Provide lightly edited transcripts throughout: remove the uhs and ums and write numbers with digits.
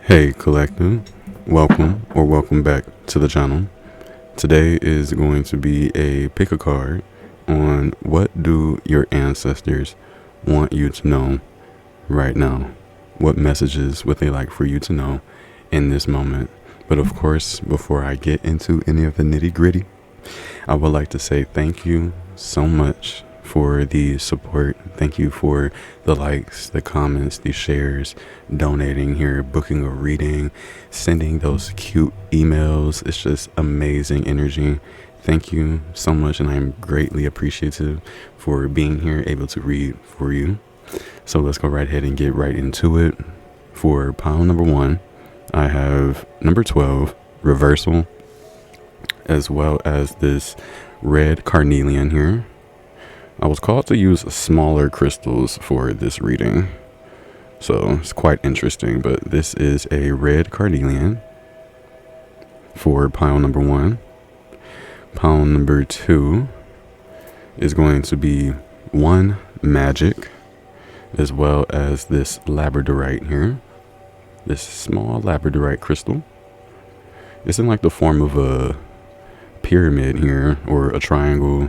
Hey collective, welcome back to the channel. Today is going to be a pick a card on what do your ancestors want you to know right now. What messages would they like for you to know in this moment? But of course, before I get into any of the nitty gritty, I would like to say thank you so much for the support. Thank you for the likes, the comments, the shares, donating here, booking a reading, sending those cute emails. It's just amazing energy. Thank you so much, and I am greatly appreciative for being here, able to read for you. So let's go right ahead and get right into it. For pile number 1, I have number 12, Reversal, as well as this Red Carnelian here. I was called to use smaller crystals for this reading, so it's quite interesting, but this is a Red Carnelian for pile number 1. Pile number 2 is going to be 1 Magic, as well as this Labradorite here. This small Labradorite crystal. It's in like the form of a pyramid here, or a triangle,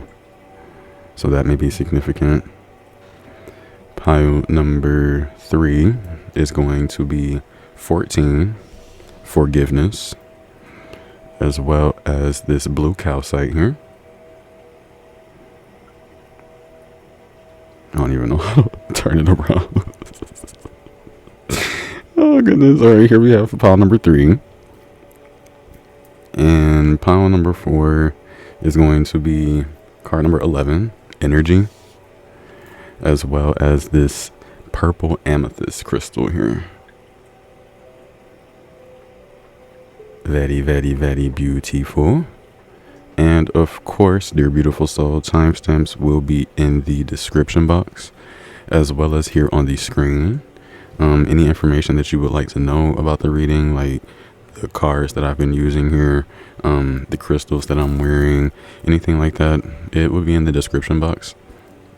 so that may be significant. Pile number 3 is going to be 14, Forgiveness, as well as this blue calcite here. I don't even know how to turn it around. Oh goodness. All right, here we have pile number 3. And pile number 4 is going to be card number 11, Energy, as well as this purple amethyst crystal here. Very, very, very beautiful. And of course, dear beautiful soul, timestamps will be in the description box, as well as here on the screen. Any information that you would like to know about the reading, like the cards that I've been using here, the crystals that I'm wearing, anything like that, it will be in the description box.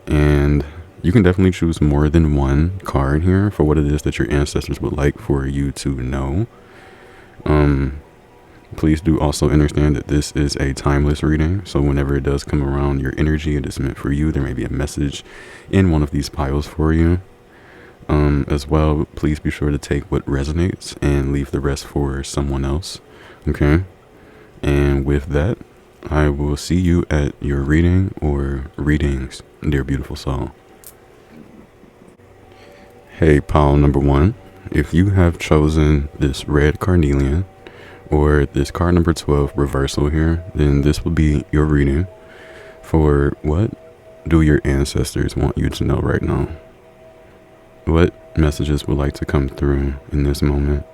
And you can definitely choose more than one card here for what it is that your ancestors would like for you to know. Please do also understand that this is a timeless reading, so whenever it does come around your energy, it is meant for you. There may be a message in one of these piles for you. As well, please be sure to take what resonates and leave the rest for someone else. Okay? And with that, I will see you at your reading or readings, dear beautiful soul. Hey, pile number 1, if you have chosen this Red Carnelian or this card number 12, Reversal here, then this will be your reading for what do your ancestors want you to know right now. What messages would like to come through in this moment?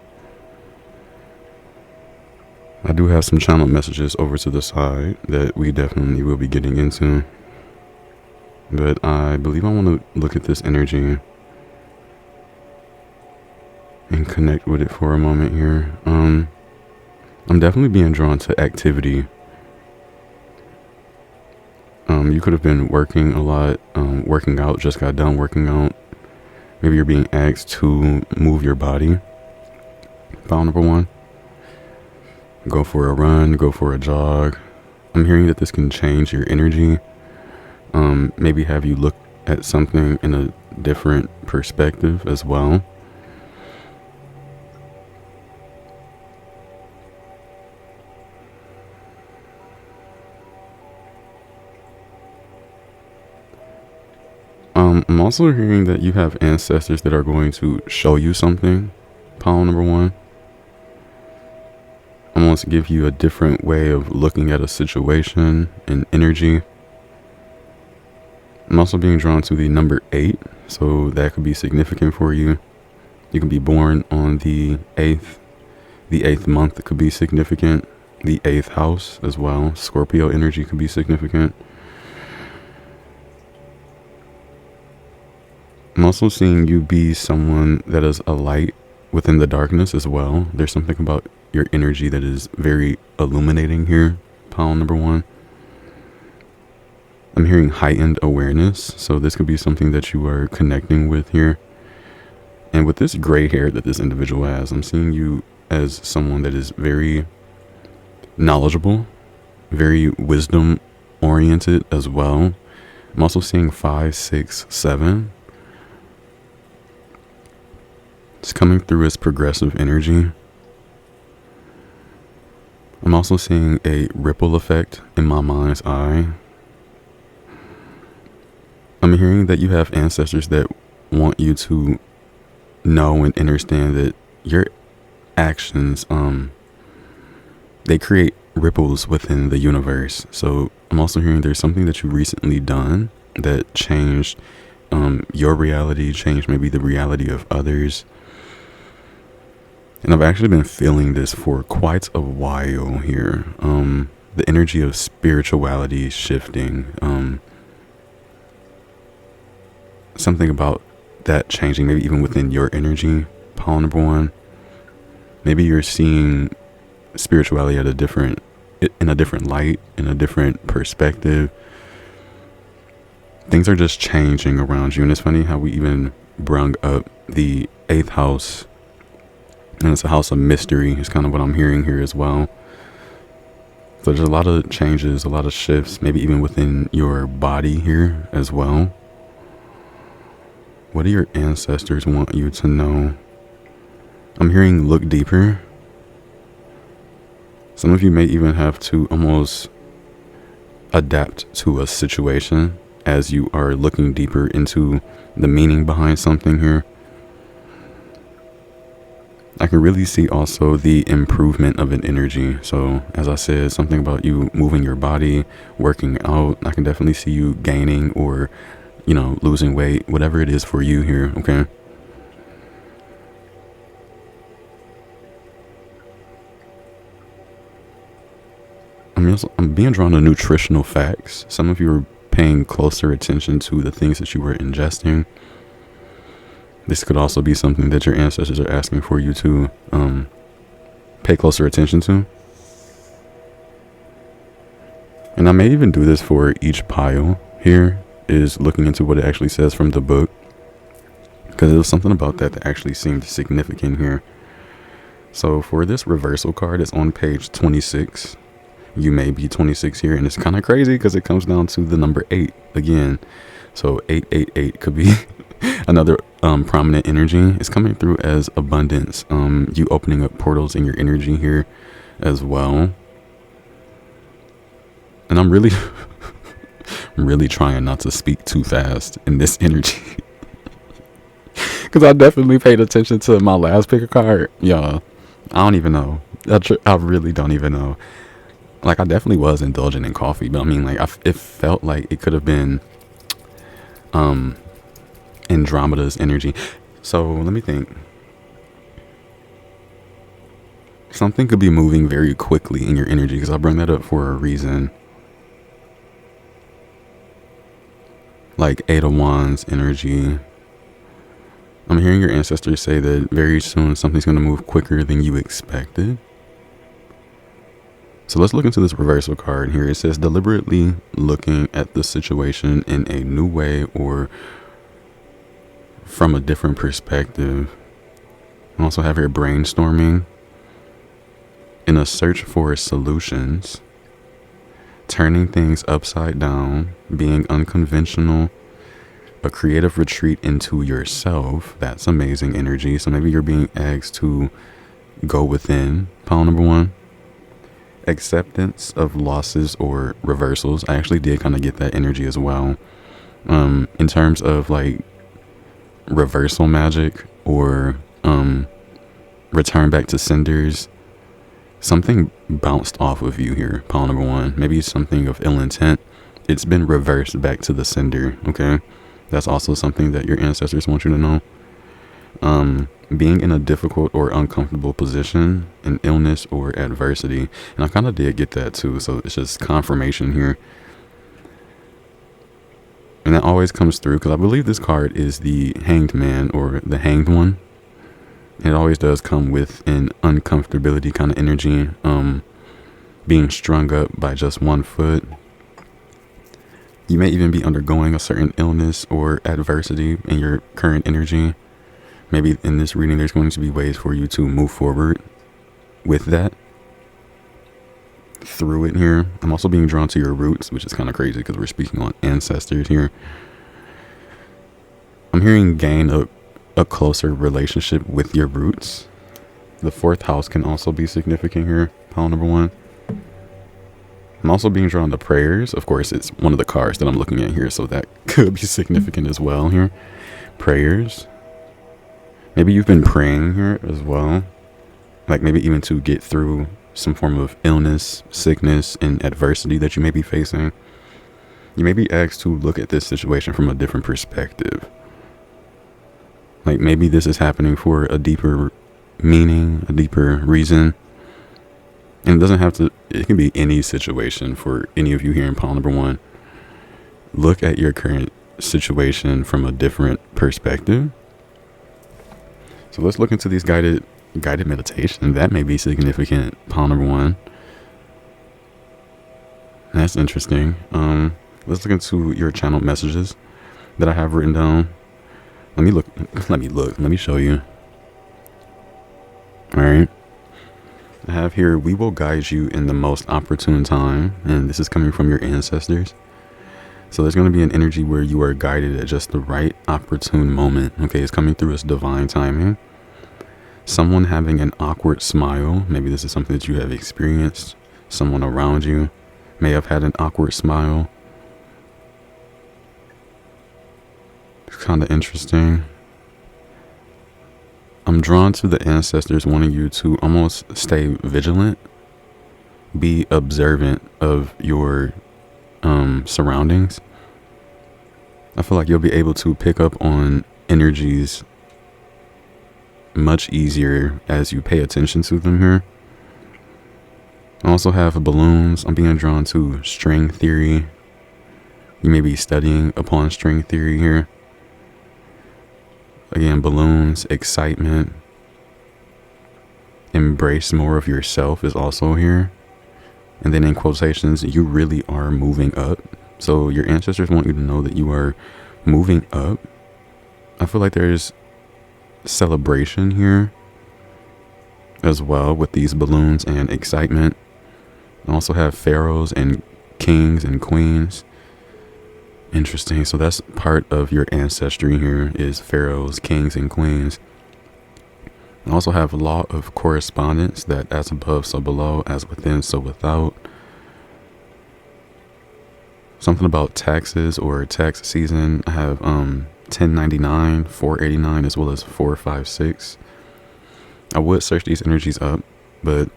I do have some channel messages over to the side that we definitely will be getting into, but I believe I want to look at this energy and connect with it for a moment here. I'm definitely being drawn to activity. You could have been working a lot, working out, just got done working out. Maybe you're being asked to move your body. Pile number 1. Go for a run, go for a jog. I'm hearing that this can change your energy. Maybe have you look at something in a different perspective as well. I'm also hearing that you have ancestors that are going to show you something. Pile number 1. Almost give you a different way of looking at a situation and energy. I'm also being drawn to the number 8, so that could be significant for you. You can be born on the 8th. The 8th month could be significant. The 8th house as well. Scorpio energy could be significant. I'm also seeing you be someone that is a light within the darkness as well. There's something about your energy that is very illuminating here, pile number 1. I'm hearing heightened awareness, so this could be something that you are connecting with here. And with this gray hair that this individual has, I'm seeing you as someone that is very knowledgeable, very wisdom oriented as well. I'm also seeing 5, 6, 7. It's coming through as progressive energy. I'm also seeing a ripple effect in my mind's eye. I'm hearing that you have ancestors that want you to know and understand that your actions, they create ripples within the universe. So I'm also hearing there's something that you recently done that changed your reality, changed maybe the reality of others. And I've actually been feeling this for quite a while here. The energy of spirituality shifting. Something about that changing, maybe even within your energy, pile number 1. Maybe you're seeing spirituality in a different light, in a different perspective. Things are just changing around you. And it's funny how we even brung up the 8th house. And it's a house of mystery. It's kind of what I'm hearing here as well. So there's a lot of changes, a lot of shifts, maybe even within your body here as well. What do your ancestors want you to know? I'm hearing look deeper. Some of you may even have to almost adapt to a situation as you are looking deeper into the meaning behind something here. I can really see also the improvement of an energy. So as I said, something about you moving your body, working out. I can definitely see you gaining or, losing weight, whatever it is for you here. Okay. I'm being drawn to nutritional facts. Some of you are paying closer attention to the things that you were ingesting. This could also be something that your ancestors are asking for you to pay closer attention to. And I may even do this for each pile here, is looking into what it actually says from the book. Because there was something about that actually seemed significant here. So for this reversal card, it's on page 26. You may be 26 here, and it's kind of crazy because it comes down to the number 8 again. So 888 could be another prominent energy. It's coming through as abundance. You opening up portals in your energy here as well. And I'm really really trying not to speak too fast in this energy. Because I definitely paid attention to my last pick a card. Yeah, I don't even know. I really don't even know. Like, I definitely was indulging in coffee, but I mean, like, it felt like it could have been Andromeda's energy. So let me think. Something could be moving very quickly in your energy, because I bring that up for a reason. Like 8 of Wands energy. I'm hearing your ancestors say that very soon something's going to move quicker than you expected. So let's look into this reversal card here. It says deliberately looking at the situation in a new way or from a different perspective. I also have here brainstorming in a search for solutions, turning things upside down, being unconventional, a creative retreat into yourself. That's amazing energy. So maybe you're being asked to go within. Pile number 1. Acceptance of losses or reversals. I actually did kind of get that energy as well. In terms of like reversal magic or return back to cinders, something bounced off of you here, pile number 1. Maybe something of ill intent. It's been reversed back to the sender. Okay, that's also something that your ancestors want you to know. Being in a difficult or uncomfortable position, an illness or adversity. And I kind of did get that too, so it's just confirmation here. And that always comes through, because I believe this card is the Hanged Man or the Hanged One. It always does come with an uncomfortability kind of energy, being strung up by just one foot. You may even be undergoing a certain illness or adversity in your current energy. Maybe in this reading, there's going to be ways for you to move forward with that, through it here. I'm also being drawn to your roots, which is kind of crazy because we're speaking on ancestors here. I'm hearing gain a closer relationship with your roots. The 4th house can also be significant here, pile number 1. I'm also being drawn to prayers. Of course, it's one of the cards that I'm looking at here, so that could be significant as well here. Prayers. Maybe you've been praying here as well. Like maybe even to get through some form of illness, sickness, and adversity that you may be facing. You may be asked to look at this situation from a different perspective. Like maybe this is happening for a deeper meaning, a deeper reason. And it doesn't have to, it can be any situation for any of you here in pile number 1. Look at your current situation from a different perspective. So let's look into these guided meditation. That may be significant, pile number 1. That's interesting. Let's look into your channel messages that I have written down. Let me show you. All right. I have here, we will guide you in the most opportune time. And this is coming from your ancestors. So there's going to be an energy where you are guided at just the right opportune moment. Okay, it's coming through as divine timing. Someone having an awkward smile. Maybe this is something that you have experienced. Someone around you may have had an awkward smile. It's kind of interesting. I'm drawn to the ancestors wanting you to almost stay vigilant, be observant of your surroundings. I feel like you'll be able to pick up on energies much easier as you pay attention to them here. I also have balloons. I'm being drawn to string theory. You may be studying upon string theory here. Again, balloons, excitement, embrace more of yourself is also here. And then in quotations, you really are moving up. So your ancestors want you to know that you are moving up. I feel like there's celebration here as well with these balloons and excitement. I also have pharaohs and kings and queens. Interesting. So that's part of your ancestry here is pharaohs, kings, and queens. I also have law of correspondence, that as above, so below, as within, so without. Something about taxes or tax season. I have 1099, 489, as well as 456. I would search these energies up, but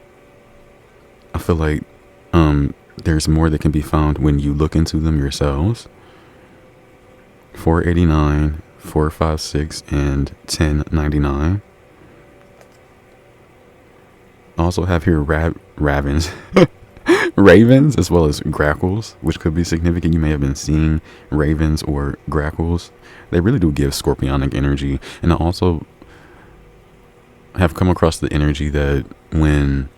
I feel like there's more that can be found when you look into them yourselves. 489, 456, and 1099. I also have here ravens, ravens, as well as grackles, which could be significant. You may have been seeing ravens or grackles. They really do give scorpionic energy. And I also have come across the energy that when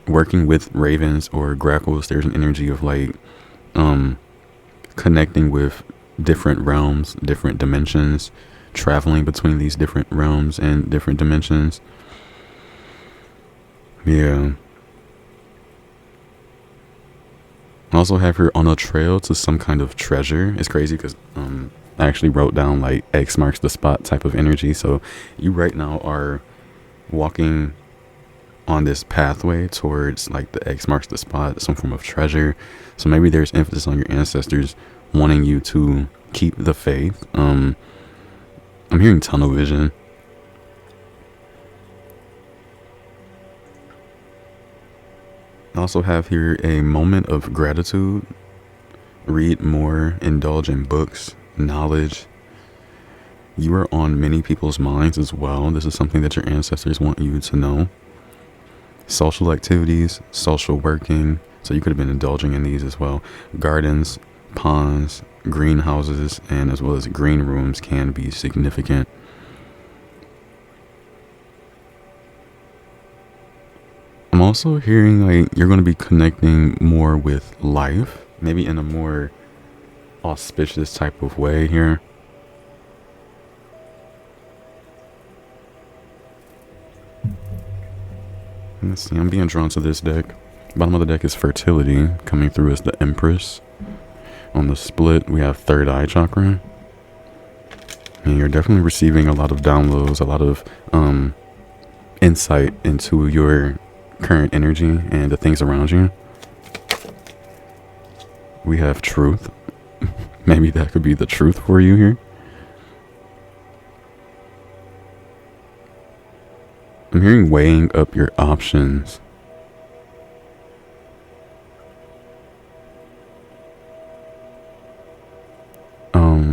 working with ravens or grackles, there's an energy of like connecting with different realms, different dimensions, traveling between these different realms and different dimensions. Yeah. I also have her on a trail to some kind of treasure. It's crazy because I actually wrote down like X marks the spot type of energy. So you right now are walking on this pathway towards like the X marks the spot, some form of treasure. So maybe there's emphasis on your ancestors wanting you to keep the faith. I'm hearing tunnel vision. I also have here a moment of gratitude. Read more, indulge in books, knowledge. You are on many people's minds as well. This is something that your ancestors want you to know. Social activities, social working. So you could have been indulging in these as well. Gardens, ponds, greenhouses, and as well as green rooms can be significant. I'm also hearing like you're going to be connecting more with life, maybe in a more auspicious type of way here. Let's see, I'm being drawn to this deck. Bottom of the deck is fertility. Coming through is the Empress. On the split, we have third eye chakra. And you're definitely receiving a lot of downloads, a lot of insight into your current energy and the things around you. We have truth. Maybe that could be the truth for you here. I'm hearing weighing up your options.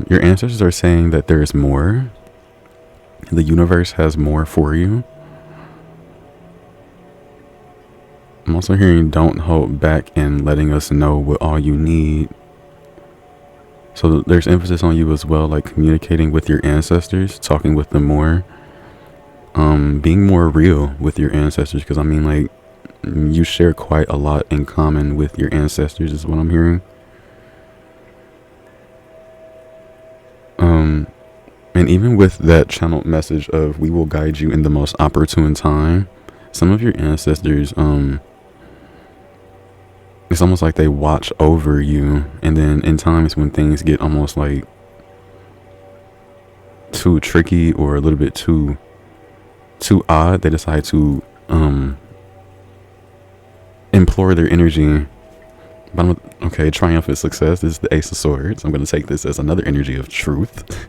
Your ancestors are saying that there's more. The universe has more for you. I'm also hearing don't hold back in letting us know what all you need. So there's emphasis on you as well, like communicating with your ancestors, talking with them more, being more real with your ancestors. Because I mean, like, you share quite a lot in common with your ancestors is what I'm hearing. And even with that channeled message of we will guide you in the most opportune time, some of your ancestors, it's almost like they watch over you, and then in times when things get almost like too tricky or a little bit too odd, they decide to implore their energy. Okay, triumphant success. This is the Ace of Swords. I'm going to take this as another energy of truth.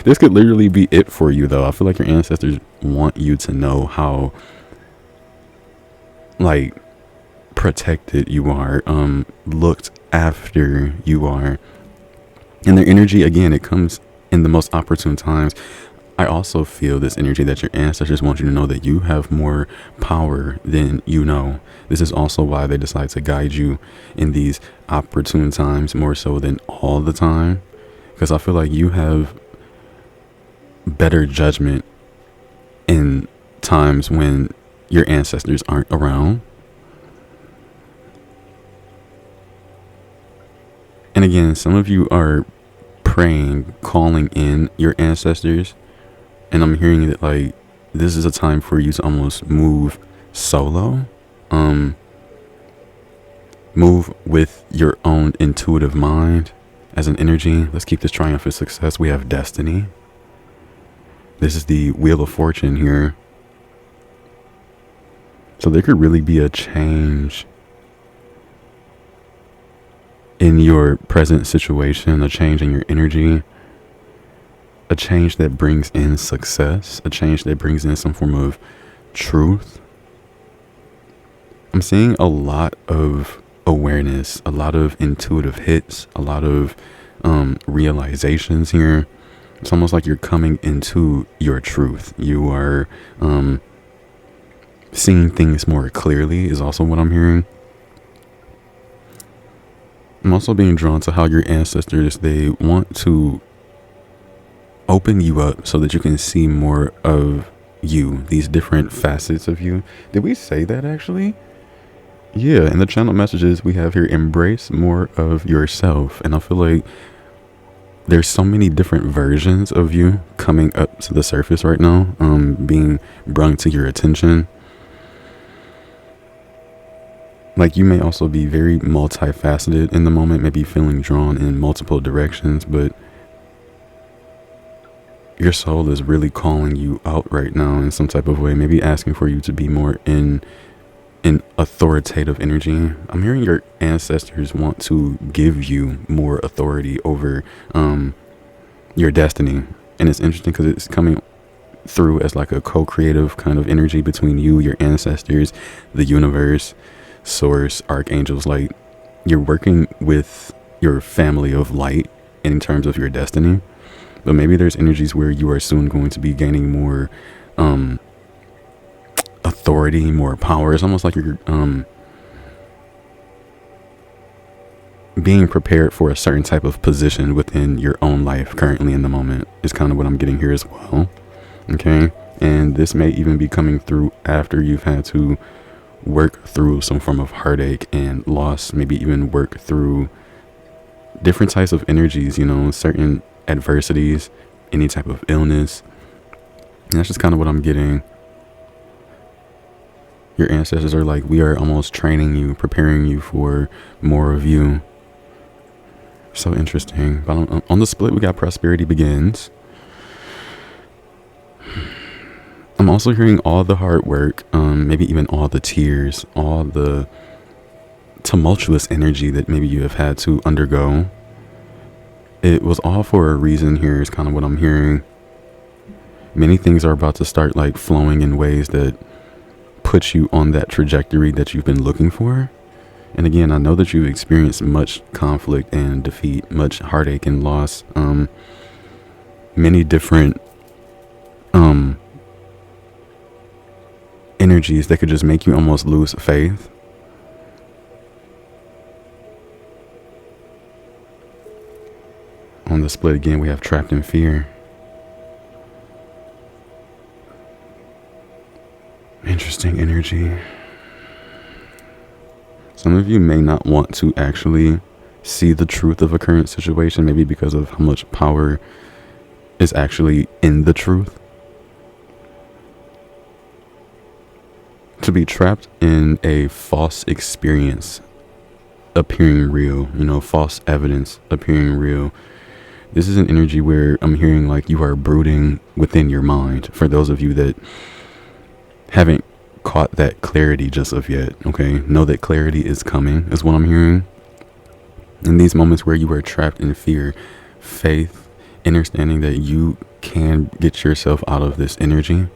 This could literally be it for you, though. I feel like your ancestors want you to know how, like, protected you are, looked after you are. And their energy, again, it comes in the most opportune times. I also feel this energy that your ancestors want you to know that you have more power than you know. This is also why they decide to guide you in these opportune times more so than all the time. Because I feel like you have better judgment in times when your ancestors aren't around. And again, some of you are praying, calling in your ancestors. And I'm hearing that, like, this is a time for you to almost move solo. Move with your own intuitive mind as an energy. Let's keep this triumphant success. We have destiny. This is the Wheel of Fortune here. So there could really be a change in your present situation, a change in your energy, a change that brings in success, a change that brings in some form of truth. I'm seeing a lot of awareness, a lot of intuitive hits, a lot of realizations here. It's almost like you're coming into your truth. You are seeing things more clearly is also what I'm hearing. I'm also being drawn to how your ancestors, they want to open you up so that you can see more of you, these different facets of you. Did we say that actually? Yeah, in the channel messages we have here, embrace more of yourself. And I feel like there's so many different versions of you coming up to the surface right now, being brought to your attention. Like, you may also be very multifaceted in the moment, maybe feeling drawn in multiple directions, but your soul is really calling you out right now in some type of way, maybe asking for you to be more in authoritative energy. I'm hearing your ancestors want to give you more authority over your destiny. And it's interesting because it's coming through as like a co-creative kind of energy between you, your ancestors, the universe, source, archangels. Like, you're working with your family of light in terms of your destiny. But maybe there's energies where you are soon going to be gaining more authority, more power. It's almost like you're being prepared for a certain type of position within your own life currently in the moment is kind of what I'm getting here as well. Okay. And this may even be coming through after you've had to work through some form of heartache and loss, maybe even work through different types of energies, you know, certain adversities, any type of illness. And that's just kind of what I'm getting. Your ancestors are like, we are almost training you, preparing you for more of you. So interesting. But on the split, we got prosperity begins. I'm also hearing all the hard work, maybe even all the tears, all the tumultuous energy that maybe you have had to undergo. It was all for a reason here is kind of what I'm hearing. Many things are about to start like flowing in ways that put you on that trajectory that you've been looking for. And again, I know that you've experienced much conflict and defeat, much heartache and loss, many different energies that could just make you almost lose faith. On the split again, we have trapped in fear. Interesting energy. Some of you may not want to actually see the truth of a current situation, maybe because of how much power is actually in the truth. To be trapped in a false experience appearing real, false evidence appearing real. This is an energy where I'm hearing like you are brooding within your mind. For those of you that haven't caught that clarity just of yet, okay? Know that clarity is coming, is what I'm hearing. In these moments where you are trapped in fear, faith, understanding that you can get yourself out of this energy.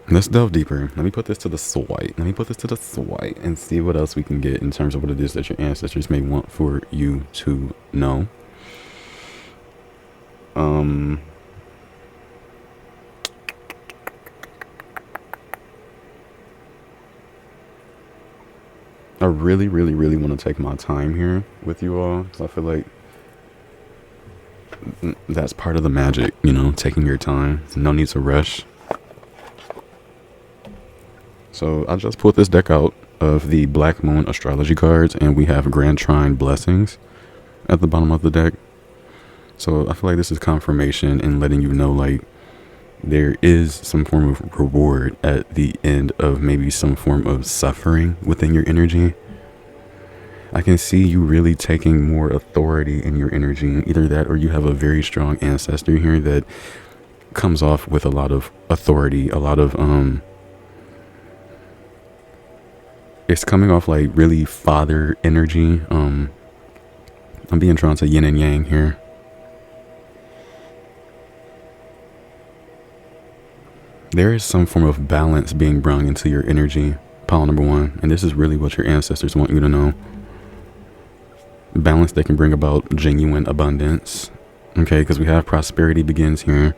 Let's delve deeper. Let me put this to the side. And see what else we can get in terms of what it is that your ancestors may want for you to know. I really, really, really want to take my time here with you all, because I feel like that's part of the magic, taking your time. No need to rush. So I just pulled this deck out of the Black Moon astrology cards, and we have Grand Trine blessings at the bottom of the deck. So I feel like this is confirmation and letting you know like there is some form of reward at the end of maybe some form of suffering within your energy. I can see you really taking more authority in your energy. Either that or you have a very strong ancestor here that comes off with a lot of authority, a lot of it's coming off like really father energy. I'm being drawn to yin and yang here. There is some form of balance being brought into your energy, pile number one, and this is really what your ancestors want you to know. Balance that can bring about genuine abundance, okay, because we have prosperity begins here.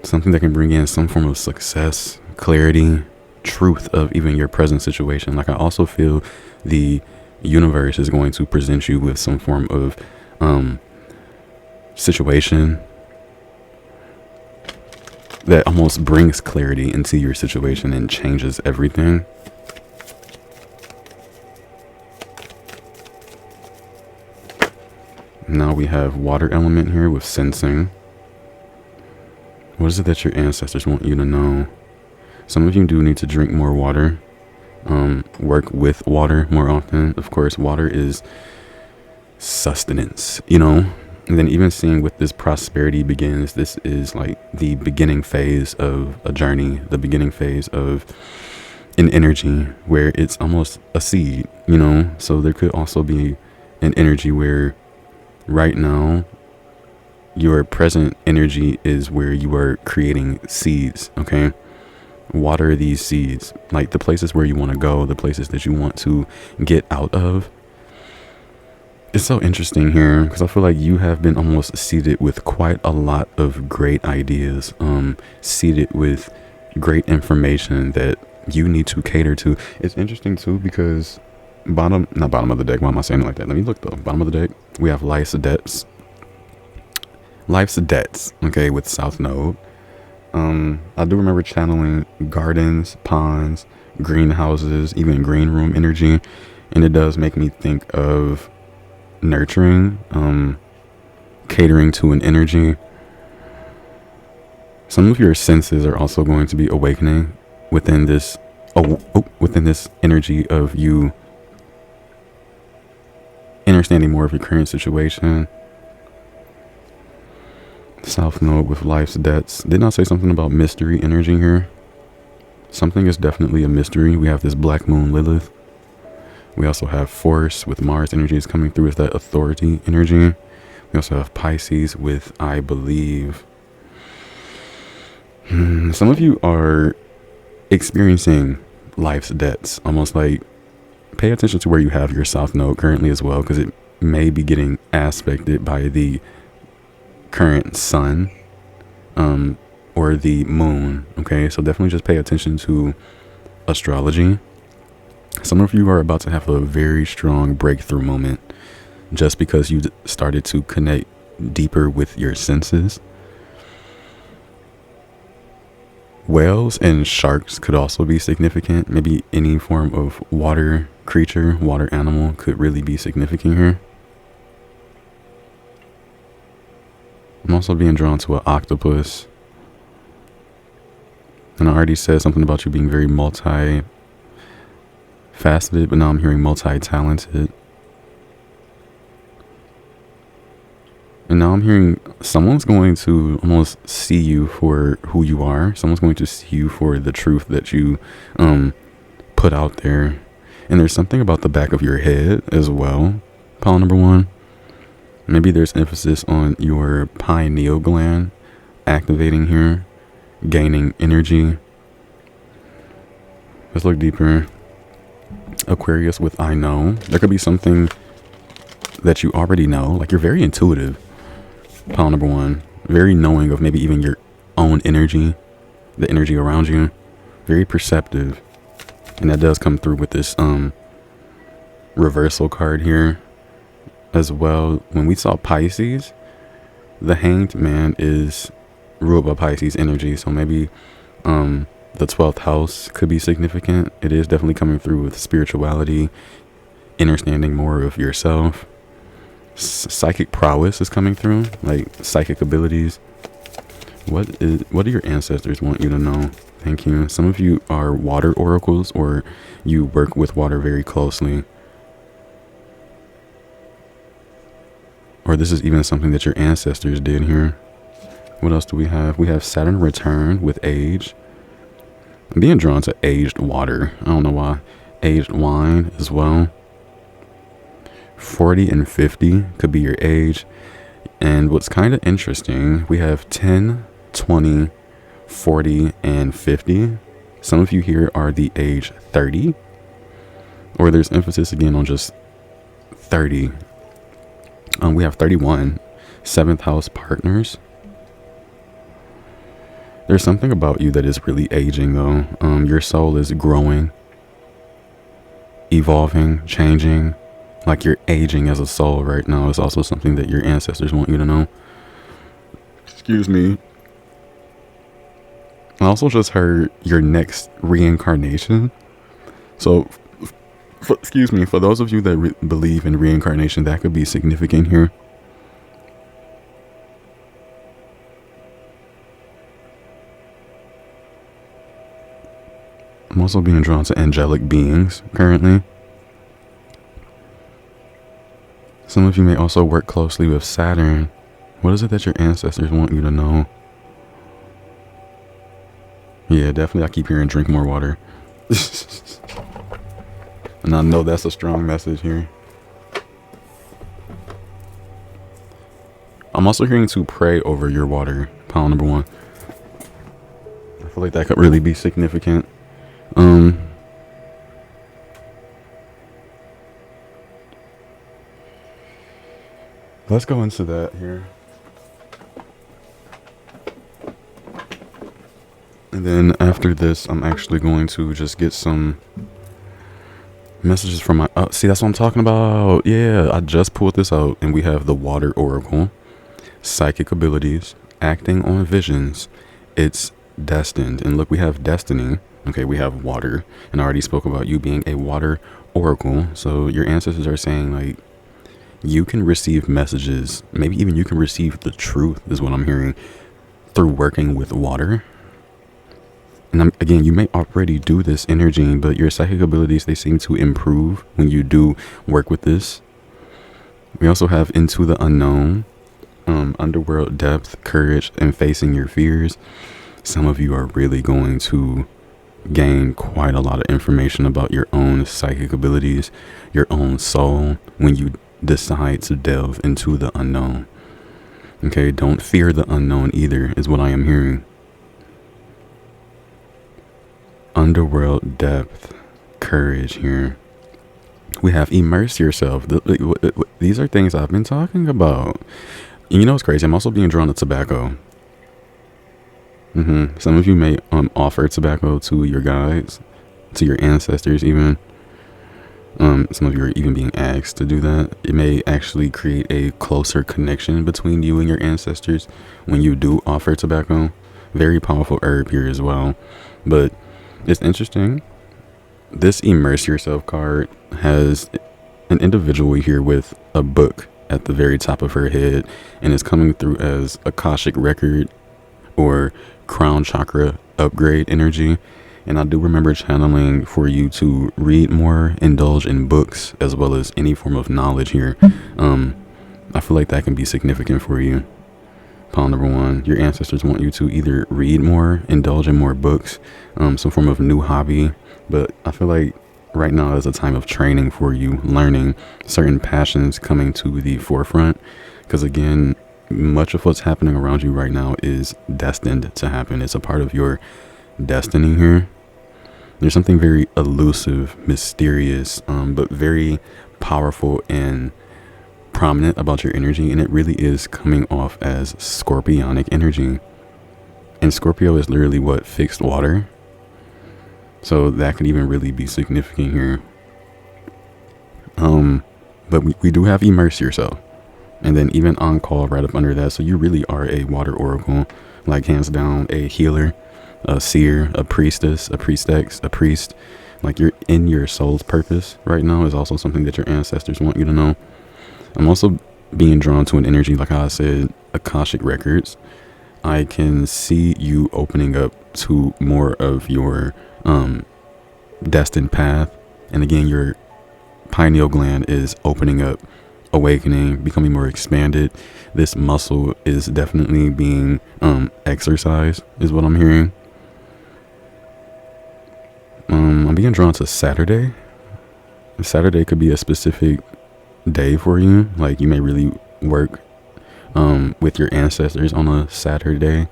Something that can bring in some form of success, clarity, truth of even your present situation. Like I also feel the universe is going to present you with some form of situation that almost brings clarity into your situation and changes everything. Now we have water element here with sensing. What is it that your ancestors want you to know? Some of you do need to drink more water, work with water more often. Of course, water is sustenance, And then even seeing with this prosperity begins, this is like the beginning phase of a journey, the beginning phase of an energy where it's almost a seed, So there could also be an energy where right now your present energy is where you are creating seeds, okay? Water these seeds, like the places where you want to go, the places that you want to get out of. It's so interesting here because I feel like you have been almost seeded with quite a lot of great ideas, seeded with great information that you need to cater to. It's interesting too because not bottom of the deck, why am I saying it like that? Let me look though. Bottom of the deck, we have life's debts, okay, with South Node. I do remember channeling gardens, ponds, greenhouses, even green room energy, and it does make me think of nurturing, catering to an energy. Some of your senses are also going to be awakening within this within this energy of you understanding more of your current situation. South Node with life's debts. Didn't I say something about mystery energy here? Something is definitely a mystery. We have this black moon Lilith. We also have Force with Mars energies coming through as that authority energy. We also have Pisces with, I believe, some of you are experiencing life's debts. Almost like, pay attention to where you have your South Node currently as well, because it may be getting aspected by the current sun or the moon. Okay, so definitely just pay attention to astrology. Some of you are about to have a very strong breakthrough moment just because you started to connect deeper with your senses. Whales and sharks could also be significant. Maybe any form of water creature, water animal could really be significant here. I'm also being drawn to an octopus. And I already said something about you being very multi-faceted, but now I'm hearing multi-talented. And now I'm hearing someone's going to almost see you for who you are. Someone's going to see you for the truth that you put out there. And there's something about the back of your head as well, pile number one. Maybe there's emphasis on your pineal gland activating here, gaining energy. Let's look deeper. Aquarius with I know. There could be something that you already know. Like, you're very intuitive. Pile number one. Very knowing of maybe even your own energy, the energy around you. Very perceptive. And that does come through with this reversal card here as well. When we saw Pisces, the Hanged Man is ruled by Pisces energy. So maybe the 12th house could be significant. It is definitely coming through with spirituality, understanding more of yourself. Psychic prowess is coming through, like psychic abilities. What do your ancestors want you to know? Thank you. Some of you are water oracles, or you work with water very closely. Or this is even something that your ancestors did here. What else do we have? We have Saturn return with age. I'm being drawn to aged water. I don't know why. Aged wine as well. 40 and 50 could be your age. And what's kind of interesting, we have 10, 20, 40, and 50. Some of you here are the age 30. Or there's emphasis again on just 30. We have 31. 7th house partners. There's something about you that is really aging though. Your soul is growing, evolving, changing. Like, you're aging as a soul right now. It's also something that your ancestors want you to know. Excuse me. I also just heard your next reincarnation. So, excuse me, for those of you that believe in reincarnation, that could be significant here. I'm also being drawn to angelic beings currently. Some of you may also work closely with Saturn. What is it that your ancestors want you to know? Yeah, definitely. I keep hearing drink more water. And I know that's a strong message here. I'm also hearing to pray over your water, pile number one. I feel like that could really be significant. Let's go into that here. And then after this, I'm actually going to just get some messages from my... see, that's what I'm talking about. Yeah, I just pulled this out. And we have the Water Oracle. Psychic abilities. Acting on visions. It's destined. And look, we have destiny. Okay, we have water. And I already spoke about you being a Water Oracle. So your ancestors are saying, like, you can receive messages. Maybe even you can receive the truth is what I'm hearing through working with water. And again, you may already do this energy, but your psychic abilities, they seem to improve when you do work with this. We also have Into the Unknown, Underworld Depth, Courage, and Facing Your Fears. Some of you are really going to gain quite a lot of information about your own psychic abilities, your own soul, when you decide to delve into the unknown. Okay, don't fear the unknown either, is what I am hearing. Underworld Depth, Courage here. We have Immerse Yourself. These are things I've been talking about. You know what's crazy? I'm also being drawn to tobacco. Some of you may offer tobacco to your guides, to your ancestors even. Some of you are even being asked to do that. It may actually create a closer connection between you and your ancestors when you do offer tobacco. Very powerful herb here as well. But it's interesting. This Immerse Yourself card has an individual here with a book at the very top of her head, and it's coming through as Akashic Record or Crown Chakra upgrade energy. And I do remember channeling for you to read more, indulge in books, as well as any form of knowledge here. I feel like that can be significant for you. Pile number one, your ancestors want you to either read more, indulge in more books, some form of new hobby. But I feel like right now is a time of training for you, learning certain passions coming to the forefront. Because again, much of what's happening around you right now is destined to happen. It's a part of your destiny here. There's something very elusive, mysterious, but very powerful and prominent about your energy, and it really is coming off as scorpionic energy. And Scorpio is literally what? Fixed water. So that could even really be significant here. But we do have Immerse Yourself, and then even On Call right up under that. So you really are a water oracle, like hands down a healer, a seer, a priestess, a priestess, a priest. Like you're in your soul's purpose right now is also something that your ancestors want you to know. I'm also being drawn to an energy, like how I said, Akashic Records. I can see you opening up to more of your destined path. And again, your pineal gland is opening up, awakening, becoming more expanded. This muscle is definitely being exercised, is what I'm hearing. I'm being drawn to Saturday. Saturday could be a specific day for you. Like you may really work with your ancestors on a Saturday.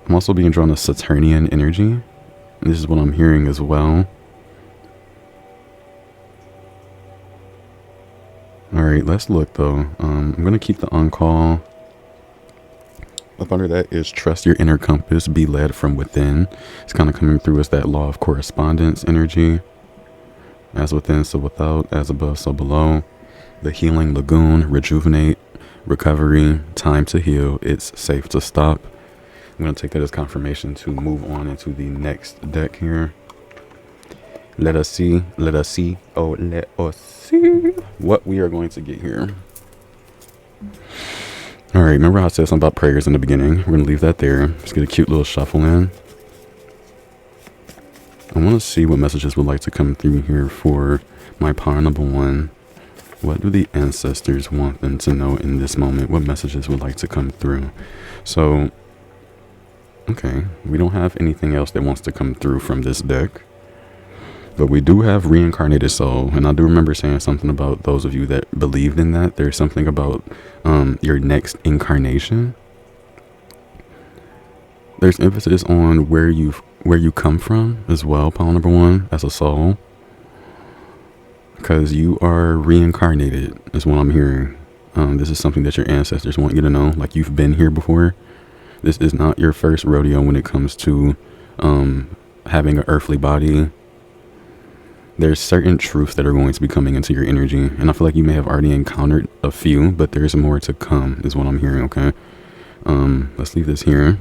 I'm also being drawn to Saturnian energy. This is what I'm hearing as well. Alright, let's look though. I'm going to keep the on-call. Up under that is Trust Your Inner Compass, Be Led From Within. It's kind of coming through as that law of correspondence energy. As within, so without. As above, so below. The Healing Lagoon, Rejuvenate, Recovery, Time to Heal. It's safe to stop. I'm going to take that as confirmation to move on into the next deck here. Let us see what we are going to get here. All right, remember how I said something about prayers in the beginning? We're going to leave that there. Just get a cute little shuffle in. I want to see what messages would like to come through here for my power number one. What do the ancestors want them to know in this moment? What messages would like to come through? So, okay, we don't have anything else that wants to come through from this deck. But we do have Reincarnated Soul. And I do remember saying something about those of you that believed in that. There's something about your next incarnation. There's emphasis on where you come from as well, pile number one, as a soul. Because you are reincarnated is what I'm hearing. This is something that your ancestors want you to know. Like you've been here before. This is not your first rodeo when it comes to having an earthly body. There's certain truths that are going to be coming into your energy. And I feel like you may have already encountered a few, but there's more to come is what I'm hearing, okay? Let's leave this here.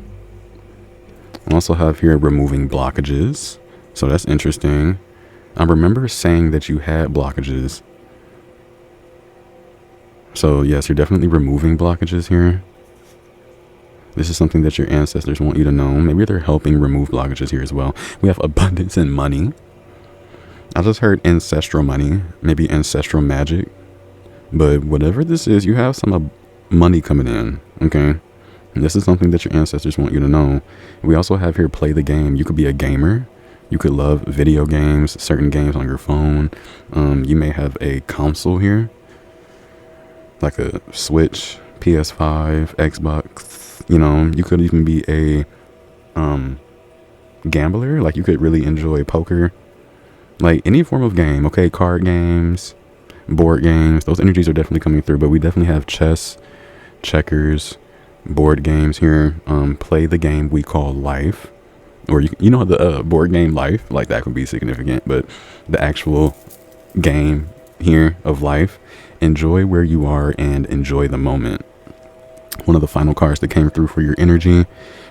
I also have here removing blockages. So that's interesting. I remember saying that you had blockages. So yes, you're definitely removing blockages here. This is something that your ancestors want you to know. Maybe they're helping remove blockages here as well. We have abundance in money. I just heard ancestral money, maybe ancestral magic. But whatever this is, you have some money coming in, okay? And this is something that your ancestors want you to know. We also have here play the game. You could be a gamer. You could love video games, certain games on your phone. You may have a console here, like a Switch, PS5, Xbox. You know, you could even be a gambler. Like you could really enjoy poker, like any form of game. Okay, card games, board games. Those energies are definitely coming through. But we definitely have chess, checkers, board games here. Play the game we call life, or you know the board game life, like that could be significant. But the actual game here of life, enjoy where you are and enjoy the moment. One of the final cards that came through for your energy,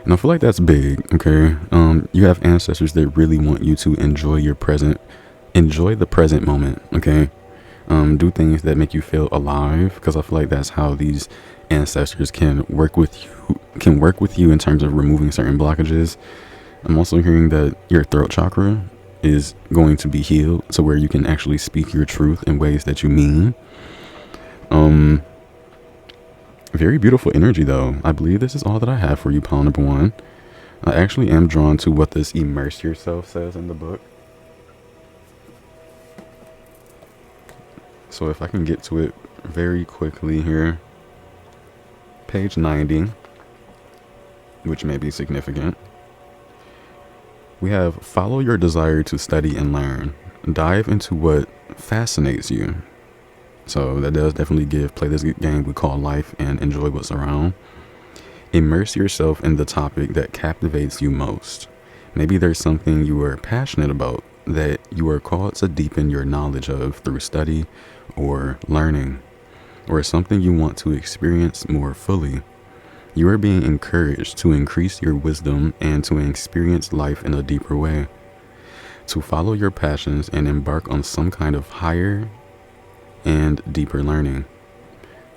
and I feel like that's big. Okay, you have ancestors that really want you to enjoy your present, enjoy the present moment. Okay, do things that make you feel alive, because I feel like that's how these ancestors can work with you in terms of removing certain blockages. I'm also hearing that your throat chakra is going to be healed to where you can actually speak your truth in ways that you mean. Very beautiful energy though. I believe this is all that I have for you, pile number 1. I actually am drawn to what this immerse yourself says in the book. So if I can get to it very quickly here. Page 90, which may be significant. We have follow your desire to study and learn. Dive into what fascinates you. So that does definitely play this game we call life and enjoy what's around. Immerse yourself in the topic that captivates you most. Maybe there's something you are passionate about that you are called to deepen your knowledge of through study or learning, or something you want to experience more fully. You are being encouraged to increase your wisdom and to experience life in a deeper way, to follow your passions and embark on some kind of higher and deeper learning.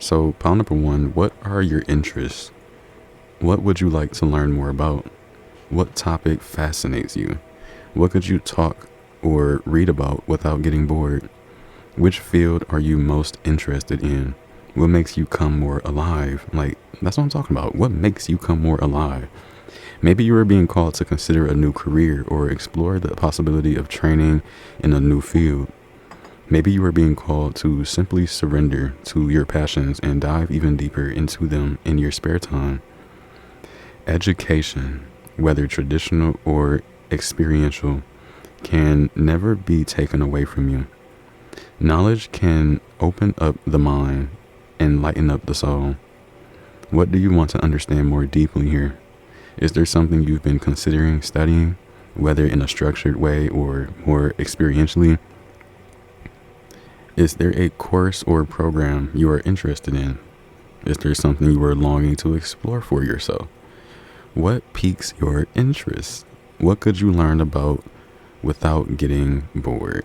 So pile number 1, what are your interests? What would you like to learn more about? What topic fascinates you? What could you talk or read about without getting bored? Which field are you most interested in? What makes you come more alive? Like, that's what I'm talking about. What makes you come more alive? Maybe you are being called to consider a new career or explore the possibility of training in a new field. Maybe you are being called to simply surrender to your passions and dive even deeper into them in your spare time. Education, whether traditional or experiential, can never be taken away from you. Knowledge can open up the mind and lighten up the soul. What do you want to understand more deeply here? Is there something you've been considering studying, whether in a structured way or more experientially? Is there a course or program you are interested in? Is there something you are longing to explore for yourself? What piques your interest? What could you learn about without getting bored?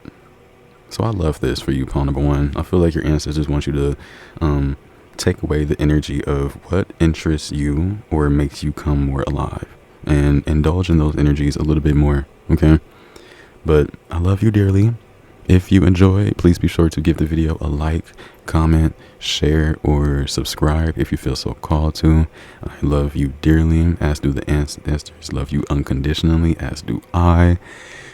So I love this for you, pile number 1. I feel like your ancestors want you to take away the energy of what interests you or makes you come more alive and indulge in those energies a little bit more, okay? But I love you dearly. If you enjoy, please be sure to give the video a like, comment, share, or subscribe if you feel so called to. I love you dearly, as do the ancestors love you unconditionally, as do I.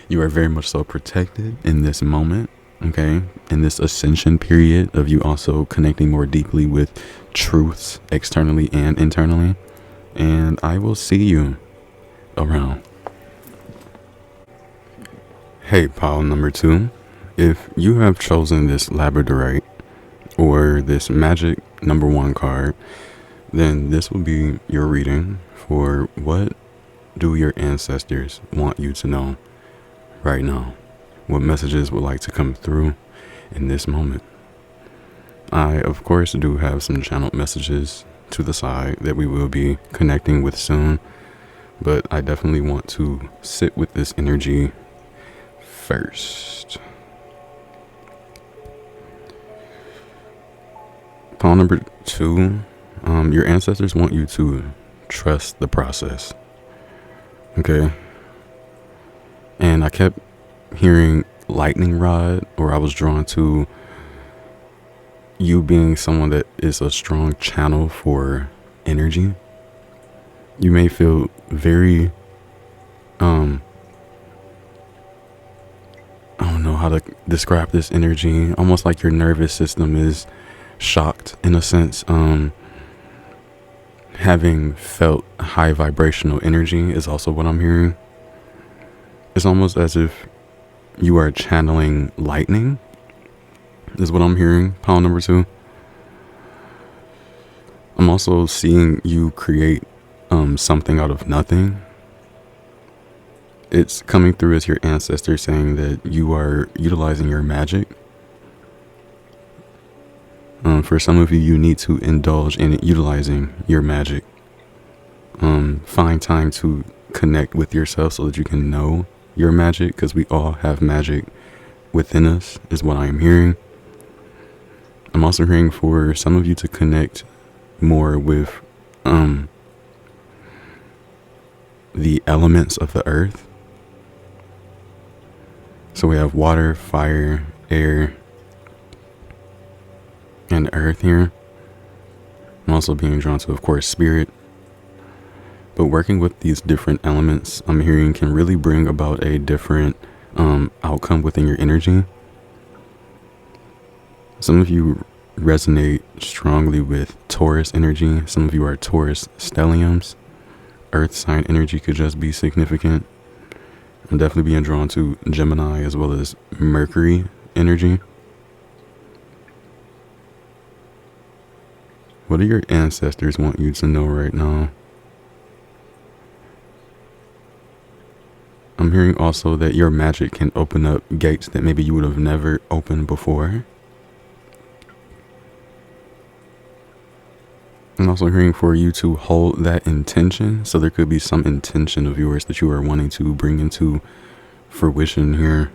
You are very much so protected in this moment, okay? In this ascension period of you also connecting more deeply with truths externally and internally. And I will see you around. Hey, pile number 2. If you have chosen this Labradorite or this magic number 1 card, then this will be your reading for what do your ancestors want you to know right now. What messages would like to come through in this moment. I, of course, do have some channeled messages to the side that we will be connecting with soon, but I definitely want to sit with this energy first. Pile number 2, your ancestors want you to trust the process. Okay. And I kept hearing lightning rod, or I was drawn to you being someone that is a strong channel for energy. You may feel very, I don't know how to describe this energy, almost like your nervous system is shocked in a sense. Having felt high vibrational energy is also what I'm hearing. It's almost as if you are channeling lightning, is what I'm hearing, pile number 2. I'm also seeing you create something out of nothing. It's coming through as your ancestor saying that you are utilizing your magic. For some of you, you need to indulge in utilizing your magic. Find time to connect with yourself so that you can know your magic, because we all have magic within us, is what I am hearing. I'm also hearing for some of you to connect more with the elements of the earth. So we have water, fire, air, and earth here. I'm also being drawn to, of course, spirit. But working with these different elements, I'm hearing, can really bring about a different outcome within your energy. Some of you resonate strongly with Taurus energy. Some of you are Taurus stelliums. Earth sign energy could just be significant. I'm definitely being drawn to Gemini as well as Mercury energy. What do your ancestors want you to know right now? I'm hearing also that your magic can open up gates that maybe you would have never opened before. I'm also hearing for you to hold that intention. So there could be some intention of yours that you are wanting to bring into fruition here.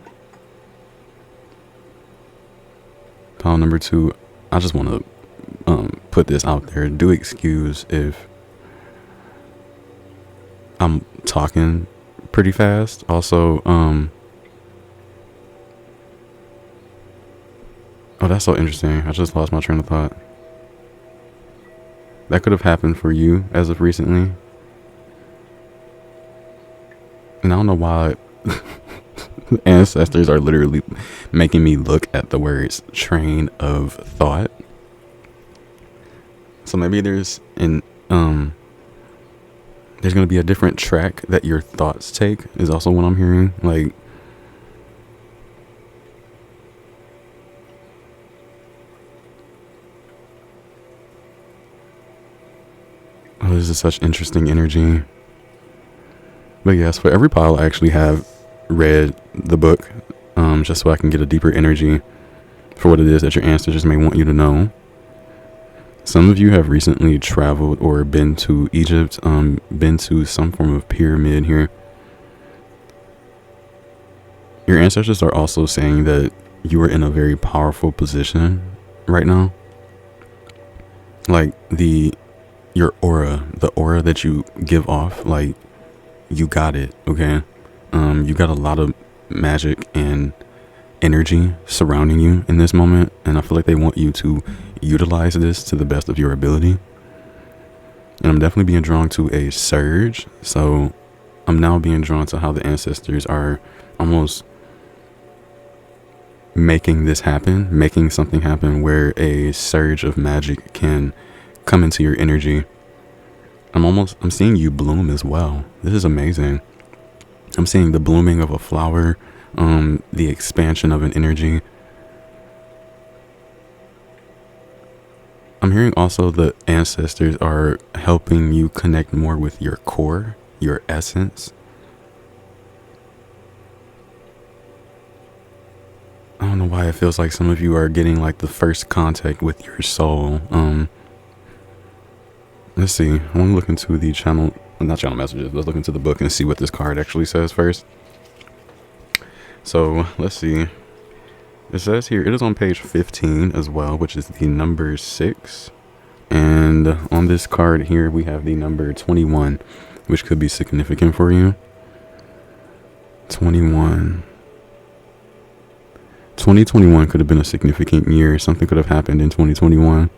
Pile number 2, I just want to put this out there. Do excuse if I'm talking pretty fast. Also, oh, that's so interesting. I just lost my train of thought. That could have happened for you as of recently. And I don't know why ancestors are literally making me look at the words train of thought. So maybe there's going to be a different track that your thoughts take, is also what I'm hearing. Like, oh, this is such interesting energy. But yes, for every pile, I actually have read the book, just so I can get a deeper energy for what it is that your ancestors may want you to know. Some of you have recently traveled or been to Egypt, been to some form of pyramid here. Your ancestors are also saying that you are in a very powerful position right now. Like your aura, the aura that you give off, like, you got it, okay? You got a lot of magic and energy surrounding you in this moment, and I feel like they want you to utilize this to the best of your ability. And I'm definitely being drawn to a surge. So I'm now being drawn to how the ancestors are almost making this happen, making something happen where a surge of magic can come into your energy. I'm seeing you bloom as well. This is amazing. I'm seeing the blooming of a flower, the expansion of an energy. I'm hearing also the ancestors are helping you connect more with your core, your essence. I don't know why it feels like some of you are getting like the first contact with your soul. Let's see. I want to look into the channel, not channel messages. Let's look into the book and see what this card actually says first. So let's see. It says here, it is on page 15 as well, which is the number 6. And on this card here, we have the number 21, which could be significant for you. 21. 2021 could have been a significant year. Something could have happened in 2021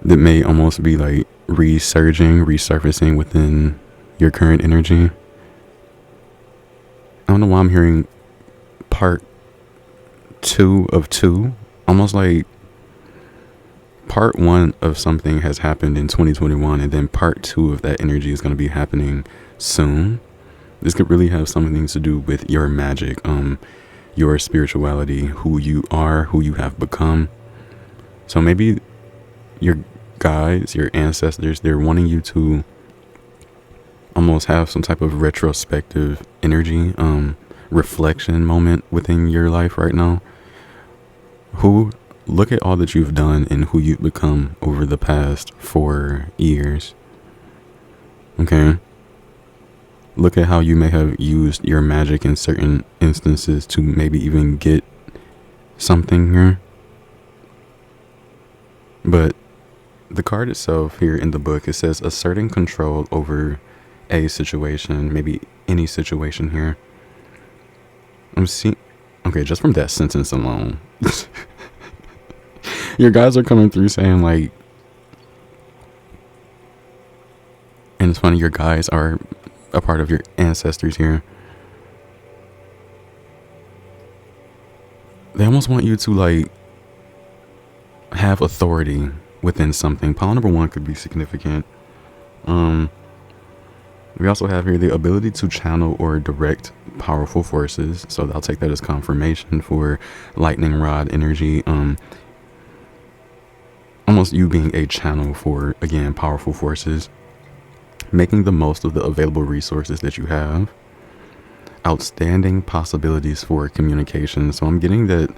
that may almost be like resurfacing within your current energy. I don't know why I'm hearing part 2 of 2. Almost like part 1 of something has happened in 2021, and then part 2 of that energy is going to be happening soon. This could really have something to do with your magic, your spirituality, who you are, who you have become. So maybe your guides, your ancestors, they're wanting you to almost have some type of retrospective energy, reflection moment within your life right now. Look at all that you've done and who you've become over the past 4 years. Okay. Look at how you may have used your magic in certain instances to maybe even get something here. But the card itself here in the book, it says asserting control over a situation, maybe any situation here. I'm seeing, okay, just from that sentence alone, your guys are coming through saying like, and it's funny, your guys are a part of your ancestors here. They almost want you to like have authority within something. Pile number 1 could be significant. We also have here the ability to channel or direct powerful forces. So I'll take that as confirmation for lightning rod energy. Almost you being a channel for, again, powerful forces. Making the most of the available resources that you have. Outstanding possibilities for communication. So I'm getting that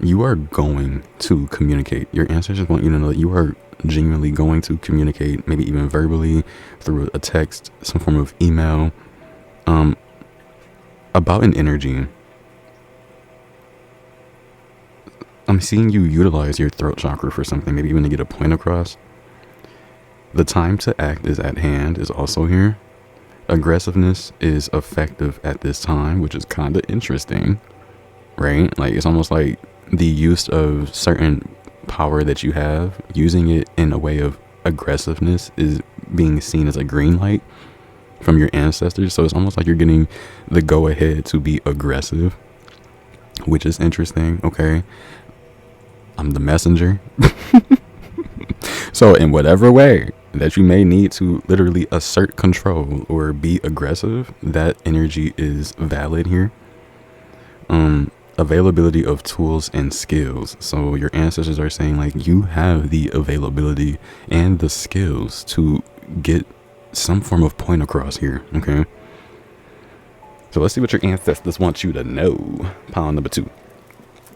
you are going to communicate. Your ancestors want you to know that you are genuinely going to communicate, maybe even verbally, through a text, some form of email, about an energy. I'm seeing you utilize your throat chakra for something, maybe even to get a point across. The time to act is at hand is also here. Aggressiveness is effective at this time, which is kind of interesting, right? Like it's almost like the use of certain power that you have, using it in a way of aggressiveness is being seen as a green light from your ancestors. So it's almost like you're getting the go ahead to be aggressive, which is interesting. Okay. I'm the messenger. So in whatever way that you may need to literally assert control or be aggressive, that energy is valid here. Availability of tools and skills. So your ancestors are saying like you have the availability and the skills to get some form of point across here. Okay. So let's see what your ancestors want you to know. Pile number 2.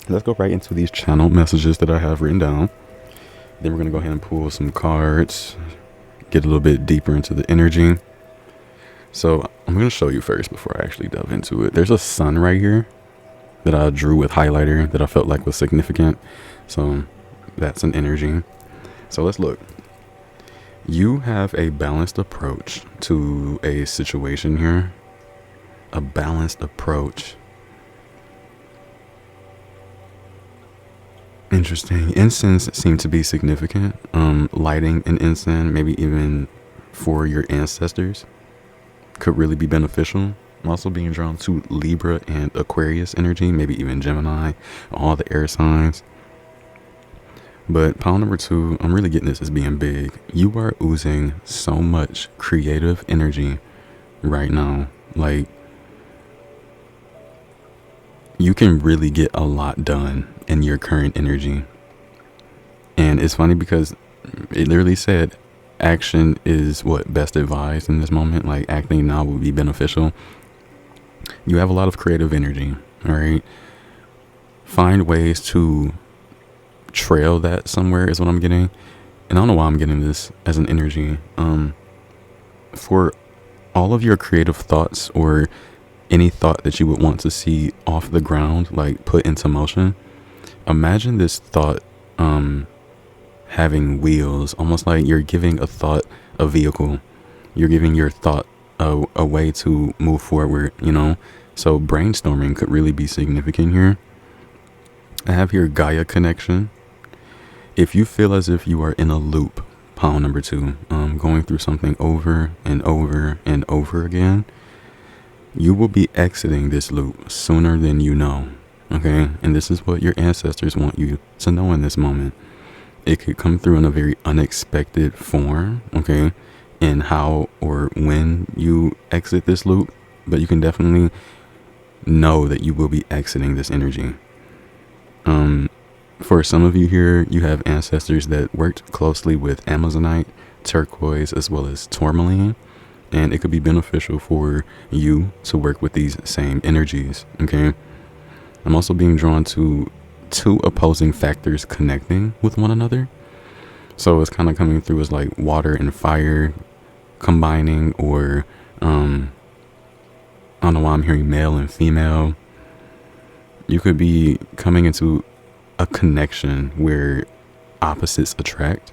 Let's go right into these channel messages that I have written down. Then we're going to go ahead and pull some cards, get a little bit deeper into the energy. So I'm going to show you first before I actually delve into it. There's a sun right here that I drew with highlighter that I felt like was significant. So that's an energy. So let's look. You have a balanced approach to a situation here. A balanced approach. Interesting. Incense seem to be significant. Lighting an incense, maybe even for your ancestors, could really be beneficial. I'm also being drawn to Libra and Aquarius energy, maybe even Gemini, all the air signs. But pile number 2, I'm really getting this as being big. You are oozing so much creative energy right now. Like, you can really get a lot done in your current energy. And it's funny because it literally said action is what best advised in this moment. Like acting now would be beneficial. You have a lot of creative energy. All right. Find ways to trail that somewhere is what I'm getting. And I don't know why I'm getting this as an energy. For all of your creative thoughts or any thought that you would want to see off the ground, like put into motion. Imagine this thought having wheels, almost like you're giving a thought a vehicle. You're giving your thought a way to move forward, you know? So brainstorming could really be significant here. I have here Gaia connection. If you feel as if you are in a loop, pile number 2, going through something over and over and over again, you will be exiting this loop sooner than you know. Okay, and this is what your ancestors want you to know in this moment. It could come through in a very unexpected form, okay, in how or when you exit this loop, but you can definitely know that you will be exiting this energy. For some of you here, you have ancestors that worked closely with Amazonite, turquoise, as well as tourmaline, and it could be beneficial for you to work with these same energies, okay? I'm also being drawn to 2 opposing factors connecting with one another. So it's kind of coming through as like water and fire combining, or I don't know why I'm hearing male and female. You could be coming into a connection where opposites attract.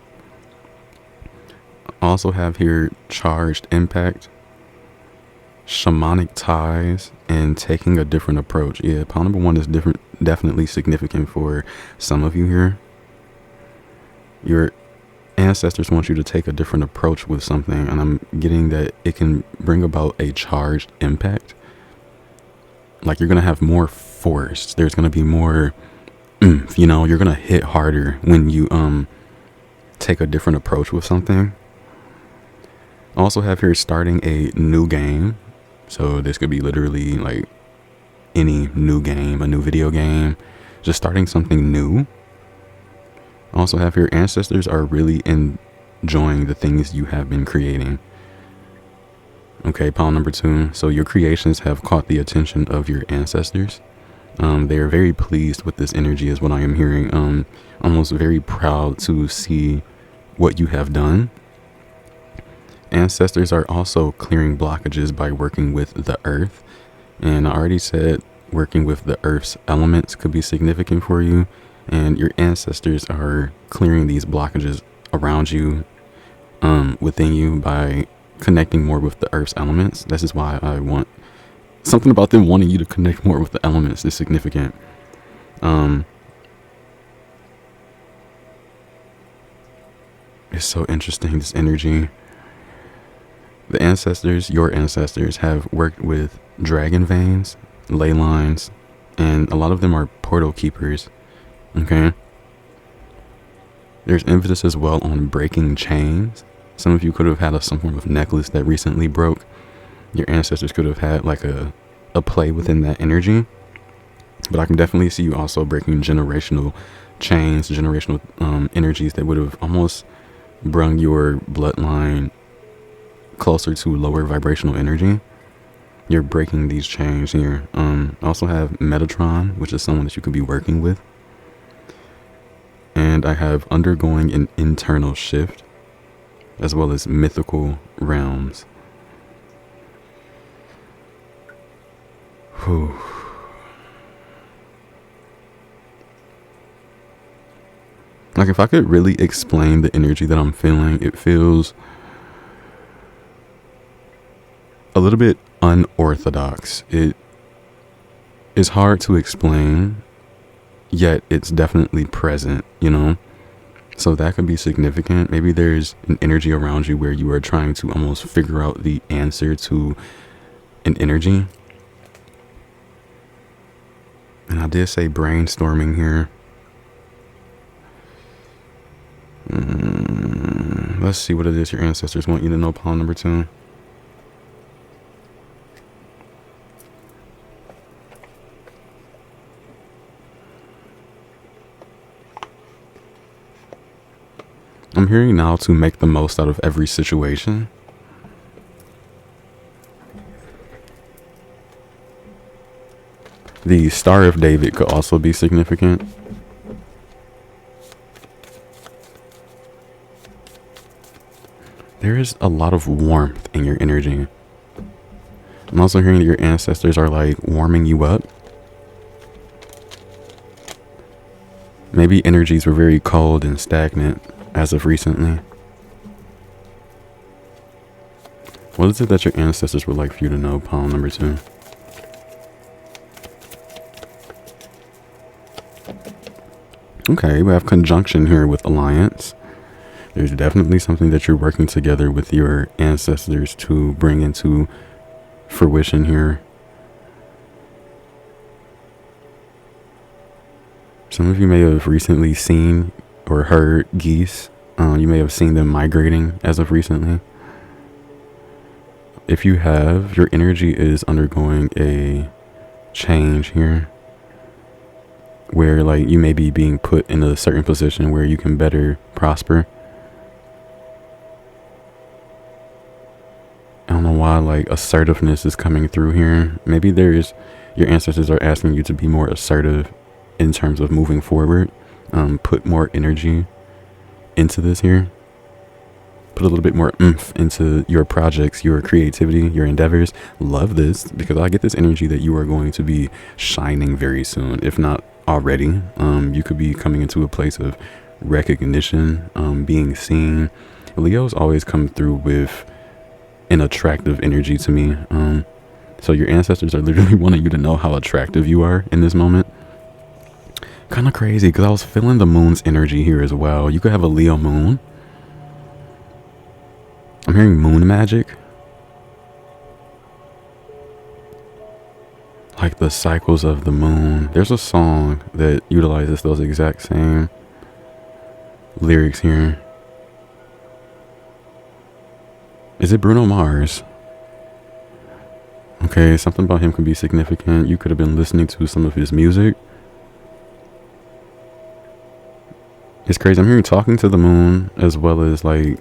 I also have here charged impact, shamanic ties, and taking a different approach. Yeah, pile number 1 is definitely significant for some of you here. Your ancestors want you to take a different approach with something, and I'm getting that it can bring about a charged impact. Like you're gonna have more force. There's gonna be more oomph, you know, you're gonna hit harder when you take a different approach with something. I also have here starting a new game. So this could be literally like any new game, a new video game, just starting something new. I also have here ancestors are really enjoying the things you have been creating. Okay, pile number 2. So your creations have caught the attention of your ancestors. They are very pleased with this energy is what I am hearing. Almost very proud to see what you have done. Ancestors are also clearing blockages by working with the earth. And I already said working with the earth's elements could be significant for you. And your ancestors are clearing these blockages around you, within you, by connecting more with the earth's elements. This is why I want something about them wanting you to connect more with the elements is significant. It's so interesting, this energy. The ancestors, your ancestors, have worked with dragon veins, ley lines, and a lot of them are portal keepers. Okay. There's emphasis as well on breaking chains. Some of you could have had some form of necklace that recently broke. Your ancestors could have had like a play within that energy. But I can definitely see you also breaking generational chains, generational energies that would have almost brung your bloodline closer to lower vibrational energy. You're breaking these chains here. I also have Metatron, which is someone that you could be working with. And I have undergoing an internal shift, as well as mythical realms. Whew. Like if I could really explain the energy that I'm feeling, it feels a little bit unorthodox. It is hard to explain, yet it's definitely present, you know? So that could be significant. Maybe there's an energy around you where you are trying to almost figure out the answer to an energy. And I did say brainstorming here. Let's see what it is your ancestors want you to know, pile number 2. I'm hearing now to make the most out of every situation. The Star of David could also be significant. There is a lot of warmth in your energy. I'm also hearing that your ancestors are like warming you up. Maybe energies were very cold and stagnant as of recently. What is it that your ancestors would like for you to know, palm number 2? Okay, we have conjunction here with alliance. There's definitely something that you're working together with your ancestors to bring into fruition here. Some of you may have recently seen or heard geese. You may have seen them migrating as of recently. If you have, your energy is undergoing a change here, where like you may be being put in a certain position where you can better prosper. I don't know why like assertiveness is coming through here. Maybe your ancestors are asking you to be more assertive in terms of moving forward. Put more energy into this here. Put a little bit more oomph into your projects, your creativity, your endeavors. Love this, because I get this energy that you are going to be shining very soon, if not already. You could be coming into a place of recognition, being seen. Leos always come through with an attractive energy to me. So your ancestors are literally wanting you to know how attractive you are in this moment. Kind of crazy, because I was feeling the moon's energy here as well. You could have a Leo moon. I'm hearing moon magic. Like the cycles of the moon. There's a song that utilizes those exact same lyrics here. Is it Bruno Mars? Okay, something about him could be significant. You could have been listening to some of his music. It's crazy. I'm hearing talking to the moon as well as like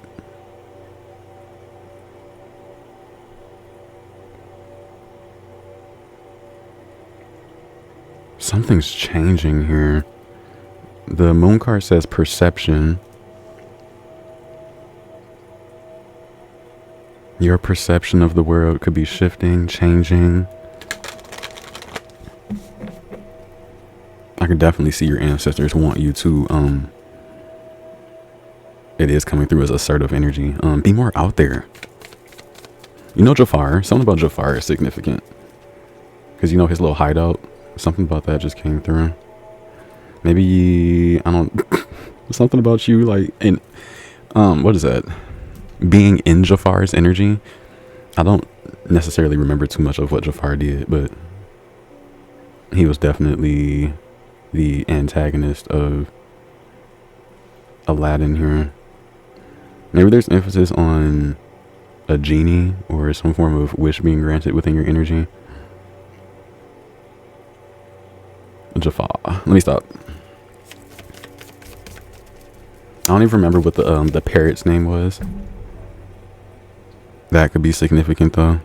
something's changing here. The moon card says perception. Your perception of the world could be shifting, changing. I can definitely see your ancestors want you to, it is coming through as assertive energy. Be more out there. You know Jafar, something about Jafar is significant. Because you know his little hideout, something about that just came through. Maybe, I don't, something about you like, in, what is that? Being in Jafar's energy. I don't necessarily remember too much of what Jafar did, but he was definitely the antagonist of Aladdin here. Maybe there's emphasis on a genie or some form of wish being granted within your energy. Jafar. Let me stop. I don't even remember what the parrot's name was. That could be significant though.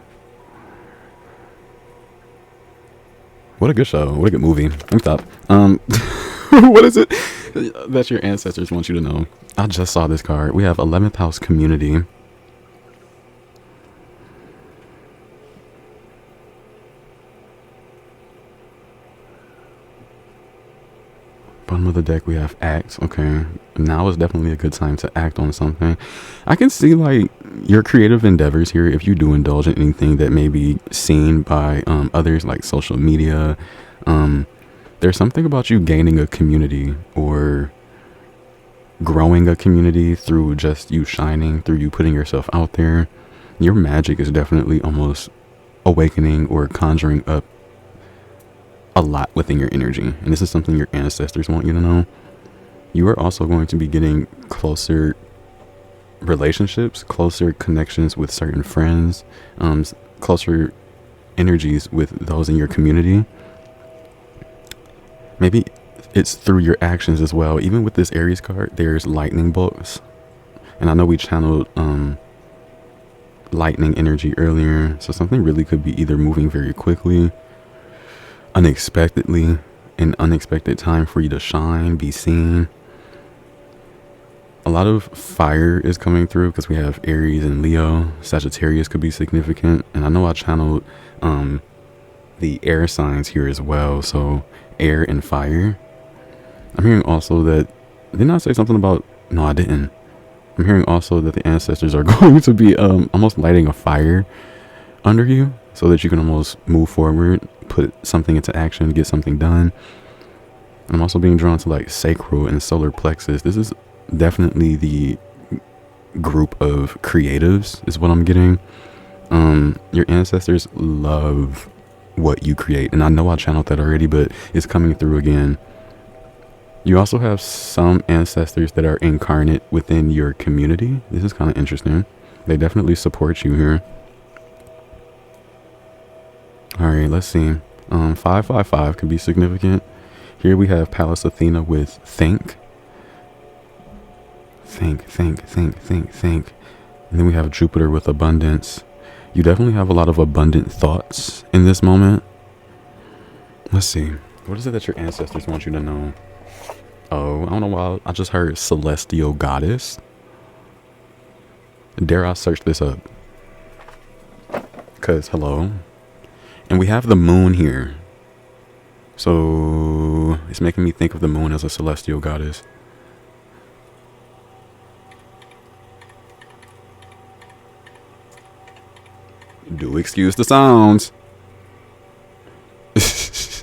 What a good show. What a good movie. Let me stop. What is it that your ancestors want you to know? I just saw this card. We have 11th house community. Bottom of the deck we have act. Okay, now is definitely a good time to act on something. I can see like your creative endeavors here, if you do indulge in anything that may be seen by others, like social media. There's something about you gaining a community or growing a community through just you shining, through you putting yourself out there. Your magic is definitely almost awakening or conjuring up a lot within your energy, and this is something your ancestors want you to know. You are also going to be getting closer relationships, closer connections with certain friends, closer energies with those in your community. Maybe it's through your actions as well. Even with this Aries card, there's lightning bolts, and I know we channeled lightning energy earlier, so something really could be either moving very quickly, unexpectedly, an unexpected time for you to shine, be seen. A lot of fire is coming through because we have Aries and Leo. Sagittarius could be significant. And I know I channeled the air signs here as well. So air and fire. I'm hearing also that, didn't I say something about, no I didn't. I'm hearing also that the ancestors are going to be almost lighting a fire under you so that you can almost move forward, put something into action, get something done. I'm also being drawn to like sacral and solar plexus. This is definitely the group of creatives is what I'm getting. Your ancestors love what you create. And I know I channeled that already, but it's coming through again. You also have some ancestors that are incarnate within your community. This is kind of interesting. They definitely support you here. All right, let's see. 555 could be significant. Here we have Pallas Athena with think. Think. And then we have Jupiter with abundance. You definitely have a lot of abundant thoughts in this moment. Let's see. What is it that your ancestors want you to know? Oh, I don't know why I just heard celestial goddess. Dare I search this up? Because, hello. And we have the moon here. So it's making me think of the moon as a celestial goddess. Do excuse the sounds.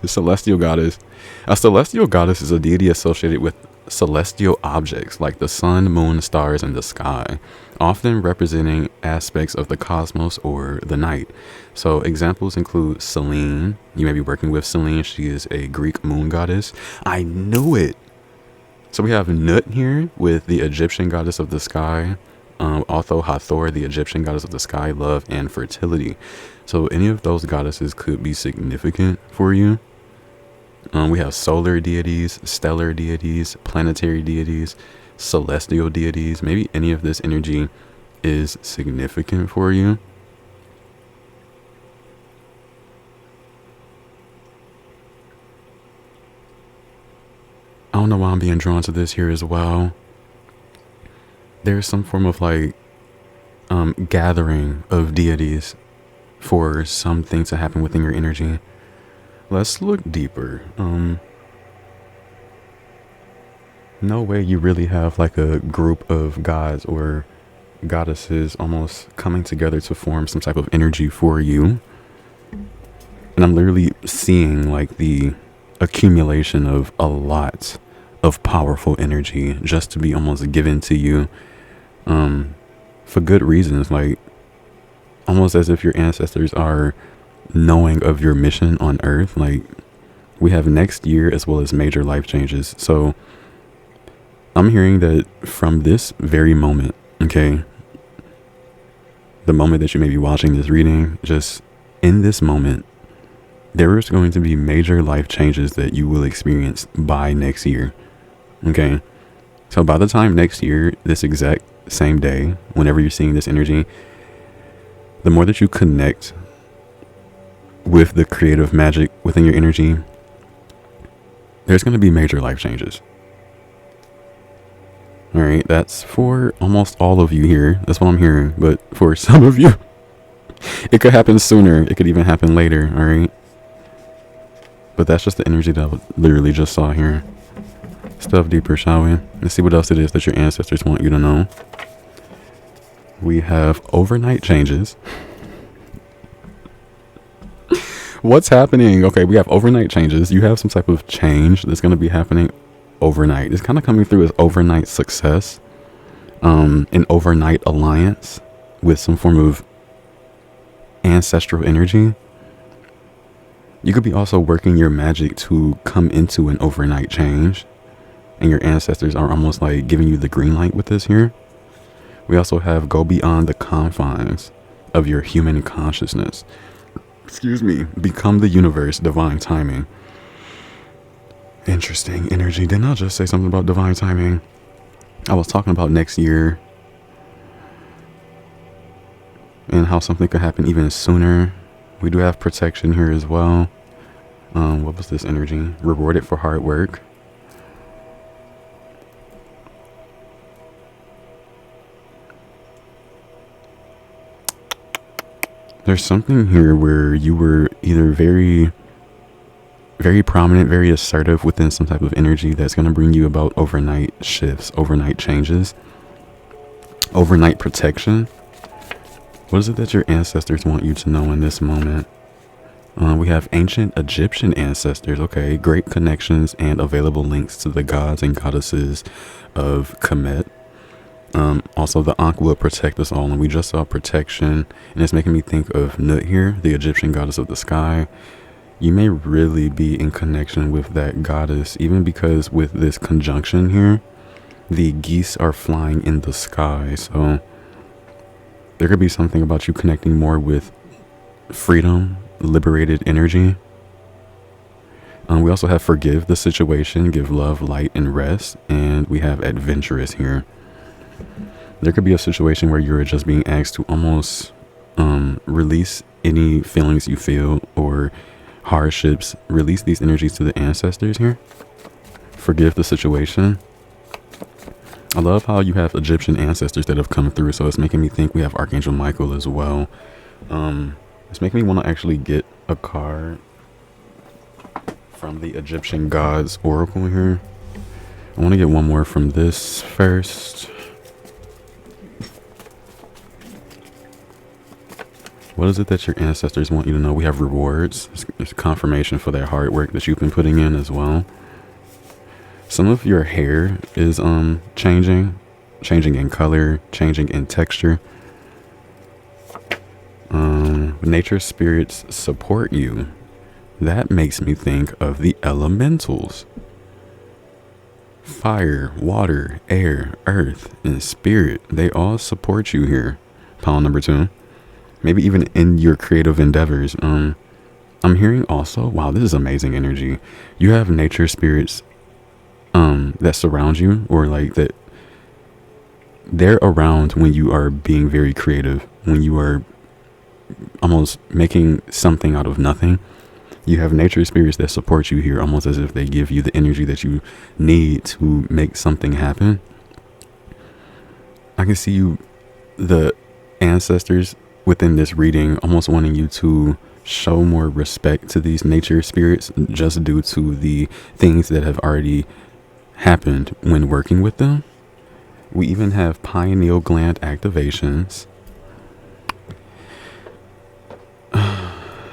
Celestial goddess. A celestial goddess is a deity associated with celestial objects like the sun, moon, stars, and the sky, often representing aspects of the cosmos or the night. So examples include Selene. You may be working with Selene. She is a Greek moon goddess. I knew it. So we have Nut here with the Egyptian goddess of the sky. Also Hathor, the Egyptian goddess of the sky, love, and fertility. So any of those goddesses could be significant for you. We have solar deities, stellar deities, planetary deities, celestial deities. Maybe any of this energy is significant for you. I don't know why I'm being drawn to this here as well. There's some form of like gathering of deities for something to happen within your energy. Let's look deeper. No way you really have like a group of gods or goddesses almost coming together to form some type of energy for you. And I'm literally seeing like the accumulation of a lot of powerful energy just to be almost given to you for good reasons, like almost as if your ancestors are knowing of your mission on earth. Like we have next year as well as major life changes. So I'm hearing that from this very moment, okay, the moment that you may be watching this reading, just in this moment, there is going to be major life changes that you will experience by next year. Okay. So by the time next year, this exact same day, whenever you're seeing this energy, the more that you connect with the creative magic within your energy, there's going to be major life changes. All right. That's for almost all of you here. That's what I'm hearing. But for some of you, it could happen sooner. It could even happen later. All right. But that's just the energy that I literally just saw here. Stuff deeper, shall we? Let's see what else it is that your ancestors want you to know. We have overnight changes. What's happening? Okay, we have overnight changes. You have some type of change that's going to be happening overnight. It's kind of coming through as overnight success, an overnight alliance with some form of ancestral energy. You could be also working your magic to come into an overnight change, and your ancestors are almost like giving you the green light with this here. We also have go beyond the confines of your human consciousness. Excuse me. Become the universe, divine timing. Interesting energy. Didn't I just say something about divine timing? I was talking about next year and how something could happen even sooner. We do have protection here as well. What was this energy? Rewarded for hard work. There's something here where you were either very prominent, very assertive within some type of energy that's going to bring you about overnight shifts, overnight changes, overnight protection. What is it that your ancestors want you to know in this moment? We have ancient Egyptian ancestors. Okay, great connections and available links to the gods and goddesses of Kemet. Also, the Ankh will protect us all, and we just saw protection, and it's making me think of Nut here, the Egyptian goddess of the sky. You may really be in connection with that goddess, even because with this conjunction here, the geese are flying in the sky. So there could be something about you connecting more with freedom, liberated energy. We also have forgive the situation, give love, light, and rest. And we have adventurous here. There could be a situation where you're just being asked to almost release any feelings you feel or hardships. Release these energies to the ancestors here. Forgive the situation. I love how you have Egyptian ancestors that have come through. So it's making me think we have Archangel Michael as well. It's making me want to actually get a card from the Egyptian gods oracle here. I want to get one more from this first. What is it that your ancestors want you to know? We have rewards. It's confirmation for that hard work that you've been putting in as well. Some of your hair is changing in color, changing in texture. Nature spirits support you. That makes me think of the elementals. Fire, water, air, earth, and spirit. They all support you here. Pile number 2. Maybe even in your creative endeavors. I'm hearing also, wow, this is amazing energy. You have nature spirits that surround you, or like that they're around when you are being very creative, when you are almost making something out of nothing. You have nature spirits that support you here, almost as if they give you the energy that you need to make something happen. I can see you, the ancestors within this reading, almost wanting you to show more respect to these nature spirits just due to the things that have already happened when working with them. We even have pineal gland activations.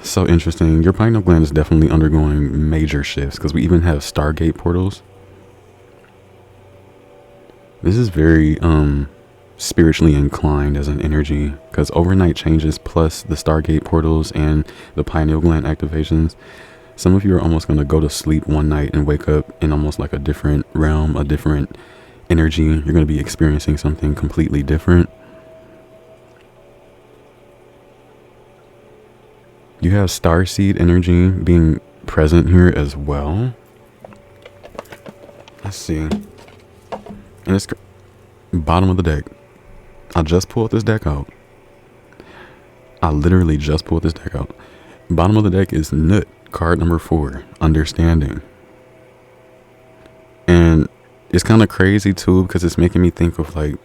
So interesting. Your pineal gland is definitely undergoing major shifts, because we even have Stargate portals. This is very spiritually inclined as an energy, because overnight changes plus the Stargate portals and the pineal gland activations. Some of you are almost going to go to sleep one night and wake up in almost like a different realm, a different energy. You're going to be experiencing something completely different. You have starseed energy being present here as well. Let's see. And it's bottom of the deck. I just pulled this deck out. I literally just pulled this deck out. Bottom of the deck is Nut, card number 4, understanding. And it's kind of crazy too, because it's making me think of like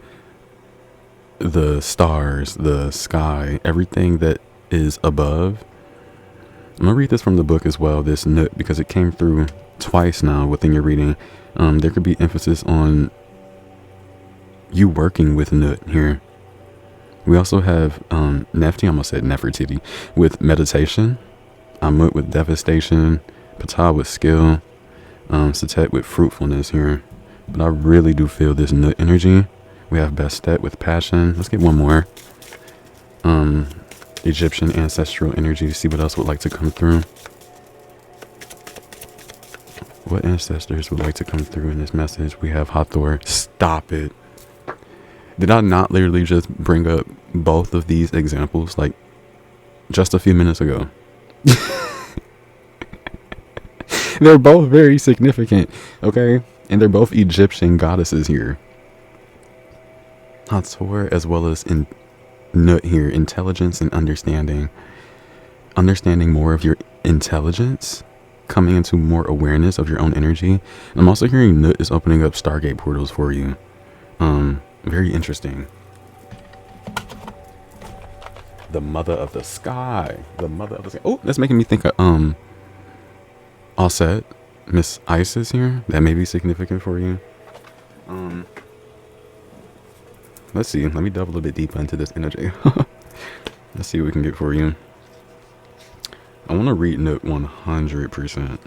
the stars, the sky, everything that is above. I'm gonna read this from the book as well, this Nut, because it came through twice now within your reading. There could be emphasis on you working with Nut here. We also have Nefti, I almost said Nefertiti, with meditation, Amut with devastation, Ptah with skill, Setet with fruitfulness here. But I really do feel this Nut energy. We have Bastet with passion. Let's get one more. Egyptian ancestral energy to see what else would like to come through. What ancestors would like to come through in this message? We have Hathor. Stop it. Did I not literally just bring up both of these examples like just a few minutes ago? They're both very significant, okay? And they're both Egyptian goddesses here. Hathor as well as in Nut here, intelligence and understanding. Understanding more of your intelligence, coming into more awareness of your own energy. And I'm also hearing Nut is opening up Stargate portals for you. Very interesting. the mother of the sky. The mother of the sky. Oh, that's making me think of all set. Miss Isis here. That may be significant for you. Let's see. Let me delve a little bit deeper into this energy. Let's see what we can get for you. I want to read Nook 100%.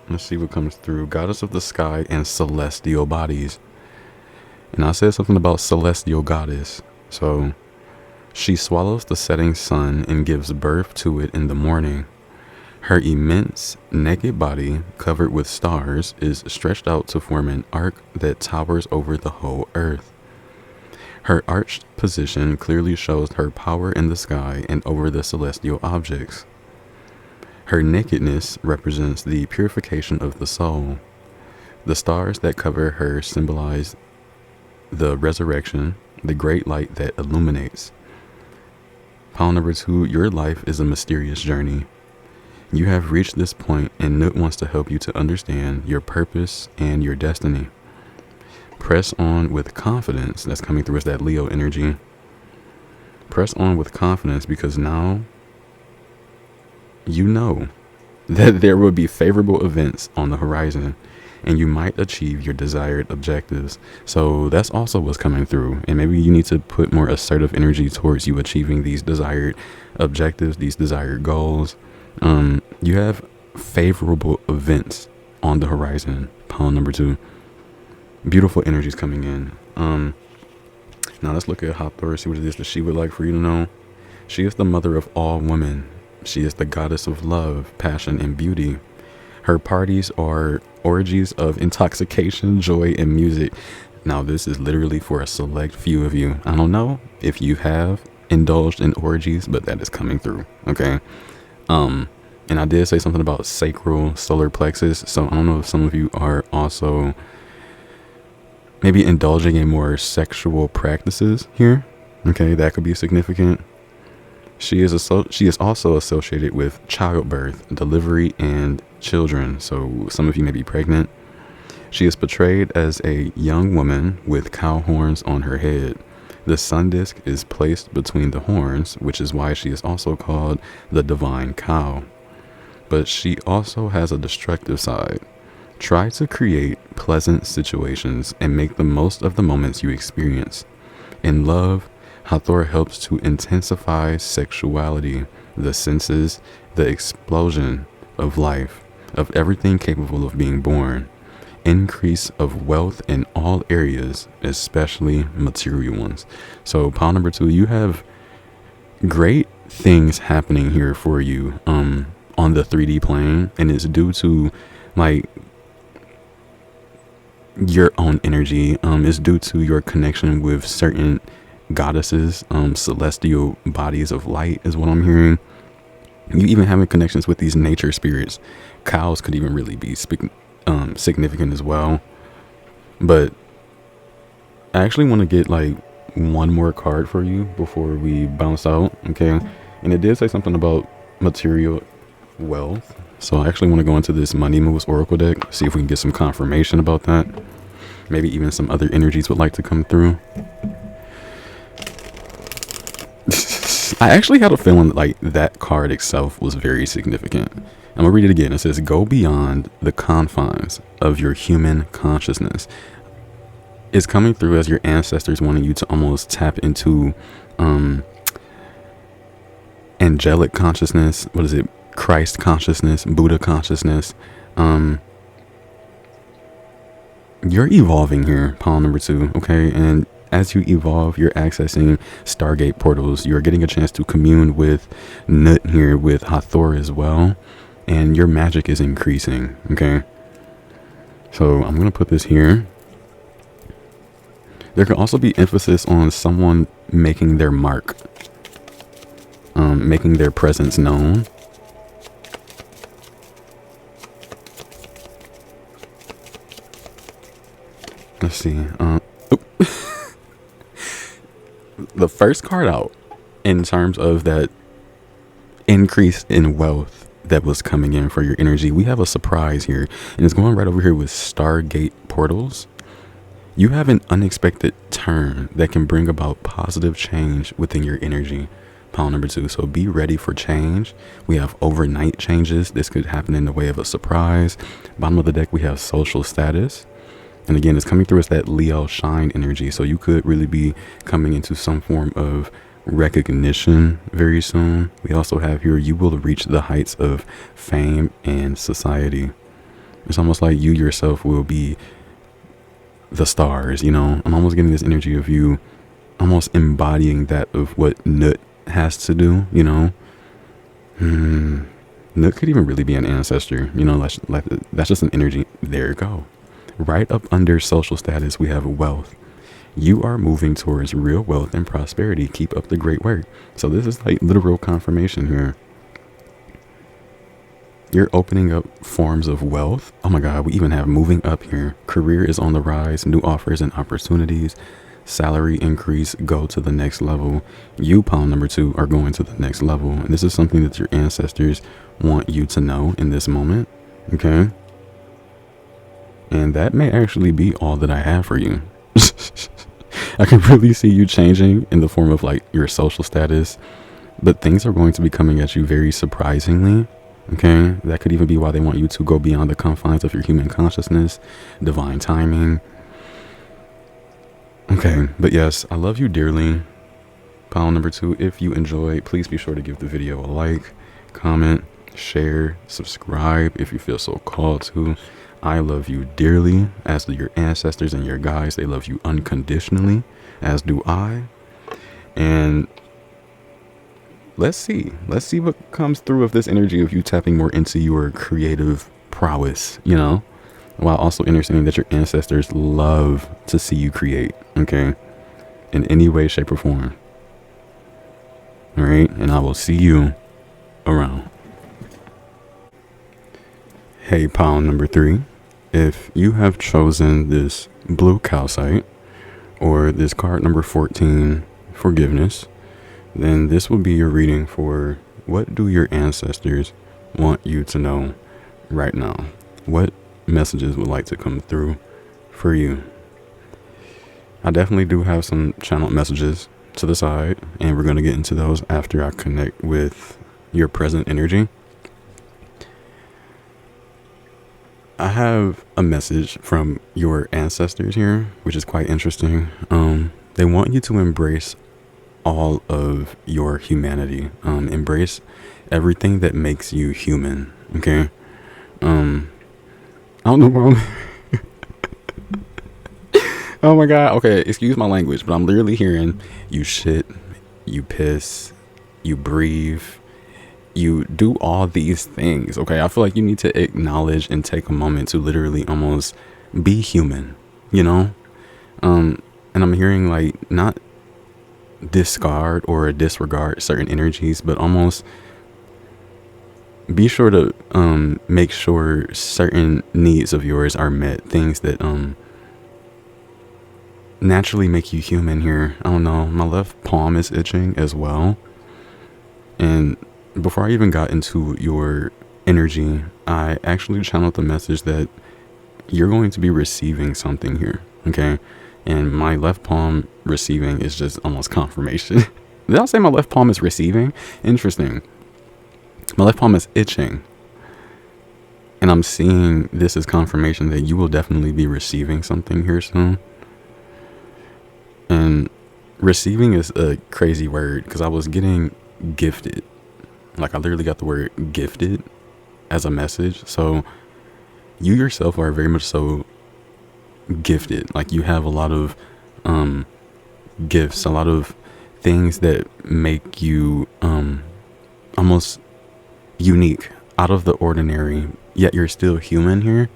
Let's see what comes through. Goddess of the sky and celestial bodies. And I said something about celestial goddess. So she swallows the setting sun and gives birth to it in the morning. Her immense, naked body, covered with stars, is stretched out to form an arc that towers over the whole earth. Her arched position clearly shows her power in the sky and over the celestial objects. Her nakedness represents the purification of the soul. The stars that cover her symbolize the resurrection, the great light that illuminates. Pile number 2, your life is a mysterious journey. You have reached this point, and Nook wants to help you to understand your purpose and your destiny. Press on with confidence. That's coming through as that Leo energy. Press on with confidence, because now you know that there will be favorable events on the horizon, and you might achieve your desired objectives. So that's also what's coming through. And maybe you need to put more assertive energy towards you achieving these desired objectives, these desired goals. You have favorable events on the horizon. Pile number 2. Beautiful energies coming in. Now let's look at Hathor, see what it is that she would like for you to know. She is the mother of all women. She is the goddess of love, passion, and beauty. Her parties are orgies of intoxication, joy, and music. Now this is literally for a select few of you. I don't know if you have indulged in orgies, but that is coming through. Okay. And I did say something about sacral solar plexus. So I don't know if some of you are also maybe indulging in more sexual practices here. Okay, that could be significant. She is also associated with childbirth, delivery, and children. So some of you may be pregnant. She is portrayed as a young woman with cow horns on her head. The sun disk is placed between the horns, which is why she is also called the divine cow. But she also has a destructive side. Try to create pleasant situations and make the most of the moments you experience. In love, Hathor helps to intensify sexuality, the senses, the explosion of life, of everything capable of being born. Increase of wealth in all areas, especially material ones. So pile number 2, you have great things happening here for you on the 3D plane, and it's due to like your own energy. It's due to your connection with certain goddesses, celestial bodies of light is what I'm hearing. You even having connections with these nature spirits. Cows could even really be significant as well. But I actually want to get like one more card for you before we bounce out. Okay, and it did say something about material wealth, so I actually want to go into this Money Moves Oracle deck, see if we can get some confirmation about that. Maybe even some other energies would like to come through. I actually had a feeling like that card itself was very significant. I'm gonna read it again. It says, go beyond the confines of your human consciousness. It's coming through as your ancestors wanting you to almost tap into angelic consciousness. What is it? Christ consciousness, Buddha consciousness. You're evolving here, pile number 2, okay? And as you evolve, you're accessing Stargate portals. You're getting a chance to commune with Nut here, with Hathor as well. And your magic is increasing, okay? So I'm going to put this here. There can also be emphasis on someone making their mark, making their presence known. Let's see. The first card out in terms of that increase in wealth that was coming in for your energy, we have a surprise here, and it's going right over here with Stargate portals. You have an unexpected turn that can bring about positive change within your energy. pile number 2. So be ready for change. We have overnight changes. This could happen in the way of a surprise. Bottom of the deck, we have social status. And again, it's coming through as that Leo shine energy. So you could really be coming into some form of recognition very soon. We also have here, you will reach the heights of fame and society. It's almost like you yourself will be the stars, you know. I'm almost getting this energy of you almost embodying that of what Nut has to do, you know. Nut could even really be an ancestor, you know. That's just an energy. There you go. Right up under social status, we have wealth. You are moving towards real wealth and prosperity. Keep up the great work. So this is like literal confirmation here. You're opening up forms of wealth. Oh my God, we even have moving up here. Career is on the rise. New offers and opportunities. Salary increase. Go to the next level. You, pile number 2, are going to the next level. And this is something that your ancestors want you to know in this moment. Okay. And that may actually be all that I have for you. I can really see you changing in the form of like your social status, but things are going to be coming at you very surprisingly. Okay. That could even be why they want you to go beyond the confines of your human consciousness, divine timing. Okay. But yes, I love you dearly. Pile number 2. If you enjoyed, please be sure to give the video a like, comment, share, subscribe if you feel so called to. I love you dearly, as do your ancestors and your guides. They love you unconditionally, as do I. And let's see what comes through of this energy of you tapping more into your creative prowess, you know, while also understanding that your ancestors love to see you create, okay, in any way, shape, or form. All right, and I will see you around. Hey, pile number 3. If you have chosen this blue calcite or this card number 14, forgiveness, then this will be your reading for what do your ancestors want you to know right now. What messages would like to come through for you? I definitely do have some channeled messages to the side, and we're going to get into those after I connect with your present energy. I have a message from your ancestors here, which is quite interesting. They want you to embrace all of your humanity. Embrace everything that makes you human. Okay. I don't know why oh my God. Okay. Excuse my language, but I'm literally hearing you shit, you piss, you breathe, you do all these things. Okay. I feel like you need to acknowledge and take a moment to literally almost be human, you know? And I'm hearing like not discard or disregard certain energies, but almost be sure to make sure certain needs of yours are met. Things that naturally make you human here. I don't know. My left palm is itching as well. And before I even got into your energy, I actually channeled the message that you're going to be receiving something here. Okay. And my left palm receiving is just almost confirmation. Did I say my left palm is receiving? Interesting. My left palm is itching. And I'm seeing this as confirmation that you will definitely be receiving something here soon. And receiving is a crazy word because I was getting gifted. Like I literally got the word gifted as a message. So you yourself are very much so gifted. Like you have a lot of gifts, a lot of things that make you almost unique, out of the ordinary, yet you're still human here.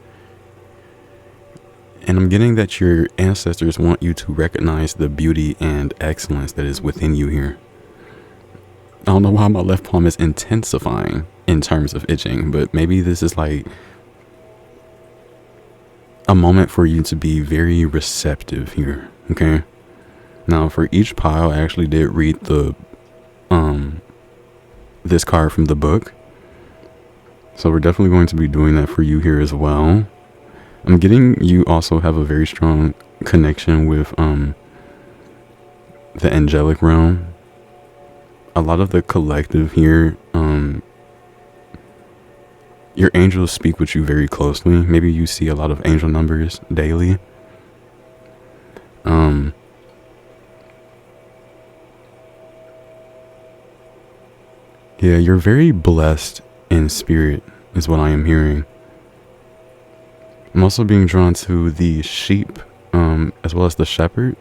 And I'm getting that your ancestors want you to recognize the beauty and excellence that is within you here. I don't know why my left palm is intensifying in terms of itching, but maybe this is like a moment for you to be very receptive here. Okay. Now for each pile, I actually did read the this card from the book. So we're definitely going to be doing that for you here as well. I'm getting you also have a very strong connection with the angelic realm. a lot of the collective here, your angels speak with you very closely. Maybe you see a lot of angel numbers daily. Yeah, you're very blessed in spirit, is what I am hearing. I'm also being drawn to the sheep, as well as the shepherd.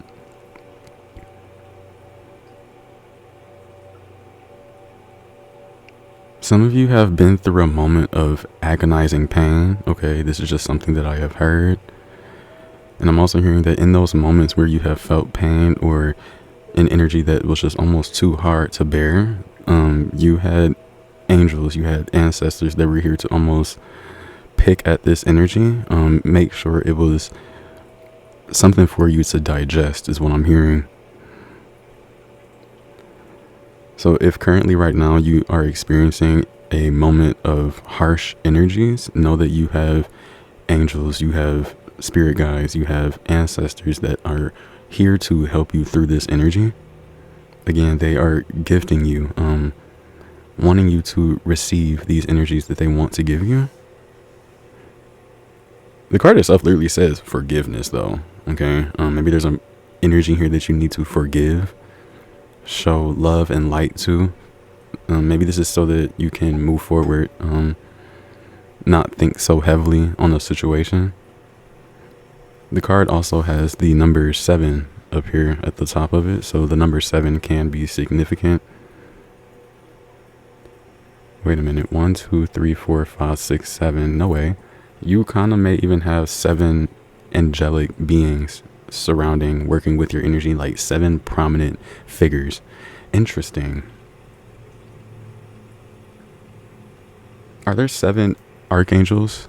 Some of you have been through a moment of agonizing pain. Okay, this is just something that I have heard. And I'm also hearing that in those moments where you have felt pain or an energy that was just almost too hard to bear, you had angels, you had ancestors that were here to almost pick at this energy, make sure it was something for you to digest, is what I'm hearing. So if currently right now you are experiencing a moment of harsh energies, know that you have angels, you have spirit guides, you have ancestors that are here to help you through this energy. Again, they are gifting you, wanting you to receive these energies that they want to give you. The card itself literally says forgiveness, though. Okay, maybe there's an energy here that you need to forgive, show love and light to. Maybe this is so that you can move forward, not think so heavily on the situation. The card also has the number 7 up here at the top of it, so the number 7 can be significant. Wait a minute, 1, 2, 3, 4, 5, 6, 7. No way. You kind of may even have 7 angelic beings surrounding, working with your energy, like 7 prominent figures. Interesting. Are there 7 archangels?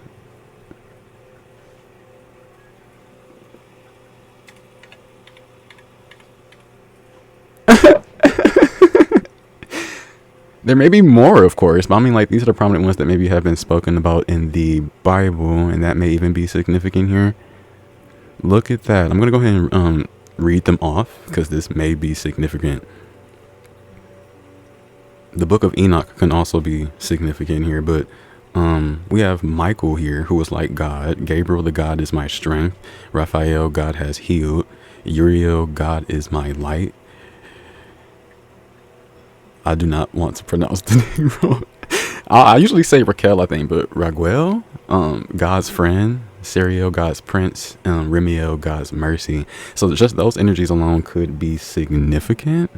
There may be more, of course, but I mean, like, these are the prominent ones that maybe have been spoken about in the Bible, and that may even be significant here. Look at that. I'm going to go ahead and read them off, because this may be significant. The Book of Enoch can also be significant here, but we have Michael here, who was like God. Gabriel, the God is my strength. Raphael, God has healed. Uriel, God is my light. I do not want to pronounce the name wrong. I usually say Raquel, I think, but Raguel, God's friend. Seriel, God's prince. Remiel, God's mercy. So just those energies alone could be significant.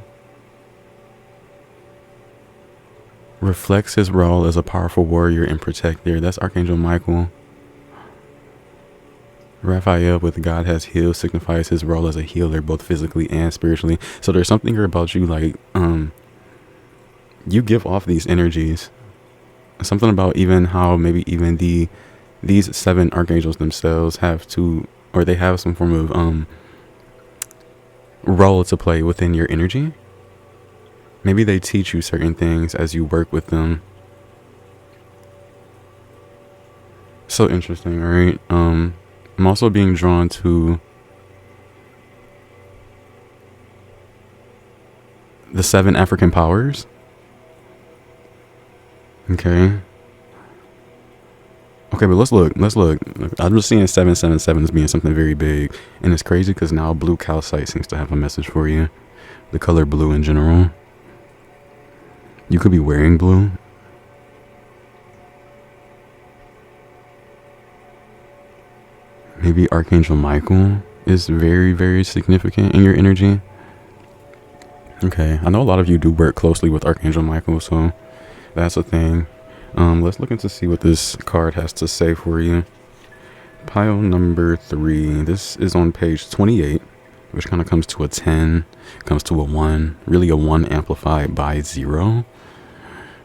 Reflects his role as a powerful warrior and protector. That's Archangel Michael. Raphael, with God has healed, signifies his role as a healer, both physically and spiritually. So there's something here about you, like, you give off these energies. Something about even how maybe even these 7 archangels themselves have to, or they have some form of role to play within your energy. Maybe they teach you certain things as you work with them. So interesting, right? I'm also being drawn to the 7 African powers. Okay, but let's look. I'm just seeing 777 as being something very big, and it's crazy because now blue calcite seems to have a message for you. The color blue in general. You could be wearing blue. Maybe Archangel Michael is very, very significant in your energy. Okay, I know a lot of you do work closely with Archangel Michael, so that's a thing. Let's look into see what this card has to say for you. Pile number 3. This is on page 28, which kind of comes to a 10, comes to a 1. Really a 1 amplified by 0.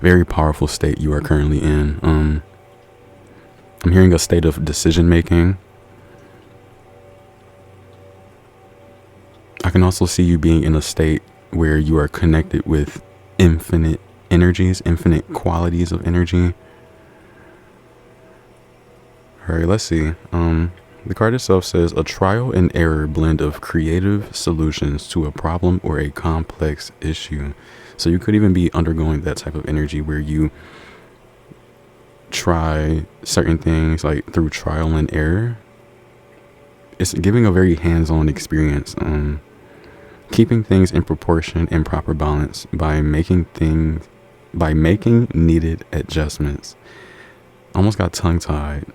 Very powerful state you are currently in. I'm hearing a state of decision making. I can also see you being in a state where you are connected with infinite energies, infinite qualities of energy. All right, let's see. The card itself says a trial and error blend of creative solutions to a problem or a complex issue. So you could even be undergoing that type of energy where you try certain things like through trial and error. It's giving a very hands-on experience. Keeping things in proportion and proper balance by making needed adjustments. Almost got tongue-tied.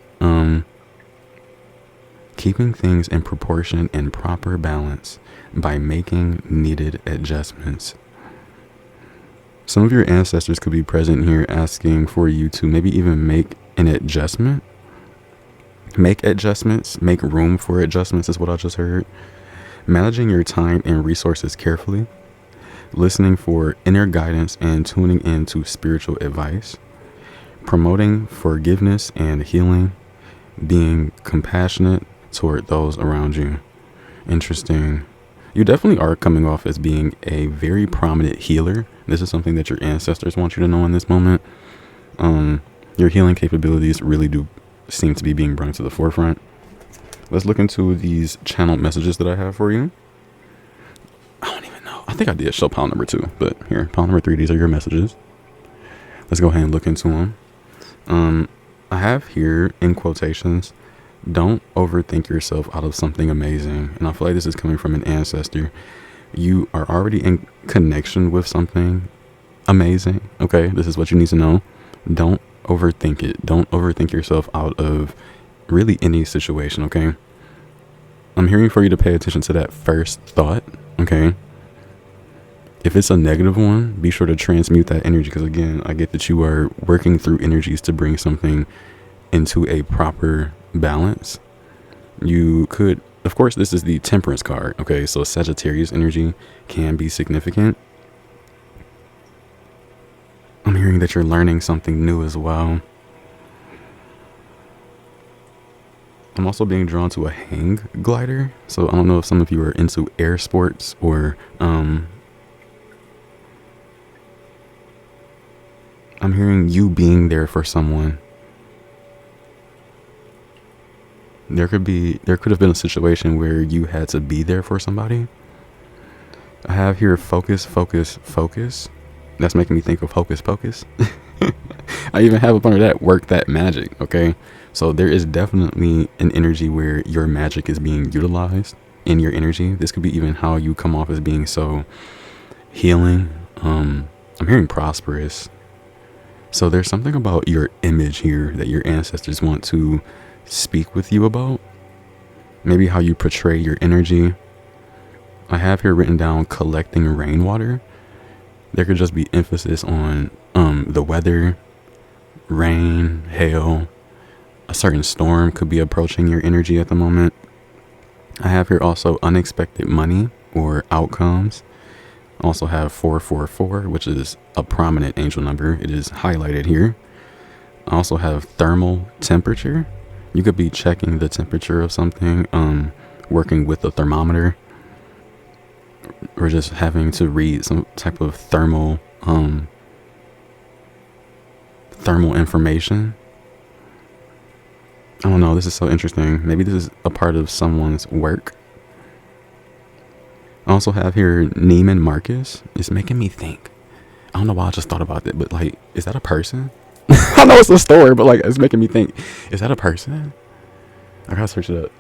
Keeping things in proportion and proper balance by making needed adjustments. Some of your ancestors could be present here asking for you to maybe even make an adjustment. Make adjustments, make room for adjustments is what I just heard. Managing your time and resources carefully. Listening for inner guidance and tuning into spiritual advice. Promoting forgiveness and healing. Being compassionate toward those around you. Interesting. You definitely are coming off as being a very prominent healer. This is something that your ancestors want you to know in this moment. Your healing capabilities really do seem to be being brought to the forefront. Let's look into these channeled messages that I have for you. I don't even know. I think I did show pile number 2, but here, pile number 3, these are your messages. Let's go ahead and look into them. I have here in quotations, don't overthink yourself out of something amazing. And I feel like this is coming from an ancestor. You are already in connection with something amazing. Okay, this is what you need to know. Don't overthink it. Don't overthink yourself out of really any situation, okay? I'm hearing for you to pay attention to that first thought, okay? If it's a negative one, be sure to transmute that energy, because again, I get that you are working through energies to bring something into a proper balance. You could, of course, this is the Temperance card, okay? So Sagittarius energy can be significant. I'm hearing that you're learning something new as well. I'm also being drawn to a hang glider. So I don't know if some of you are into air sports or I'm hearing you being there for someone. There could have been a situation where you had to be there for somebody. I have here focus, focus, focus. That's making me think of hocus pocus. I even have up under that work that magic, okay? So there is definitely an energy where your magic is being utilized in your energy. This could be even how you come off as being so healing. I'm hearing prosperous. So there's something about your image here that your ancestors want to speak with you about. Maybe how you portray your energy. I have here written down collecting rainwater. There could just be emphasis on the weather, rain, hail. A certain storm could be approaching your energy at the moment. I have here also unexpected money or outcomes. I also have 444, which is a prominent angel number. It is highlighted here. I also have thermal temperature. You could be checking the temperature of something, working with a thermometer, or just having to read some type of thermal information. I don't know. This is so interesting. Maybe this is a part of someone's work. I also have here Neiman Marcus. It's making me think. I don't know why I just thought about it, but like, is that a person? I know it's a store, but like, it's making me think, is that a person? I gotta search it up.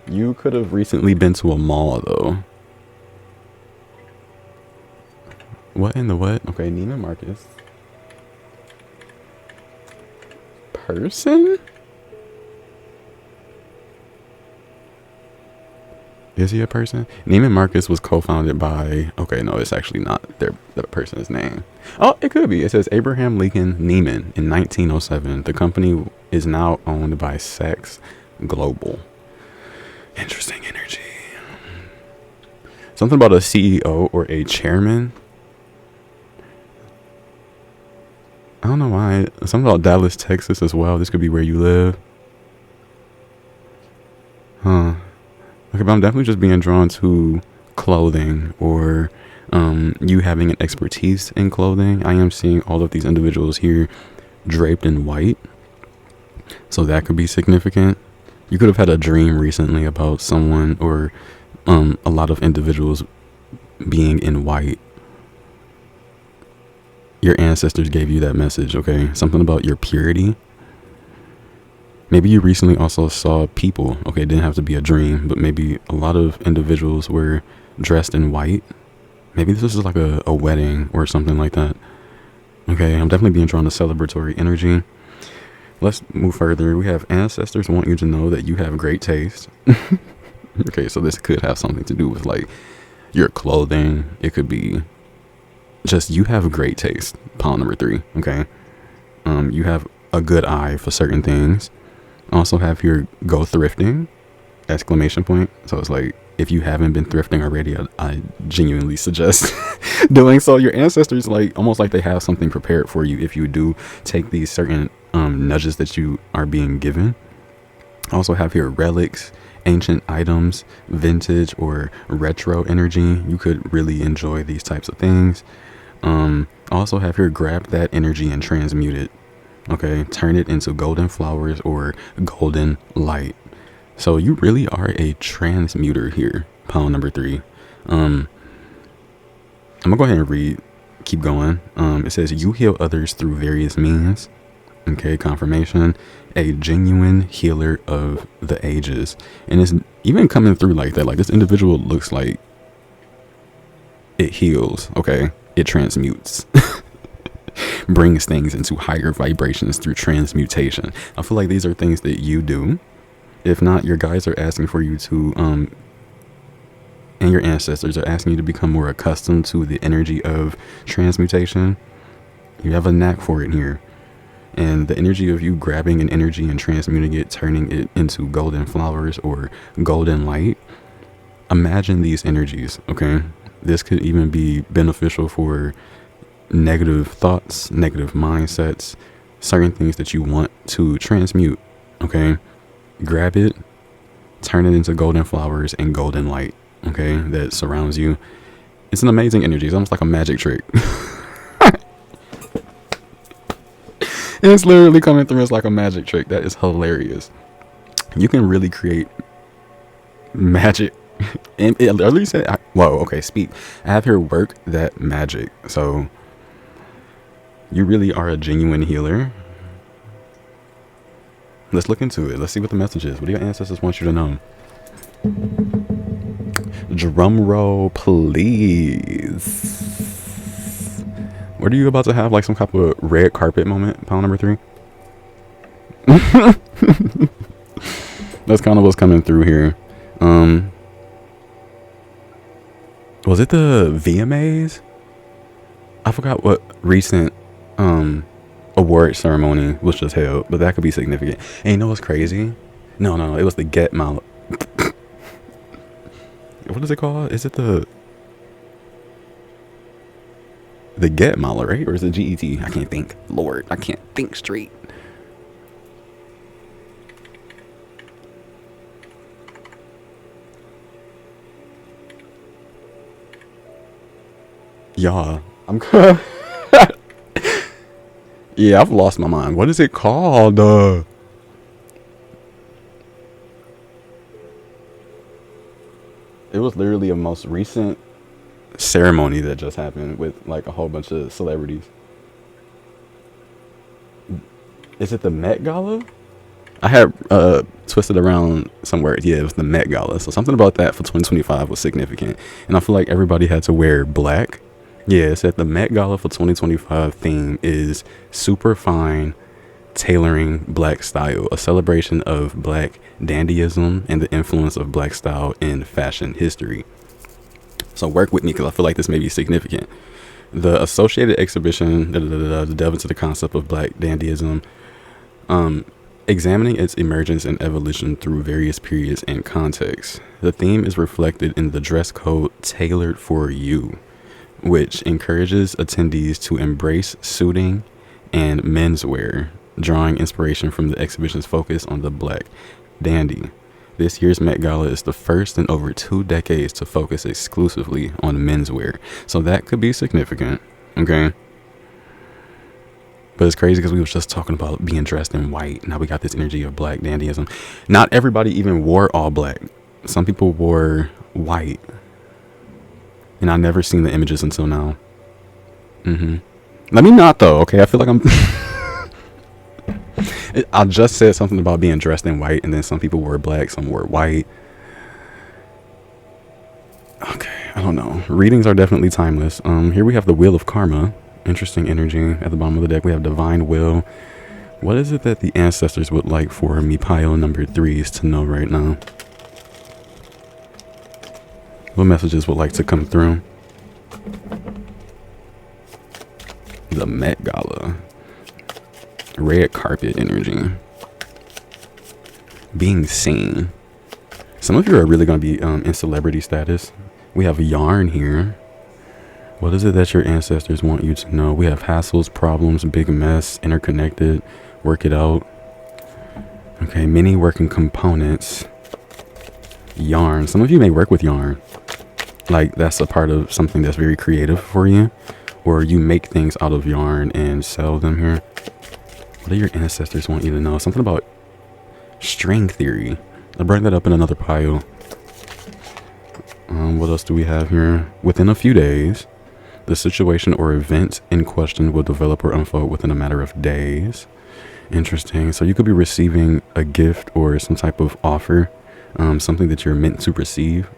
You could have recently been to a mall though. What in the what? Okay, Neiman Marcus. Person? Is he a person? Neiman Marcus was co-founded by, okay, no, it's actually not the person's name. Oh, it could be. It says Abraham Lincoln Neiman in 1907. The company is now owned by Saks Global. Interesting energy. Something about a CEO or a chairman. I don't know why. Something about Dallas, Texas as well. This could be where you live. Huh. Okay, but I'm definitely just being drawn to clothing or you having an expertise in clothing. I am seeing all of these individuals here draped in white. So that could be significant. You could have had a dream recently about someone or a lot of individuals being in white. Your ancestors gave you that message, okay? Something about your purity. Maybe you recently also saw people, okay? It didn't have to be a dream, but maybe a lot of individuals were dressed in white. Maybe this is like a wedding or something like that. Okay, I'm definitely being drawn to celebratory energy. Let's move further. We have ancestors want you to know that you have great taste. Okay, so this could have something to do with like your clothing. It could be just you have great taste. Pile number 3. Okay, you have a good eye for certain things. Also have your go thrifting exclamation point. So it's like if you haven't been thrifting already, I genuinely suggest doing so. Your ancestors like almost like they have something prepared for you if you do take these certain nudges that you are being given. Also have your relics, ancient items, vintage or retro energy. You could really enjoy these types of things. Also have your grab that energy and transmute it. Okay, turn it into golden flowers or golden light. So you really are a transmuter here. Pile number 3. I'm gonna go ahead and read. Keep going. It says you heal others through various means. Okay, confirmation. A genuine healer of the ages, and it's even coming through like that. Like this individual looks like it heals. Okay, it transmutes. Brings things into higher vibrations through transmutation. I feel like these are things that you do. If not, your guides are asking for you to and your ancestors are asking you to become more accustomed to the energy of transmutation. You have a knack for it here. And the energy of you grabbing an energy and transmuting it, turning it into golden flowers or golden light. Imagine these energies, okay? This could even be beneficial for negative thoughts, negative mindsets, certain things that you want to transmute, okay? Grab it, turn it into golden flowers and golden light, okay, that surrounds you. It's an amazing energy. It's almost like a magic trick. It's literally coming through as like a magic trick. That is hilarious. You can really create magic. And it literally said, whoa, okay, speak. I have here work that magic. So you really are a genuine healer. Let's look into it. Let's see what the message is. What do your ancestors want you to know? Drum roll, please. What are you about to have? Like some type of red carpet moment? Pile number 3. That's kind of what's coming through here. Was it the VMAs? I forgot what recent award ceremony was just held, but that could be significant. And you know what's crazy? No, it was the Get Mal. What is it called? Is it the Get Mala, right? Or is it GET? I can't think. Lord, I can't think straight. Y'all, I'm yeah, I've lost my mind. What is it called? It was literally a most recent ceremony that just happened with like a whole bunch of celebrities. Is it the Met Gala? I had twisted around somewhere. Yeah, it was the Met Gala. So something about that for 2025 was significant. And I feel like everybody had to wear black. Yeah, it said the Met Gala for 2025 theme is super fine tailoring black style, a celebration of black dandyism and the influence of black style in fashion history. So work with me because I feel like this may be significant. The associated exhibition, delve into the concept of black dandyism, examining its emergence and evolution through various periods and contexts. The theme is reflected in the dress code tailored for you, which encourages attendees to embrace suiting and menswear, drawing inspiration from the exhibition's focus on the black dandy. This year's Met Gala is the first in over 2 decades to focus exclusively on menswear. So that could be significant, okay? But it's crazy because we was just talking about being dressed in white. Now we got this energy of black dandyism. Not everybody even wore all black. Some people wore white. And I never seen the images until now. Let me not though, okay? I feel like I'm... I just said something about being dressed in white, and then some people wore black, some wore white. Okay, I don't know. Readings are definitely timeless. Here we have the Wheel of Karma. Interesting energy. At the bottom of the deck, we have Divine Will. What is it that the ancestors would like for me pile number 3s to know right now? What messages would like to come through? The Met Gala. Red carpet energy. Being seen. Some of you are really going to be in celebrity status. We have yarn here. What is it that your ancestors want you to know? We have hassles, problems, big mess, interconnected, work it out. Okay, many working components. Yarn. Some of you may work with yarn. Like that's a part of something that's very creative for you. Or you make things out of yarn and sell them here. What do your ancestors want you to know? Something about string theory. I'll bring that up in another pile. What else do we have here? Within a few days, the situation or event in question will develop or unfold within a matter of days. Interesting. So you could be receiving a gift or some type of offer, something that you're meant to receive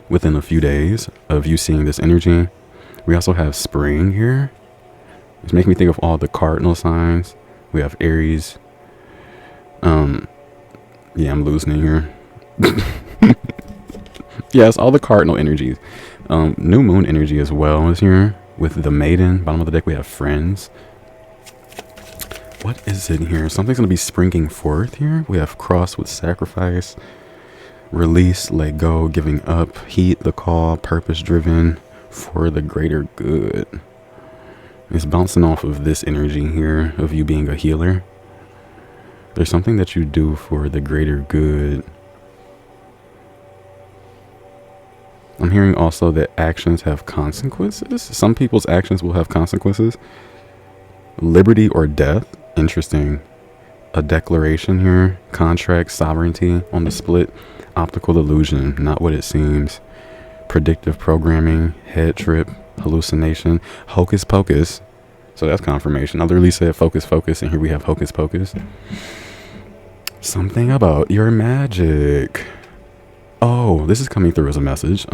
within a few days of you seeing this energy. We also have spring here. It's making me think of all the cardinal signs. We have Aries. Yeah, I'm losing it here. Yes, all the cardinal energies. New moon energy as well is here with the maiden. Bottom of the deck, we have friends. What is it here? Something's going to be springing forth here. We have cross with sacrifice, release, let go, giving up, heed the call, purpose driven for the greater good. It's bouncing off of this energy here of you being a healer. There's something that you do for the greater good. I'm hearing also that actions have consequences. Some people's actions will have consequences. Liberty or death. Interesting. A declaration here. Contract, sovereignty on the split. Optical illusion. Not what it seems. Predictive programming. Head trip. Hallucination. Hocus pocus. So that's confirmation. I literally said focus, focus, and here we have hocus pocus. Something about your magic. Oh, this is coming through as a message.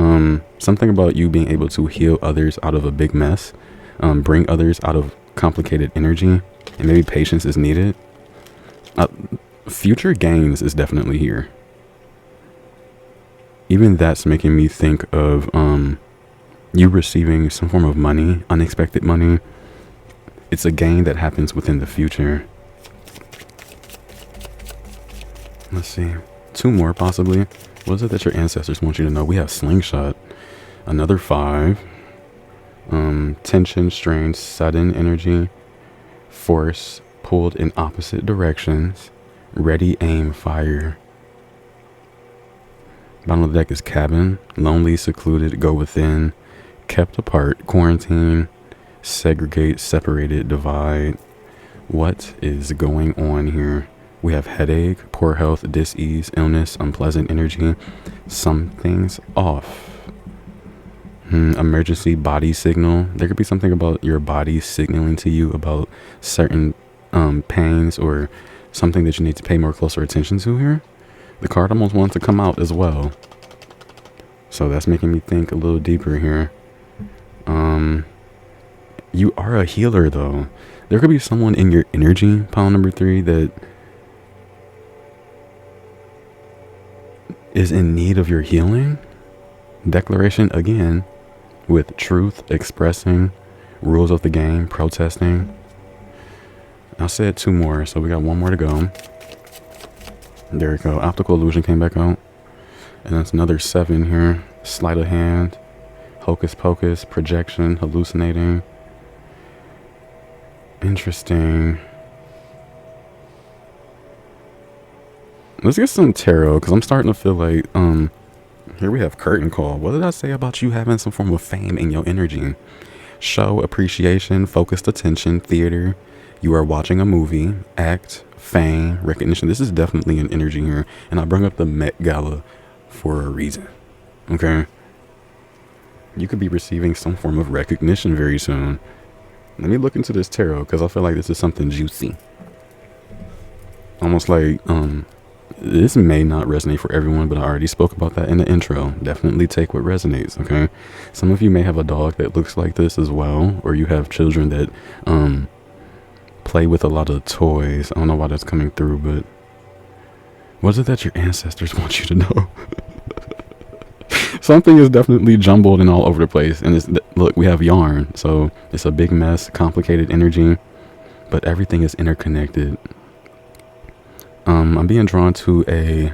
Something about you being able to heal others out of a big mess. Bring others out of complicated energy. And maybe patience is needed. Future gains is definitely here. Even that's making me think of you receiving some form of money, unexpected money. It's a gain that happens within the future. Let's see. 2 more possibly. What is it that your ancestors want you to know? We have slingshot. Another 5. Tension, strain, sudden energy. Force, pulled in opposite directions. Ready, aim, fire. Bottom of the deck is cabin. Lonely, secluded, go within. Kept apart, quarantine. Segregate, separated, divide. What is going on here? We have headache, poor health, dis-ease, illness, unpleasant energy. Something's off. Emergency body signal. There could be something about your body signaling to you about certain pains or something that you need to pay more closer attention to here. The card almost wants to come out as well. So that's making me think a little deeper here. You are a healer though. There could be someone in your energy, pile number 3, that is in need of your healing. Declaration again with truth, expressing, rules of the game, protesting. I said 2 more, so we got 1 more to go. There we go. Optical illusion came back out. And that's another 7 here. Sleight of hand, hocus pocus, projection, hallucinating. Interesting. Let's get some tarot, because I'm starting to feel like, here we have curtain call. What did I say about you having some form of fame in your energy? Show, appreciation, focused attention, theater, You are watching a movie, act, fame, recognition. This is definitely an energy here. And I bring up the Met Gala for a reason. Okay? You could be receiving some form of recognition very soon. Let me look into this tarot because I feel like this is something juicy. Almost like, this may not resonate for everyone, but I already spoke about that in the intro. Definitely take what resonates, okay? Some of you may have a dog that looks like this as well, or you have children that play with a lot of toys. I don't know why that's coming through, but what is it that your ancestors want you to know? Something is definitely jumbled and all over the place. And look, we have yarn, so it's a big mess, complicated energy, but everything is interconnected. I'm being drawn to a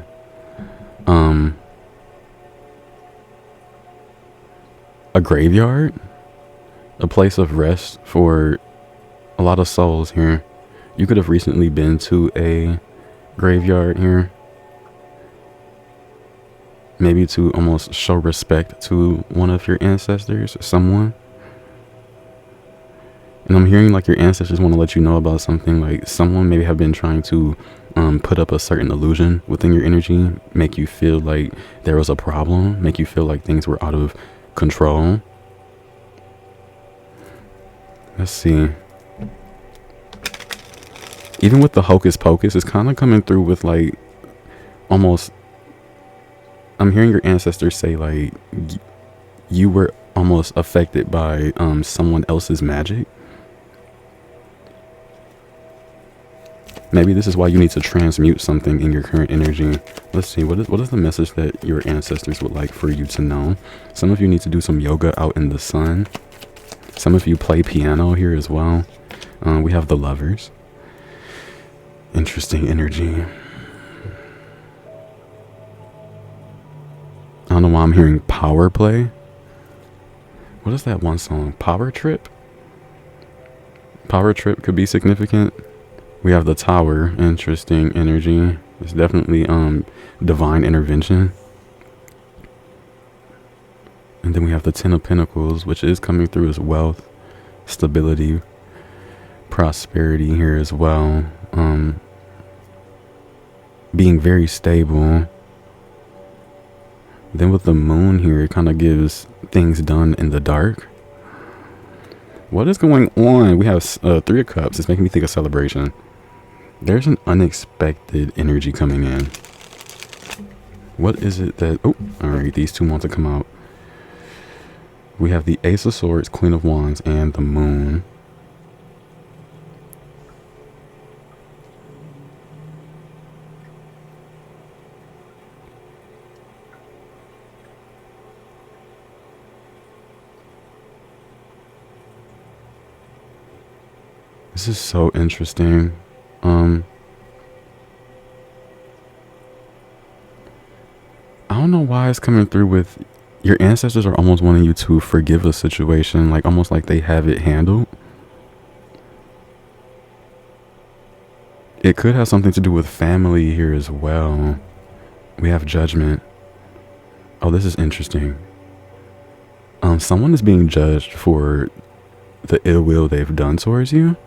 graveyard, a place of rest for a lot of souls here. You could have recently been to a graveyard here, maybe to almost show respect to one of your ancestors, someone. And I'm hearing like your ancestors want to let you know about something, like someone maybe have been trying to put up a certain illusion within your energy, make you feel like there was a problem, make you feel like things were out of control. Let's see. Even with the hocus pocus, it's kind of coming through with like almost, I'm hearing your ancestors say like you were almost affected by someone else's magic. Maybe this is why you need to transmute something in your current energy. Let's see, what is the message that your ancestors would like for you to know? Some of you need to do some yoga out in the sun. Some of you play piano here as well. We have the Lovers. Interesting energy. I don't know why I'm hearing power play. What is that one song? Power Trip? Power Trip could be significant. We have the Tower. Interesting energy. It's definitely divine intervention. And then we have the Ten of Pentacles, which is coming through as wealth, stability, prosperity here as well. Being very stable. Then with the Moon here, it kind of gives things done in the dark. What is going on? We have Three of Cups. It's making me think of celebration. There's an unexpected energy coming in. What is it that... Oh, all right. These two want to come out. We have the Ace of Swords, Queen of Wands, and the Moon. This is so interesting. I don't know why it's coming through with your ancestors are almost wanting you to forgive a situation, like almost like they have it handled. It could have something to do with family here as well. We have Judgment. Oh, this is interesting. Someone is being judged for the ill will they've done towards you.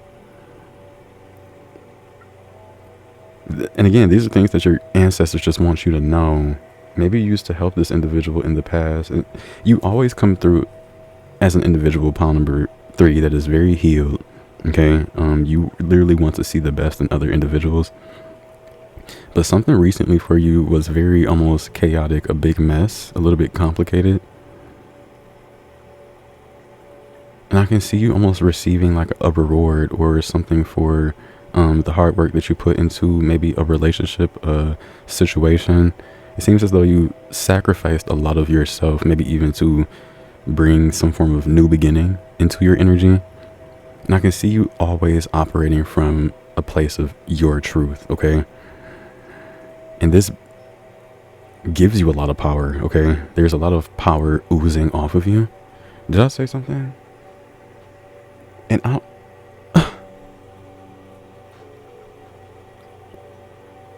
And again, these are things that your ancestors just want you to know. Maybe you used to help this individual in the past. And you always come through as an individual, pile number 3, that is very healed. Okay. You literally want to see the best in other individuals. But something recently for you was very almost chaotic, a big mess, a little bit complicated. And I can see you almost receiving like a reward or something for the hard work that you put into maybe a relationship, a situation. It seems as though you sacrificed a lot of yourself, maybe even to bring some form of new beginning into your energy. And I can see you always operating from a place of your truth, okay? And this gives you a lot of power, okay? There's a lot of power oozing off of you. Did I say something? And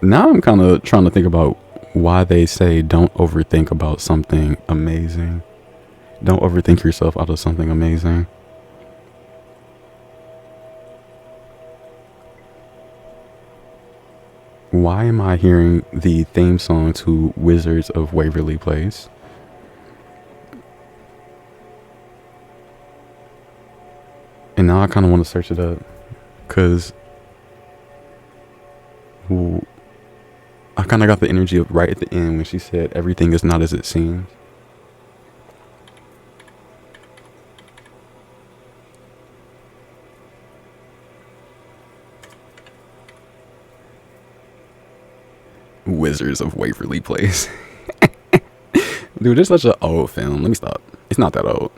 now I'm kind of trying to think about why they say don't overthink about something amazing. Don't overthink yourself out of something amazing. why am I hearing the theme song to Wizards of Waverly Place? And now I kind of want to search it up, because I kind of got the energy of right at the end when she said everything is not as it seems. Wizards of Waverly Place. Dude, it's such an old film. Let me stop. It's not that old.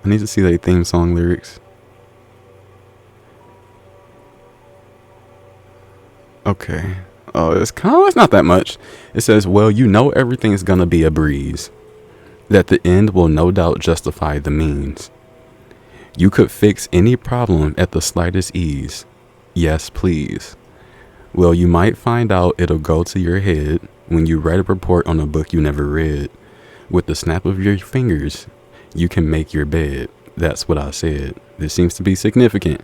I need to see their theme song lyrics. Okay. Oh, it's not that much. It says, well, you know everything's gonna be a breeze. That the end will no doubt justify the means. You could fix any problem at the slightest ease. Yes, please. Well, you might find out it'll go to your head when you write a report on a book you never read. With the snap of your fingers, you can make your bed. That's what I said. This seems to be significant.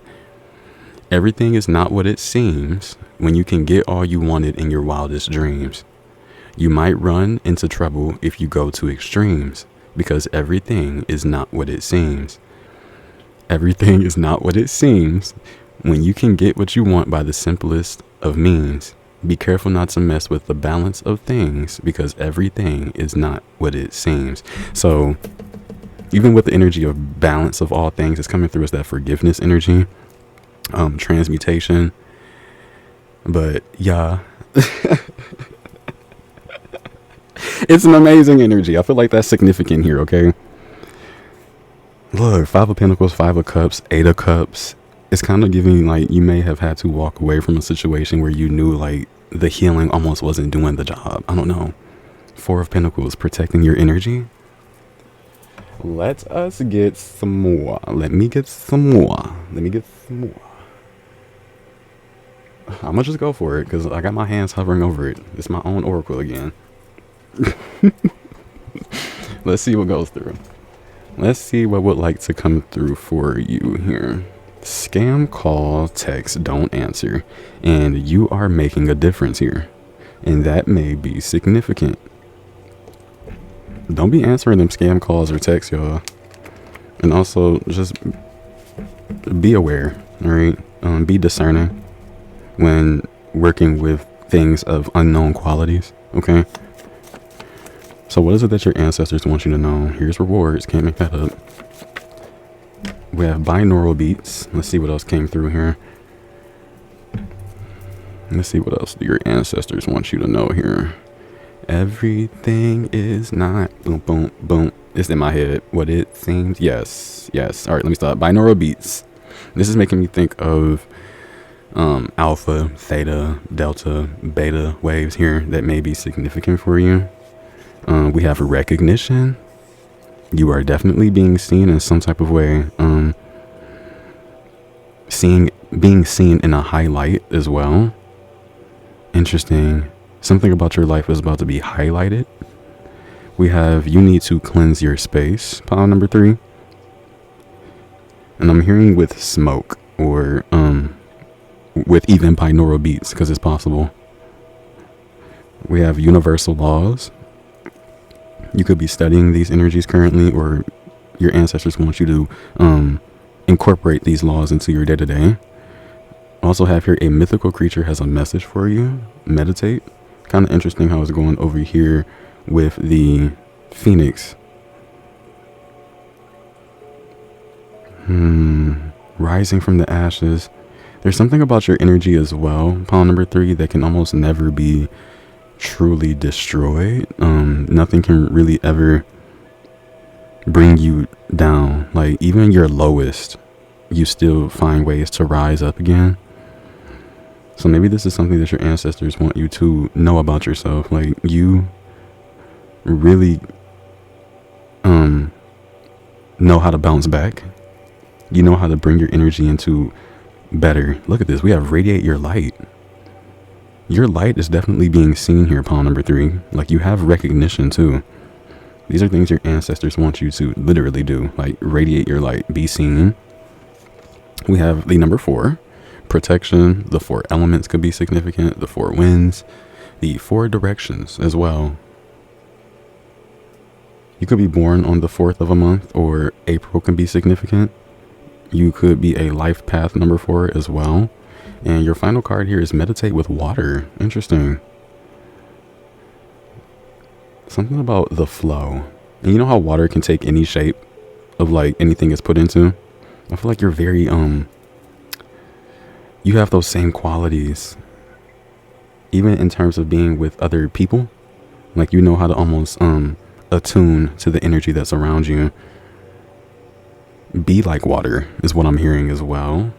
Everything is not what it seems when you can get all you wanted in your wildest dreams. You might run into trouble if you go to extremes, because everything is not what it seems. Everything is not what it seems when you can get what you want by the simplest of means. Be careful not to mess with the balance of things, because everything is not what it seems. So even with the energy of balance of all things, it's coming through as that forgiveness energy, transmutation. But yeah, it's an amazing energy. I feel like that's significant here. Okay, look, 5 of Pentacles, 5 of Cups, 8 of Cups. It's kind of giving like you may have had to walk away from a situation where you knew like the healing almost wasn't doing the job. I don't know. 4 of Pentacles, protecting your energy. Let us get some more. Let me get some more. I'm gonna just go for it because I got my hands hovering over it. It's my own oracle again. Let's see what goes through. Let's see what would like to come through for you here. Scam, call, text, don't answer. And you are making a difference here. And that may be significant. Don't be answering them scam calls or texts, y'all. And also, just be aware, all right? Be discerning when working with things of unknown qualities, okay? So what is it that your ancestors want you to know? Here's rewards. Can't make that up. We have binaural beats. Let's see what else came through here. Let's see what else do your ancestors want you to know here. Everything is not boom, boom, boom. It's in my head. What it seems. Yes, yes. All right, let me stop. Binaural beats. This is making me think of alpha, theta, delta, beta waves here that may be significant for you. We have recognition. You are definitely being seen in some type of way. Being seen in a highlight as well. Interesting. Something about your life is about to be highlighted. We have you need to cleanse your space, pile number 3. And I'm hearing with smoke or with even binaural beats because it's possible. We have universal laws. You could be studying these energies currently, or your ancestors want you to incorporate these laws into your day-to-day. Also have here a mythical creature has a message for you. Meditate. Kind of interesting how it's going over here with the Phoenix. Rising from the ashes. There's something about your energy as well, pile number 3, that can almost never be truly destroyed. Nothing can really ever bring you down. Like even your lowest, you still find ways to rise up again. So maybe this is something that your ancestors want you to know about yourself. Like you really know how to bounce back. You know how to bring your energy into better. Look at this. We have radiate your light. Your light is definitely being seen here, pile number 3. Like you have recognition too. These are things your ancestors want you to literally do, like radiate your light, be seen. We have the number 4, protection. The 4 elements could be significant. The 4 winds, the 4 directions as well. You could be born on the 4th of a month, or April can be significant. You could be a life path number 4 as well. And your final card here is meditate with water. Interesting. Something about the flow. And you know how water can take any shape of like anything it's put into? I feel like you're very, you have those same qualities. Even in terms of being with other people. Like you know how to almost attune to the energy that's around you. Be like water is what I'm hearing as well.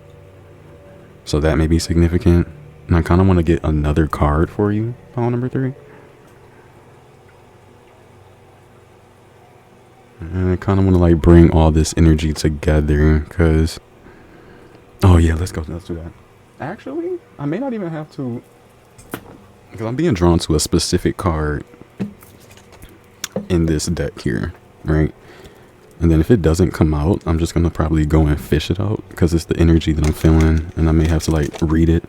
So that may be significant. And I kind of want to get another card for you, pile number 3. And I kind of want to like bring all this energy together because, oh yeah, let's do that. Actually, I may not even have to, because I'm being drawn to a specific card in this deck here, right? And then if it doesn't come out, I'm just going to probably go and fish it out because it's the energy that I'm feeling, and I may have to like read it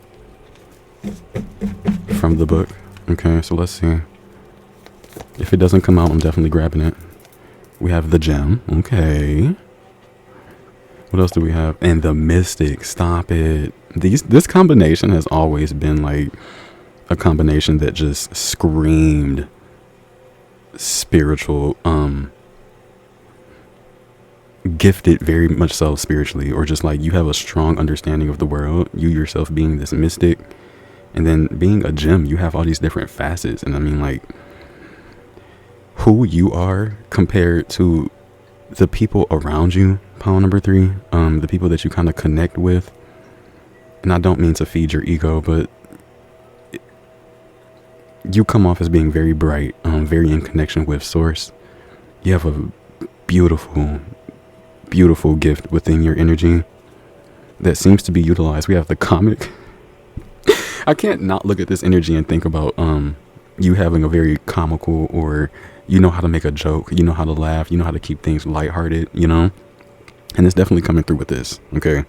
from the book. Okay, so let's see. If it doesn't come out, I'm definitely grabbing it. We have the gem. Okay. What else do we have? And the mystic. Stop it. This combination has always been like a combination that just screamed spiritual, gifted very much so spiritually, or just like you have a strong understanding of the world, you yourself being this mystic, and then being a gem, you have all these different facets. And I mean, like, who you are compared to the people around you, pile number 3, the people that you kind of connect with. And I don't mean to feed your ego, but you come off as being very bright, very in connection with source. You have a beautiful, beautiful gift within your energy that seems to be utilized. We have the comic. I can't not look at this energy and think about you having a very comical, or you know how to make a joke, you know how to laugh, you know how to keep things lighthearted, you know? And it's definitely coming through with this, okay?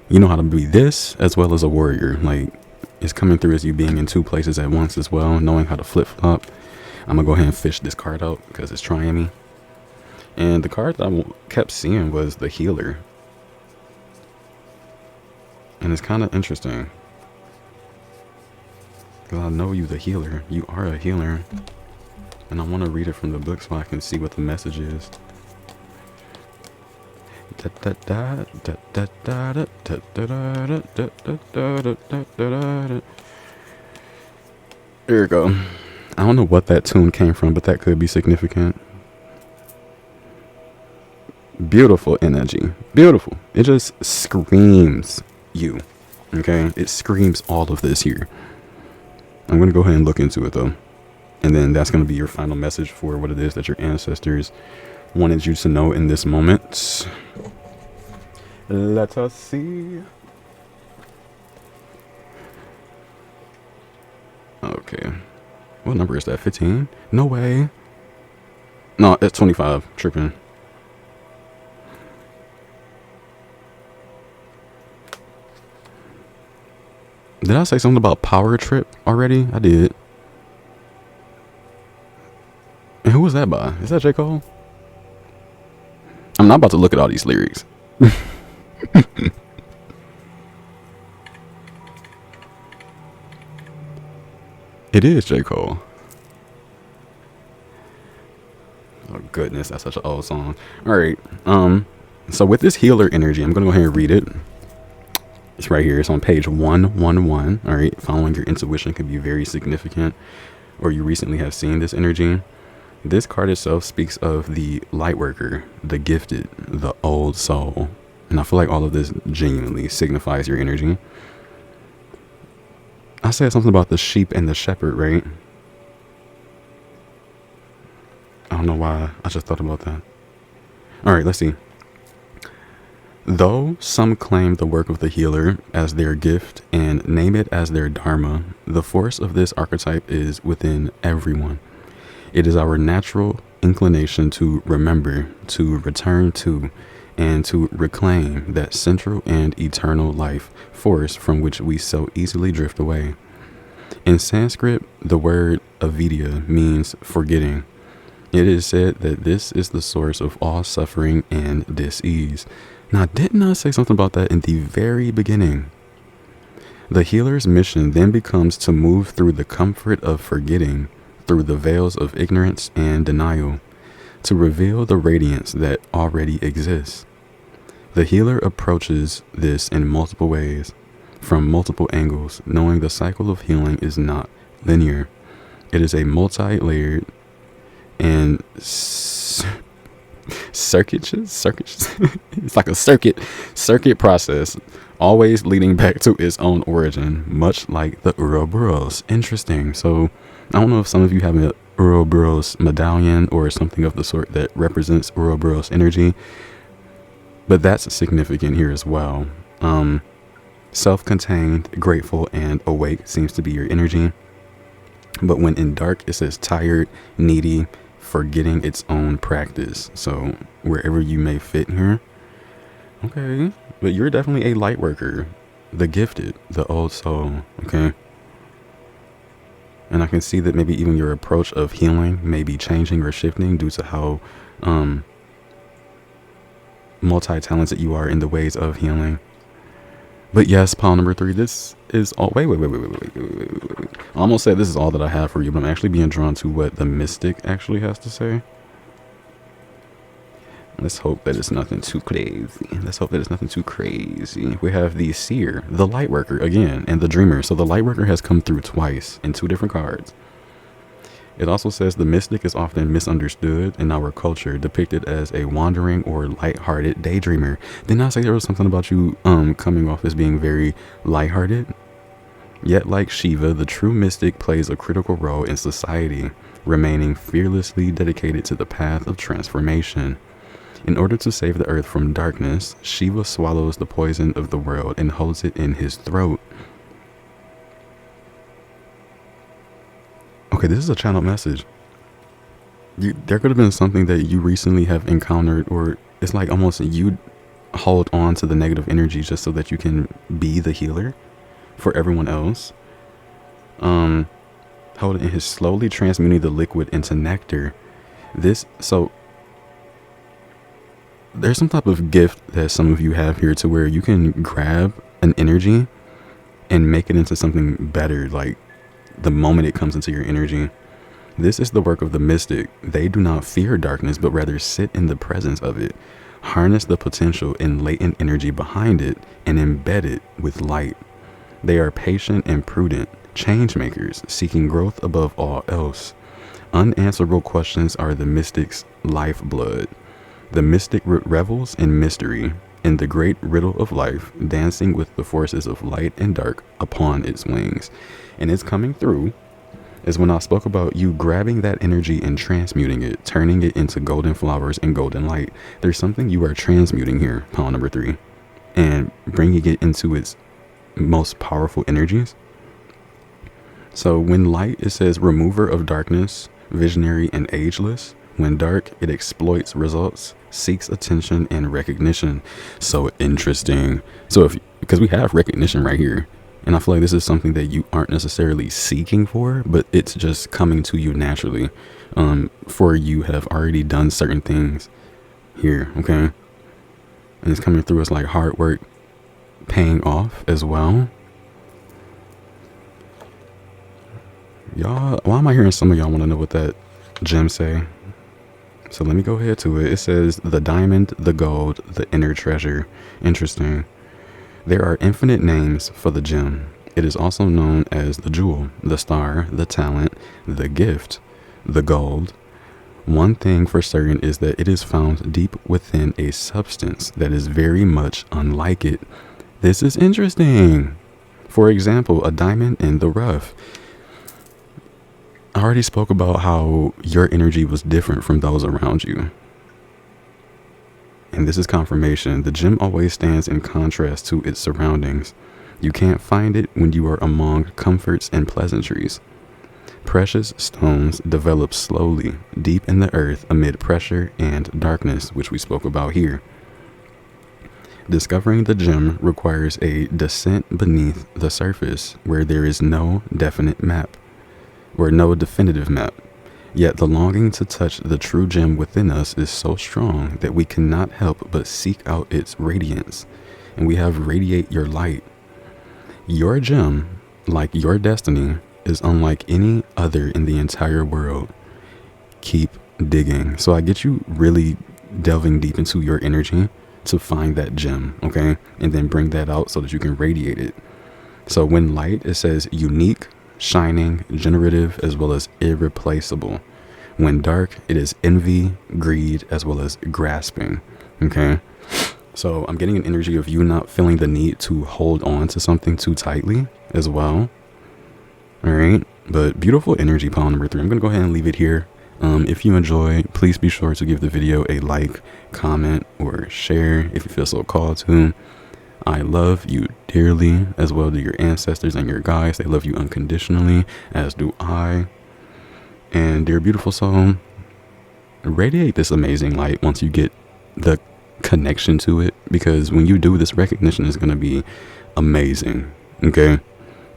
You know how to be this as well as a warrior. Like, it's coming through as you being in 2 places at once as well, knowing how to flip-flop. I'm gonna go ahead and fish this card out because it's trying me. And the card that I kept seeing was the healer. And it's kind of interesting. Because I know you the healer. You are a healer. And I want to read it from the book so I can see what the message is. There we go. I don't know what that tune came from, but that could be significant. Beautiful energy. Beautiful. It just screams you. Okay? It screams all of this here. I'm going to go ahead and look into it though. And then that's going to be your final message for what it is that your ancestors wanted you to know in this moment. Let us see. Okay. What number is that? 15? No way. No, it's 25. Tripping. Did I say something about power trip already? I did. And who was that by? Is that J. Cole? I'm not about to look at all these lyrics. It is J. Cole. Oh goodness, that's such an old song. Alright, so with this healer energy, I'm gonna go ahead and read it. It's right here. It's on page 111. Alright, following your intuition can be very significant, or you recently have seen this energy. This card itself speaks of the light worker, the gifted, the old soul. And I feel like all of this genuinely signifies your energy. I said something about the sheep and the shepherd, right? I don't know why. I just thought about that. All right, let's see. Though some claim the work of the healer as their gift and name it as their dharma, the force of this archetype is within everyone. It is our natural inclination to remember, to return to, and to reclaim that central and eternal life force from which we so easily drift away. In Sanskrit, the word avidya means forgetting. It is said that this is the source of all suffering and dis-ease. Now, didn't I say something about that in the very beginning? The healer's mission then becomes to move through the comfort of forgetting, through the veils of ignorance and denial, to reveal the radiance that already exists. The healer approaches this in multiple ways, from multiple angles, knowing the cycle of healing is not linear. It is a multi-layered and circuit it's like a circuit process, always leading back to its own origin, much like the Ouroboros. Interesting. So I don't know if some of you have an Ouroboros medallion or something of the sort that represents Ouroboros energy, but that's significant here as well. Self-contained, grateful, and awake seems to be your energy. But when in dark, it says tired, needy, forgetting its own practice. So wherever you may fit here. Okay. But you're definitely a light worker, the gifted, the old soul. Okay. And I can see that maybe even your approach of healing may be changing or shifting due to how multi-talented you are in the ways of healing. But yes, pile number 3, this is all. Wait. I almost said this is all that I have for you, but I'm actually being drawn to what the mystic actually has to say. Let's hope that it's nothing too crazy. We have the seer, the light worker again, and the dreamer. So the light worker has come through twice in 2 different cards. It also says the mystic is often misunderstood in our culture, depicted as a wandering or lighthearted daydreamer. Didn't I say there was something about you coming off as being very lighthearted? Yet like Shiva, the true mystic plays a critical role in society, remaining fearlessly dedicated to the path of transformation. In order to save the earth from darkness, Shiva swallows the poison of the world and holds it in his throat. Okay, this is a channeled message. There could have been something that you recently have encountered, or it's like almost you hold on to the negative energy just so that you can be the healer for everyone else. Hold it in his, slowly transmuting the liquid into nectar. So there's some type of gift that some of you have here to where you can grab an energy and make it into something better, like the moment it comes into your energy. This is the work of the mystic. They do not fear darkness, but rather sit in the presence of it, harness the potential and latent energy behind it, and embed it with light. They are patient and prudent, change makers, seeking growth above all else. Unanswerable questions are the mystic's lifeblood. The mystic revels in mystery, in the great riddle of life, dancing with the forces of light and dark upon its wings. And it's coming through is when I spoke about you grabbing that energy and transmuting it, turning it into golden flowers and golden light. There's something you are transmuting here, pile number 3, and bringing it into its most powerful energies. So when light, it says remover of darkness, visionary and ageless. When dark, it exploits results, seeks attention and recognition. So interesting. So because we have recognition right here, and I feel like this is something that you aren't necessarily seeking for, but it's just coming to you naturally. For you have already done certain things here, okay? And it's coming through as like hard work paying off as well. Y'all, why am I hearing some of y'all want to know what that gem say? So let me go ahead to it. It says the diamond, the gold, the inner treasure. Interesting. There are infinite names for the gem. It is also known as the jewel, the star, the talent, the gift, the gold. One thing for certain is that it is found deep within a substance that is very much unlike it. This is interesting. For example, a diamond in the rough. I already spoke about how your energy was different from those around you. And this is confirmation. The gem always stands in contrast to its surroundings. You can't find it when you are among comforts and pleasantries. Precious stones develop slowly deep in the earth amid pressure and darkness, which we spoke about here. Discovering the gem requires a descent beneath the surface where there is no definitive map. Yet the longing to touch the true gem within us is so strong that we cannot help but seek out its radiance. And we have radiate your light. Your gem, like your destiny, is unlike any other in the entire world. Keep digging. So I get you really delving deep into your energy to find that gem, okay? And then bring that out so that you can radiate it. So when light, it says unique, shining, generative, as well as irreplaceable. When dark, it is envy, greed, as well as grasping, okay? So I'm getting an energy of you not feeling the need to hold on to something too tightly as well. All right, but beautiful energy, pile number 3. I'm going to go ahead and leave it here. If you enjoy, please be sure to give the video a like, comment, or share if you feel so called to. I love you dearly, as well do your ancestors and your guides. They love you unconditionally, as do I. And dear beautiful soul, radiate this amazing light once you get the connection to it, because when you do, this recognition is going to be amazing, okay?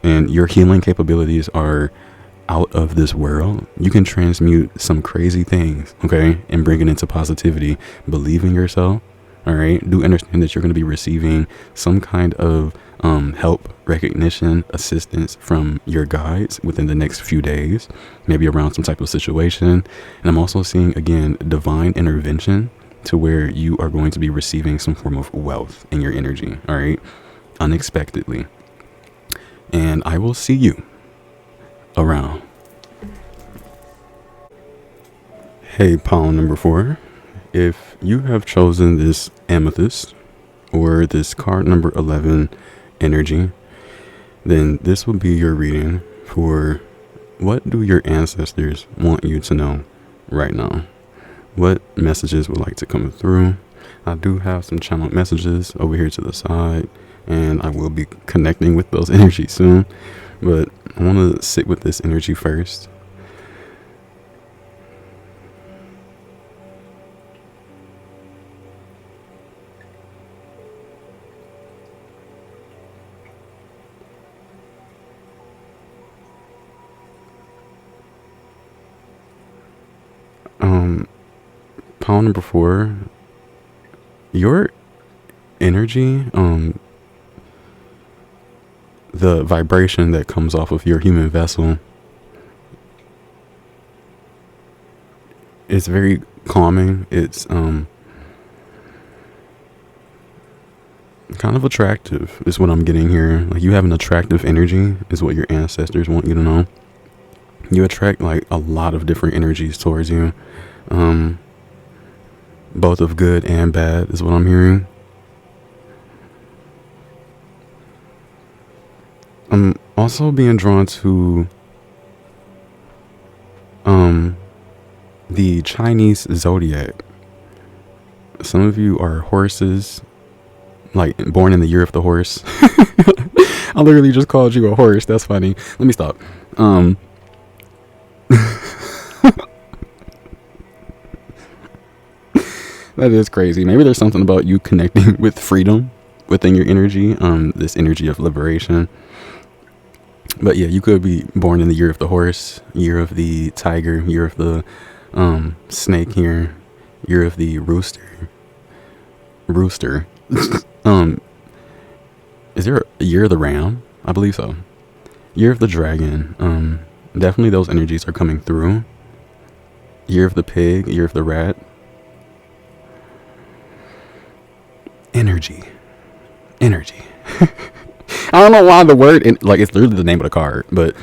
And your healing capabilities are out of this world. You can transmute some crazy things, okay, and bring it into positivity. Believe in yourself. All right, do understand that you're going to be receiving some kind of help, recognition, assistance from your guides within the next few days, maybe around some type of situation. And I'm also seeing, again, divine intervention to where you are going to be receiving some form of wealth in your energy, all right, unexpectedly. And I will see you around. Hey, pile number 4. If you have chosen this Amethyst or this card number 11 energy, then this will be your reading for what do your ancestors want you to know right now. What messages would like to come through? I do have some channeled messages over here to the side, and I will be connecting with those energies soon, but I want to sit with this energy first. Pile number 4, your energy, the vibration that comes off of your human vessel is very calming. It's kind of attractive is what I'm getting here. Like, you have an attractive energy is what your ancestors want you to know. You attract like a lot of different energies towards you, both of good and bad is what I'm hearing. I'm also being drawn to the Chinese zodiac. Some of you are horses, like born in the year of the horse. I literally just called you a horse. That's funny. Let me stop. That is crazy. Maybe there's something about you connecting with freedom within your energy, this energy of liberation. But yeah, you could be born in the year of the horse, year of the tiger, year of the snake here, year of the rooster. Is there a year of the ram? I believe so. Year of the dragon. Definitely those energies are coming through. Year of the pig, year of the rat. Energy. I don't know why the word, like, it's literally the name of the card, but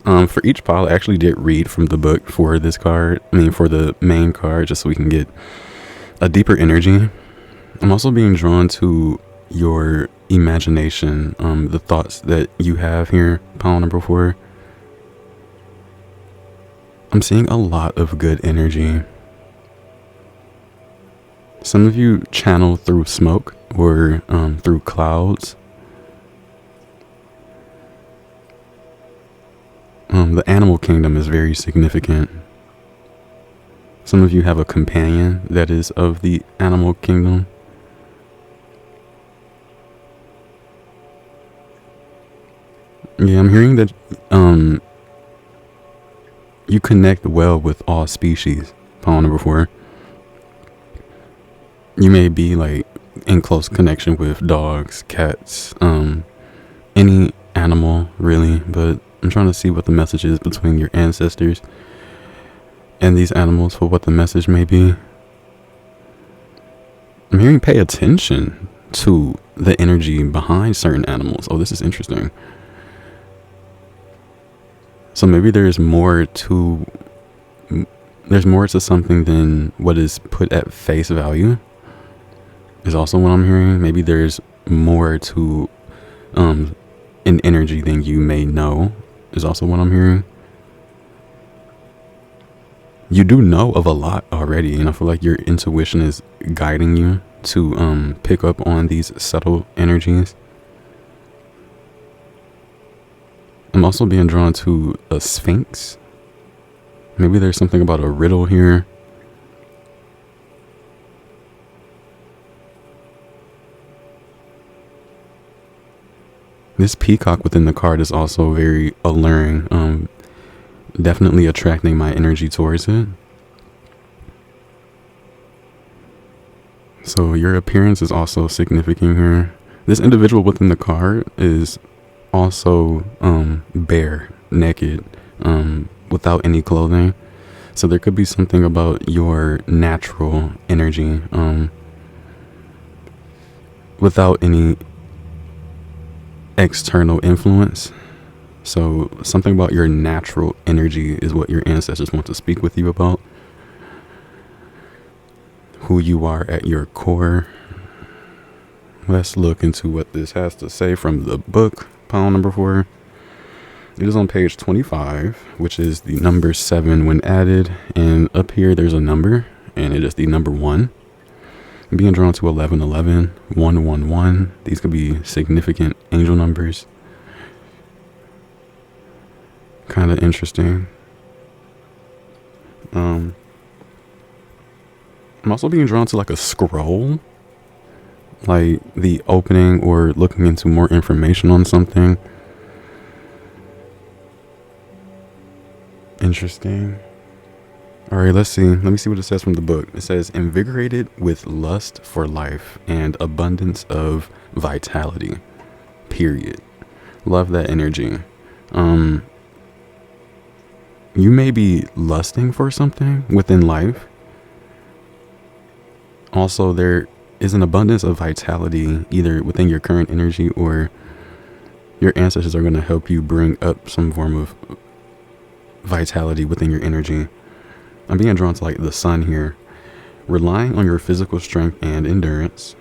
for each pile, I actually did read from the book for this card. I mean, for the main card, just so we can get a deeper energy. I'm also being drawn to your imagination, the thoughts that you have here, pile number 4. I'm seeing a lot of good energy. Some of you channel through smoke or through clouds. The animal kingdom is very significant. Some of you have a companion that is of the animal kingdom. Yeah, I'm hearing that you connect well with all species. Pawn number 4. You may be like in close connection with dogs, cats, any animal really, but I'm trying to see what the message is between your ancestors and these animals for what the message may be. I'm hearing pay attention to the energy behind certain animals. Oh, this is interesting. So maybe there's more to something than what is put at face value, is also what I'm hearing. Maybe there's more to an energy than you may know, is also what I'm hearing. You do know of a lot already, and I feel like your intuition is guiding you to pick up on these subtle energies. I'm also being drawn to a sphinx. Maybe there's something about a riddle here. This peacock within the card is also very alluring. Definitely attracting my energy towards it. So your appearance is also significant here. This individual within the card is also bare, naked, without any clothing. So there could be something about your natural energy without any external influence. So something about your natural energy is what your ancestors want to speak with you about. Who you are at your core. Let's look into what this has to say from the book, pile number 4. It is on page 25, which is the number 7 when added. And up here there's a number, and it is the number 1. Being drawn to 1111, 111. These could be significant angel numbers. Kind of interesting. I'm also being drawn to like a scroll, like the opening or looking into more information on something. Interesting. All right, let's see. Let me see what it says from the book. It says, invigorated with lust for life and abundance of vitality. Period. Love that energy. You may be lusting for something within life. Also, there is an abundance of vitality either within your current energy, or your ancestors are going to help you bring up some form of vitality within your energy. I'm being drawn to like the sun here. Relying on your physical strength and endurance.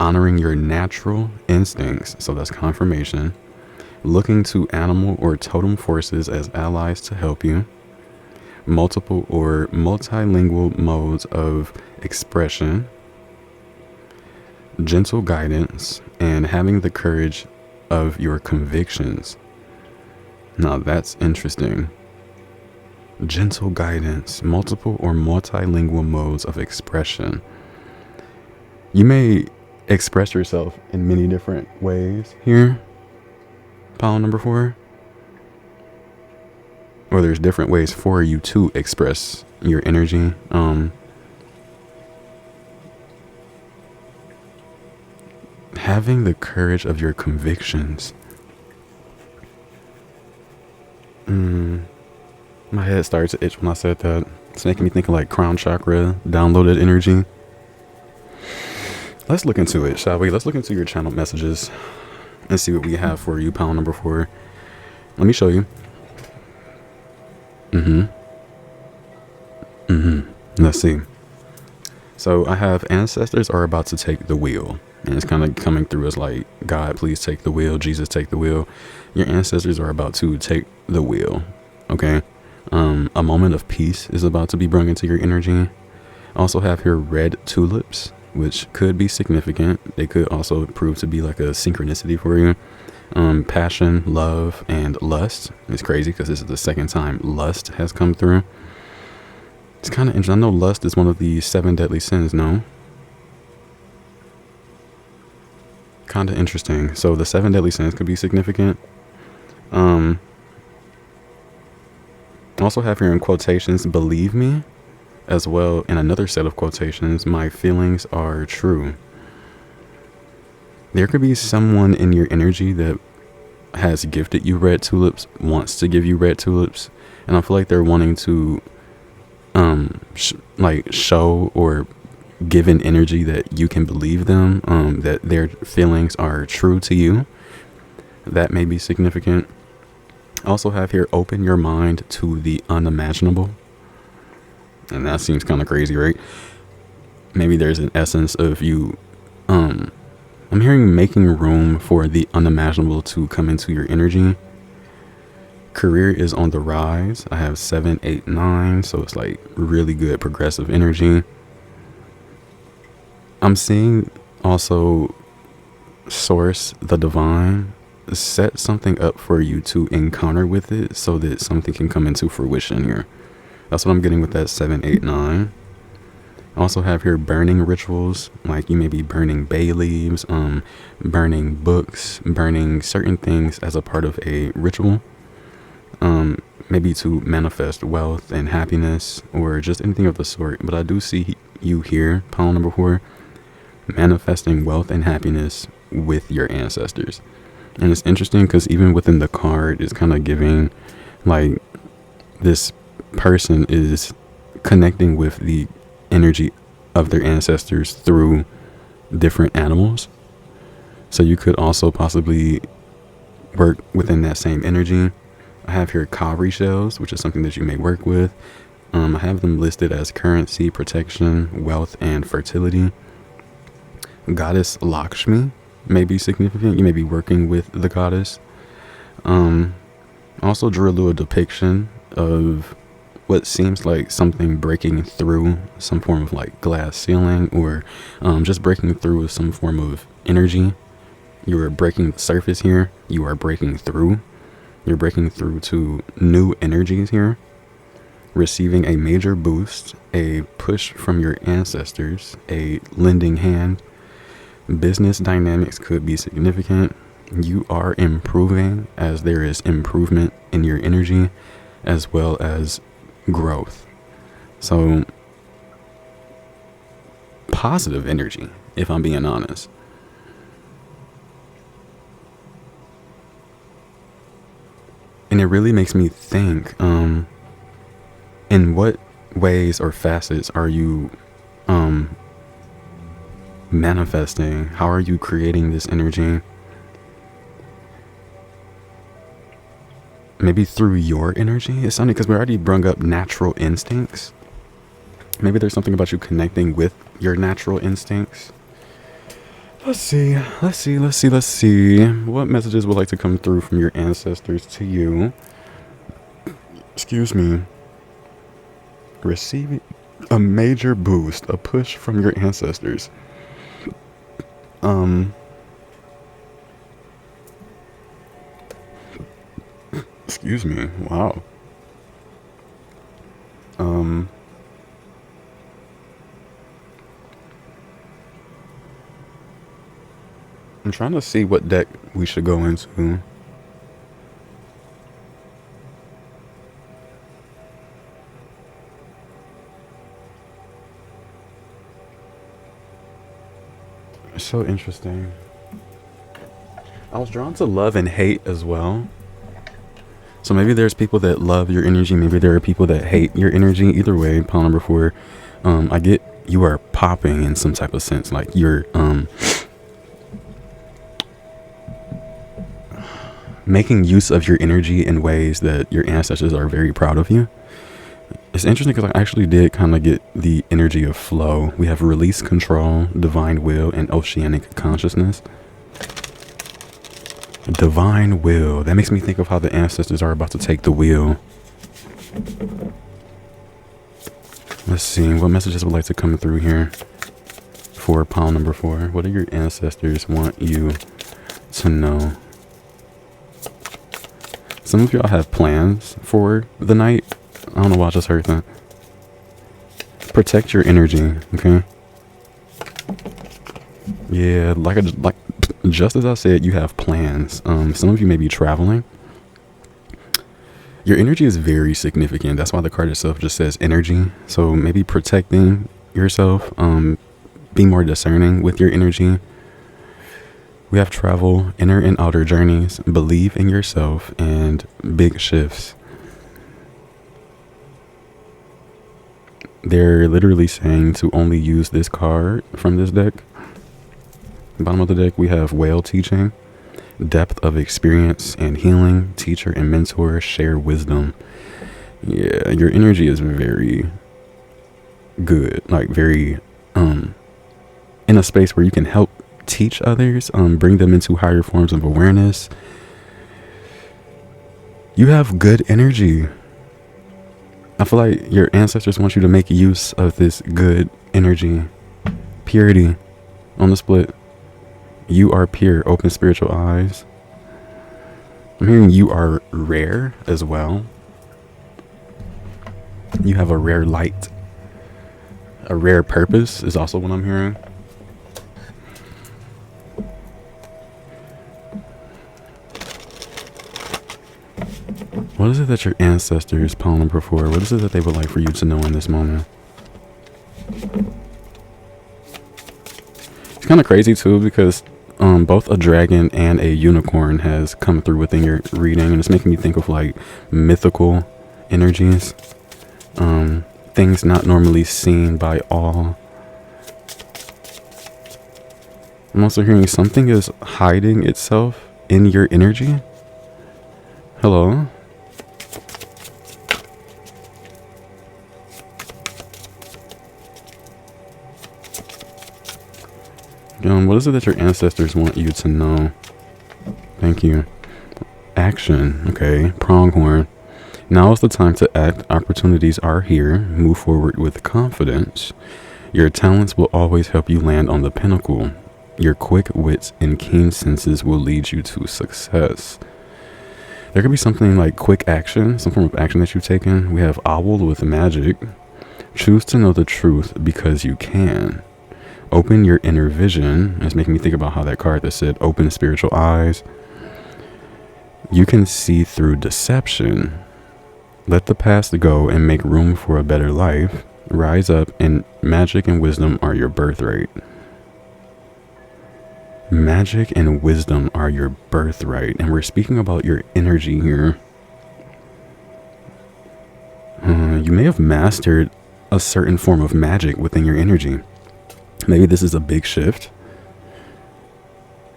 Honoring your natural instincts. So that's confirmation. Looking to animal or totem forces as allies to help you. Multiple or multilingual modes of expression. Gentle guidance. And having the courage of your convictions. Now that's interesting. Gentle guidance, multiple or multilingual modes of expression. You may express yourself in many different ways here, pile number 4. Or there's different ways for you to express your energy. Having the courage of your convictions. My head started to itch when I said that. It's making me think of like crown chakra, downloaded energy. Let's look into it, shall we? Let's look into your channel messages and see what we have for you, pile number 4. Let me show you. Let's see. So I have ancestors are about to take the wheel. And it's kind of coming through as like, God, please take the wheel. Jesus, take the wheel. Your ancestors are about to take the wheel. Okay. A moment of peace is about to be brought into your energy. I also have here red tulips, which could be significant. They could also prove to be like a synchronicity for you. Passion, love, and lust. It's crazy because this is the second time lust has come through. It's kind of interesting. I know lust is one of the 7 deadly sins, no? Kind of interesting. So the 7 deadly sins could be significant. Also have here in quotations, believe me, as well in another set of quotations, my feelings are true. There could be someone in your energy that has gifted you red tulips, wants to give you red tulips, and I feel like they're wanting to show or give an energy that you can believe them, that their feelings are true to you. That may be significant. I also have here, open your mind to the unimaginable. And that seems kind of crazy, right? Maybe there's an essence of you, I'm hearing making room for the unimaginable to come into your energy. Career is on the rise. I have 7, 8, 9. So it's like really good progressive energy. I'm seeing also source, the divine, set something up for you to encounter with it so that something can come into fruition here. That's what I'm getting with that 7, 8, 9. I also have here burning rituals, like you may be burning bay leaves, burning books, burning certain things as a part of a ritual, maybe to manifest wealth and happiness or just anything of the sort. But I do see you here, pile number 4, manifesting wealth and happiness with your ancestors. And it's interesting because even within the card, it's kind of giving like this person is connecting with the energy of their ancestors through different animals. So you could also possibly work within that same energy. I have here cowrie shells, which is something that you may work with. I have them listed as currency, protection, wealth, and fertility. Goddess Lakshmi may be significant. You may be working with the goddess. Also drew a little depiction of what seems like something breaking through some form of like glass ceiling, or just breaking through some form of energy. You are breaking the surface here. You are breaking through. You're breaking through to new energies here. Receiving a major boost, a push from your ancestors, a lending hand. Business dynamics could be significant. You are improving as there is improvement in your energy, as well as growth. So positive energy, if I'm being honest. And it really makes me think, in what ways or facets are you manifesting? How are you creating this energy? Maybe through your energy. It's funny because we already brung up natural instincts. Maybe there's something about you connecting with your natural instincts. Let's see. What messages would like to come through from your ancestors to you? Excuse me. Receiving a major boost, a push from your ancestors. Excuse me. Wow. I'm trying to see what deck we should go into. It's so interesting. I was drawn to love and hate as well. So maybe there's people that love your energy. Maybe there are people that hate your energy. Either way, pile number 4. I get you are popping in some type of sense. Like you're making use of your energy in ways that your ancestors are very proud of you. It's interesting because I actually did kind of get the energy of flow. We have release, control, divine will, and oceanic consciousness. Divine will. That makes me think of how the ancestors are about to take the wheel. Let's see. What messages would like to come through here for pile number 4? What do your ancestors want you to know? some of y'all have plans for the night. I don't know why I just heard that. Protect your energy, okay? Yeah, just as I said, you have plans. Some of you may be traveling. Your energy is very significant. That's why the card itself just says energy. So maybe protecting yourself, be more discerning with your energy. We have travel, inner and outer journeys, believe in yourself, and big shifts. They're literally saying to only use this card from this deck. Bottom of the deck, we have whale teaching, depth of experience and healing, teacher and mentor, share wisdom. Yeah, your energy is very good, like very in a space where you can help teach others, bring them into higher forms of awareness. You have good energy. I feel like your ancestors want you to make use of this good energy. Purity on the split. You are pure. Open spiritual eyes. I'm hearing you are rare as well. You have a rare light. A rare purpose is also what I'm hearing. What is it that your ancestors, pile number 4, what is it that they would like for you to know in this moment? It's kind of crazy too, because both a dragon and a unicorn has come through within your reading, and it's making me think of like mythical energies, things not normally seen by all. I'm also hearing something is hiding itself in your energy. Hello? What is it that your ancestors want you to know? Thank you. Action. Okay. Pronghorn. Now is the time to act. Opportunities are here. Move forward with confidence. Your talents will always help you land on the pinnacle. Your quick wits and keen senses will lead you to success. There could be something like quick action, some form of action that you've taken. We have owl with magic. Choose to know the truth because you can. Open your inner vision. It's making me think about how that card that said open spiritual eyes. You can see through deception. Let the past go and make room for a better life. Rise up, and magic and wisdom are your birthright. Magic and wisdom are your birthright. And we're speaking about your energy here. You may have mastered a certain form of magic within your energy. Maybe this is a big shift.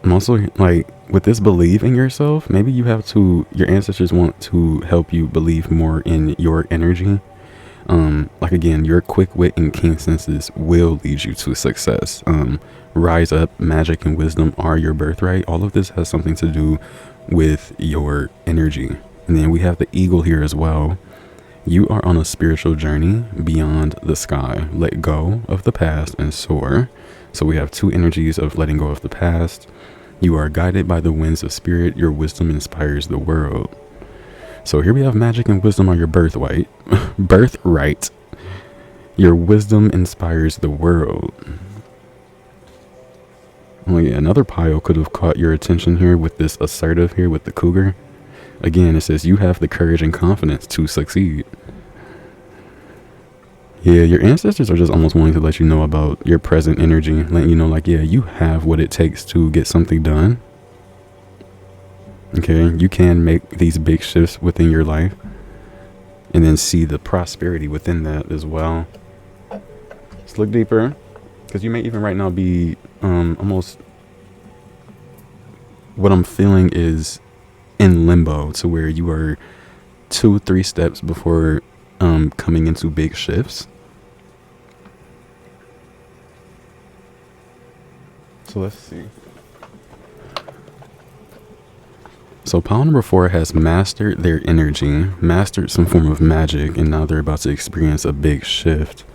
I'm also like, with this believe in yourself, maybe you have to, your ancestors want to help you believe more in your energy. Like again, your quick wit and keen senses will lead you to success. Rise up, magic and wisdom are your birthright. All of this has something to do with your energy. And then we have the eagle here as well. You are on a spiritual journey beyond the sky. Let go of the past and soar. So we have two energies of letting go of the past. You are guided by the winds of spirit. Your wisdom inspires the world. So here we have magic and wisdom are your birthright. Birthright. Your wisdom inspires the world. Oh yeah, another pile could have caught your attention here with this assertive here with the cougar. Again, it says you have the courage and confidence to succeed. Yeah, your ancestors are just almost wanting to let you know about your present energy. Letting you know like, yeah, you have what it takes to get something done. Okay, you can make these big shifts within your life. And then see the prosperity within that as well. Let's look deeper. Because you may even right now be almost... What I'm feeling is in limbo, to where you are 2-3 steps before coming into big shifts. So let's see. So pile number 4 has mastered their energy, mastered some form of magic, and now they're about to experience a big shift.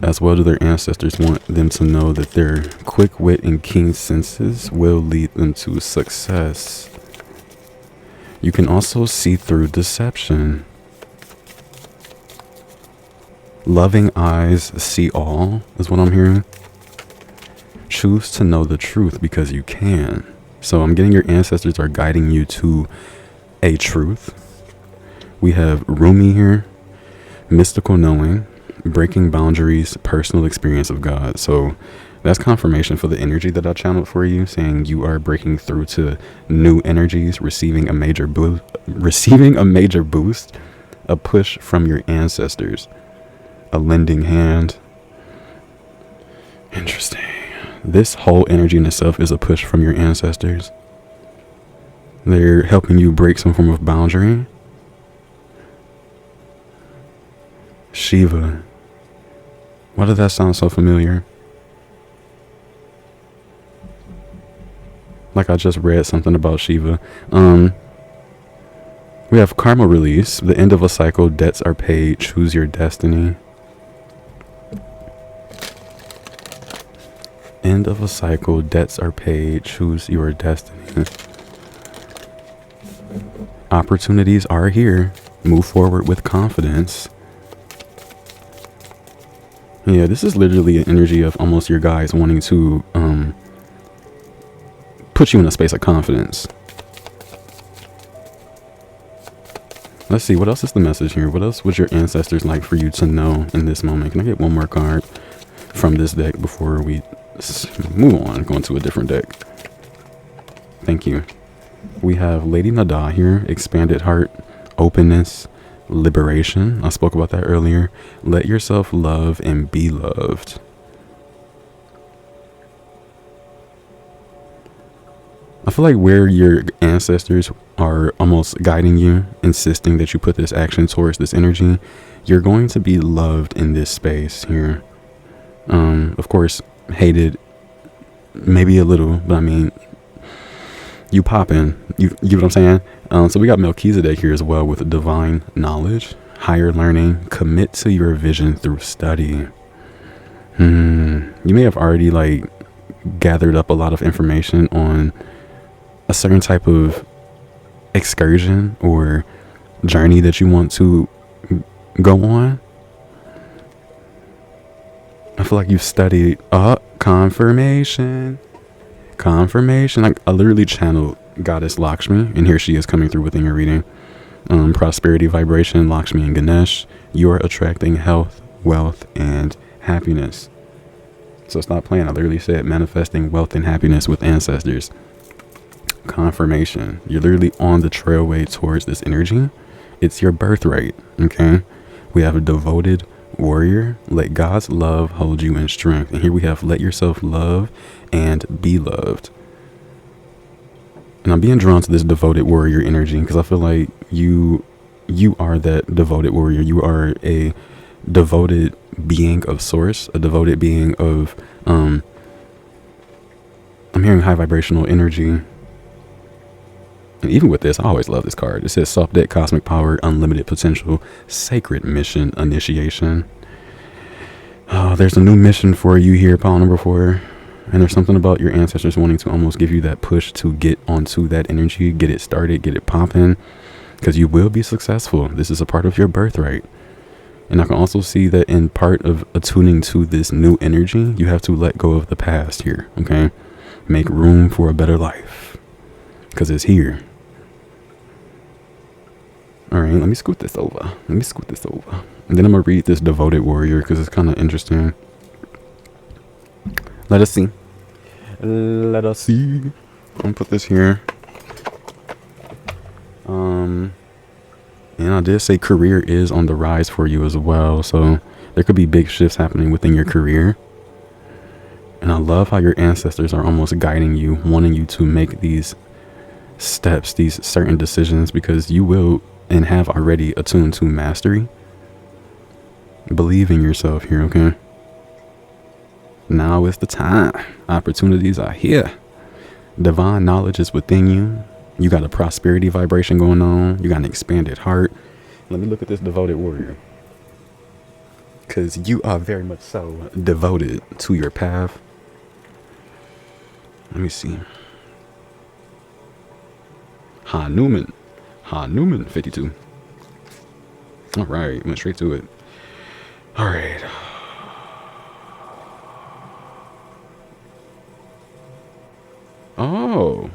As well do their ancestors want them to know that their quick wit and keen senses will lead them to success. You can also see through deception. Loving eyes see all is what I'm hearing. Choose to know the truth because you can. So I'm getting your ancestors are guiding you to a truth. We have Rumi here, mystical knowing, breaking boundaries, personal experience of God. So that's confirmation for the energy that I channeled for you, saying you are breaking through to new energies, receiving a major boost, a push from your ancestors, a lending hand. Interesting. This whole energy in itself is a push from your ancestors. They're helping you break some form of boundary. Shiva. Why does that sound so familiar? Like I just read something about Shiva. We have karma release. The end of a cycle. Debts are paid. Choose your destiny. End of a cycle. Debts are paid. Choose your destiny. Opportunities are here. Move forward with confidence. Yeah, this is literally an energy of almost your guys wanting to put you in a space of confidence. Let's see, what else is the message here? What else would your ancestors like for you to know in this moment? Can I get one more card from this deck before we move on, go into a different deck? Thank you. We have Lady Nada here, expanded heart, openness, liberation. I spoke about that earlier. Let yourself love and be loved. I feel like where your ancestors are almost guiding you, insisting that you put this action towards this energy, you're going to be loved in this space here. Of course, hated maybe a little, but I mean, you pop in. You know what I'm saying? So we got Melchizedek here as well with divine knowledge, higher learning, commit to your vision through study. You may have already like gathered up a lot of information on a certain type of excursion or journey that you want to go on. I feel like you've studied confirmation. I literally channeled Goddess Lakshmi, and here she is coming through within your reading. Prosperity vibration, Lakshmi and Ganesh. You are attracting health, wealth, and happiness. So stop playing. I literally said manifesting wealth and happiness with ancestors. Confirmation. You're literally on the trailway towards this energy. It's your birthright. Okay. We have a devoted warrior. Let God's love hold you in strength. And here we have let yourself love and be loved. And I'm being drawn to this devoted warrior energy because I feel like you are that devoted warrior. You are a devoted being of source, a devoted being of I'm hearing high vibrational energy. And even with this, I always love this card. It says soft deck, cosmic power, unlimited potential, sacred mission, initiation. Oh, there's a new mission for you here, pile number 4. And there's something about your ancestors wanting to almost give you that push to get onto that energy, get it started, get it popping, because you will be successful. This is a part of your birthright. And I can also see that in part of attuning to this new energy, you have to let go of the past here, okay? Make room for a better life, because it's here. All right, let me scoot this over. And then I'm going to read this devoted warrior because it's kind of interesting. Let us see. I'm going to put this here. And I did say career is on the rise for you as well. So there could be big shifts happening within your career. And I love how your ancestors are almost guiding you, wanting you to make these steps, these certain decisions, because you will and have already attuned to mastery. Believe in yourself here, okay? Now is the time. Opportunities are here. Divine knowledge is within you. You got a prosperity vibration going on. You got an expanded heart. Let me look at this devoted warrior, because you are very much so devoted to your path. Let me see. Hanuman. Hanuman 52. All right, went straight to it. All right. Oh,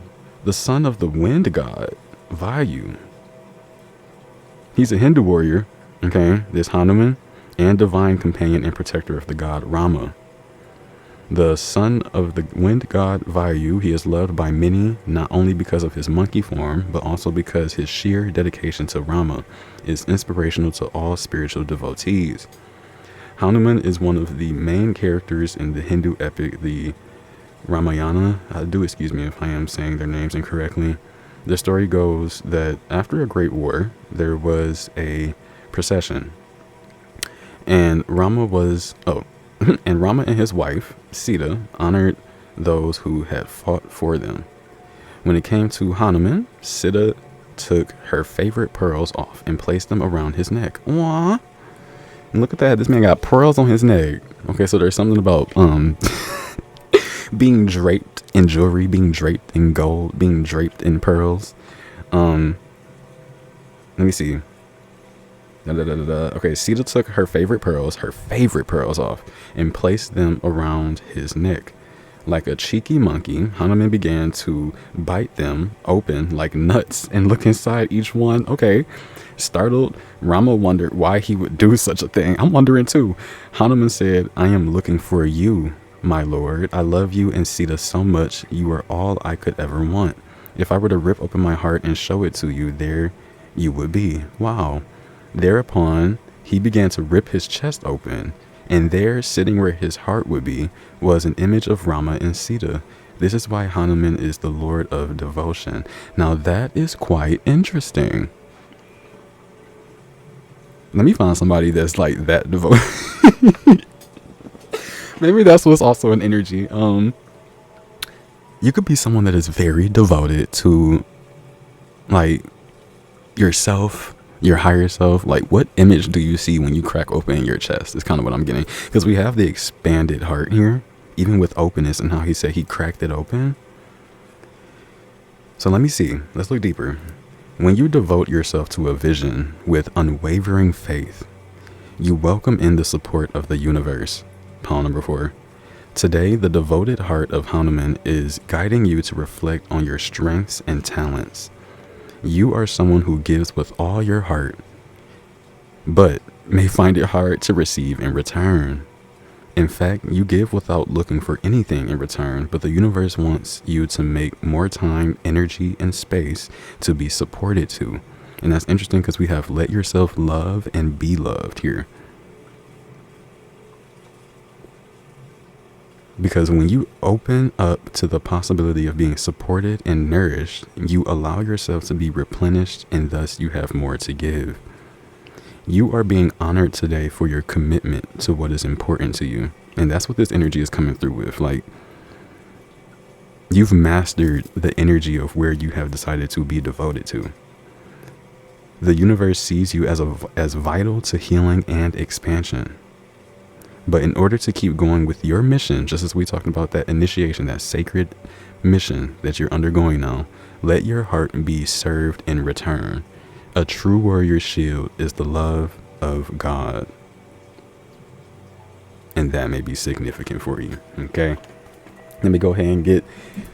the son of the wind god, Vayu. He's a Hindu warrior, okay, this Hanuman, and divine companion and protector of the god Rama. The son of the wind god Vayu, he is loved by many not only because of his monkey form, but also because his sheer dedication to Rama is inspirational to all spiritual devotees. Hanuman is one of the main characters in the Hindu epic, the Ramayana. Do excuse me if I am saying their names incorrectly. The story goes that after a great war, there was a procession, and Rama and his wife Sita honored those who had fought for them. When it came to Hanuman, Sita took her favorite pearls off and placed them around his neck. Aww. And look at that, this man got pearls on his neck. Okay, so there's something about being draped in jewelry, being draped in gold, being draped in pearls. Let me see. Okay, Sita took her favorite pearls off and placed them around his neck. Like a cheeky monkey, Hanuman began to bite them open like nuts and look inside each one. Okay. Startled, Rama wondered why he would do such a thing. I'm wondering too. Hanuman said, "I am looking for you, my lord. I love you and Sita so much. You are all I could ever want. If I were to rip open my heart and show it to you, there you would be." Wow. Thereupon, he began to rip his chest open, and there, sitting where his heart would be, was an image of Rama and Sita. This is why Hanuman is the Lord of Devotion. Now that is quite interesting. Let me find somebody that's like that devoted. Maybe that's what's also an energy. You could be someone that is very devoted to like yourself, your higher self. Like, what image do you see when you crack open your chest? Is kind of what I'm getting, because we have the expanded heart here, even with openness, and how he said he cracked it open. So let me see. Let's look deeper. When you devote yourself to a vision with unwavering faith, you welcome in the support of the universe. Pile number 4. Today, the devoted heart of Hanuman is guiding you to reflect on your strengths and talents. You are someone who gives with all your heart, but may find it hard to receive in return. In fact, you give without looking for anything in return, but the universe wants you to make more time, energy, and space to be supported to. And that's interesting because we have let yourself love and be loved here. Because when you open up to the possibility of being supported and nourished, you allow yourself to be replenished, and thus you have more to give. You are being honored today for your commitment to what is important to you. And that's what this energy is coming through with. Like, you've mastered the energy of where you have decided to be devoted to. The universe sees you as vital to healing and expansion. But in order to keep going with your mission, just as we talked about that initiation, that sacred mission that you're undergoing now, let your heart be served in return. A true warrior's shield is the love of God. And that may be significant for you. Okay. Let me go ahead and get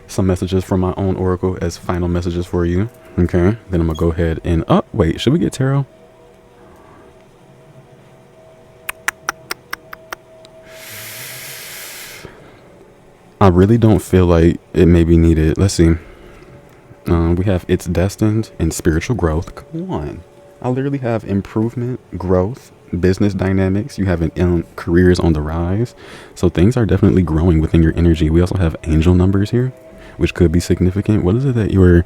some messages from my own oracle as final messages for you. Okay. Then I'm going to go ahead and... Oh, wait. Should we get tarot? I really don't feel like it may be needed. Let's see. We have it's destined and spiritual growth. Come on. I literally have improvement, growth, business dynamics. You have careers on the rise. So things are definitely growing within your energy. We also have angel numbers here, which could be significant. What is it that your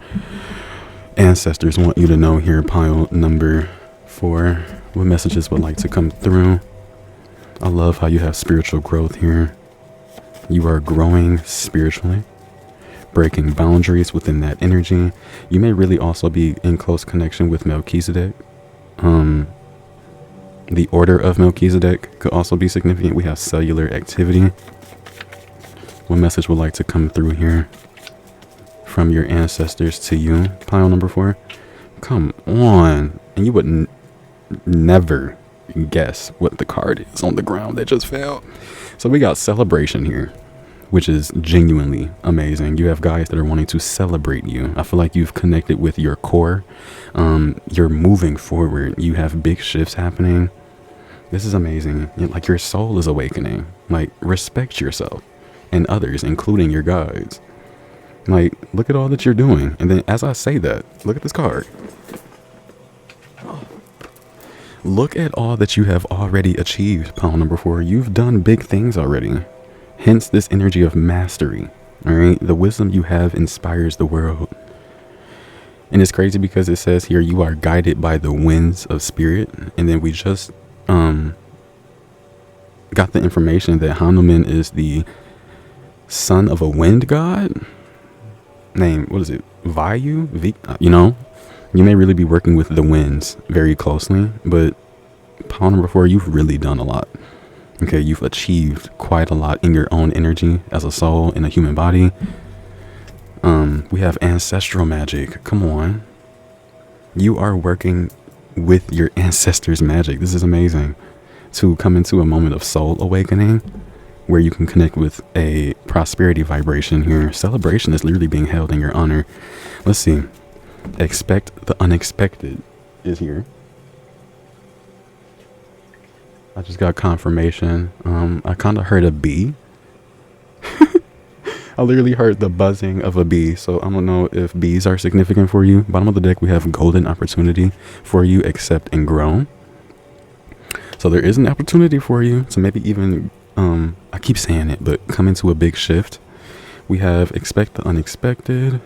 ancestors want you to know here? Pile number 4. What messages would like to come through? I love how you have spiritual growth here. You are growing spiritually, breaking boundaries within that energy. You may really also be in close connection with Melchizedek. The order of Melchizedek could also be significant. We have cellular activity. What message would like to come through here from your ancestors to you? Pile number 4. come on. And you would never guess what the card is on the ground that just fell. So we got celebration here, which is genuinely amazing. You have guys that are wanting to celebrate you. I feel like you've connected with your core. You're moving forward. You have big shifts happening. This is amazing. Like, your soul is awakening. Like, respect yourself and others, including your guides. Like, look at all that you're doing. And then as I say that, look at this card. Look at all that you have already achieved, pile number 4. You've done big things already. Hence this energy of mastery. All right. The wisdom you have inspires the world. And it's crazy because it says here you are guided by the winds of spirit. And then we just got the information that Hanuman is the son of a wind god named, what is it, Vayu? You know, you may really be working with the winds very closely, but pile number 4, you've really done a lot. Okay, you've achieved quite a lot in your own energy as a soul in a human body. We have ancestral magic. Come on. You are working with your ancestors' magic. This is amazing. To come into a moment of soul awakening where you can connect with a prosperity vibration here. Celebration is literally being held in your honor. Let's see. Expect the unexpected is here. I just got confirmation. I kind of heard a bee. I literally heard the buzzing of a bee. So I don't know if bees are significant for you. Bottom of the deck, we have golden opportunity for you. Accept and grow. So there is an opportunity for you to maybe even, I keep saying it, but come into a big shift. We have expect the unexpected.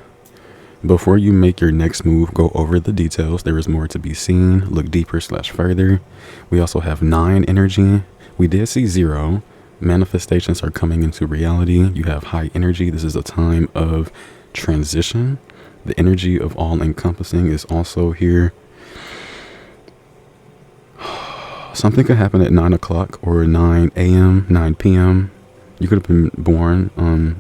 Before you make your next move, go over the details. There is more to be seen. Look deeper / further. We also have 9 energy. We did see 0. Manifestations are coming into reality. You have high energy. This is a time of transition. The energy of all encompassing is also here. Something could happen at 9 o'clock or 9 a.m., 9 p.m. You could have been born on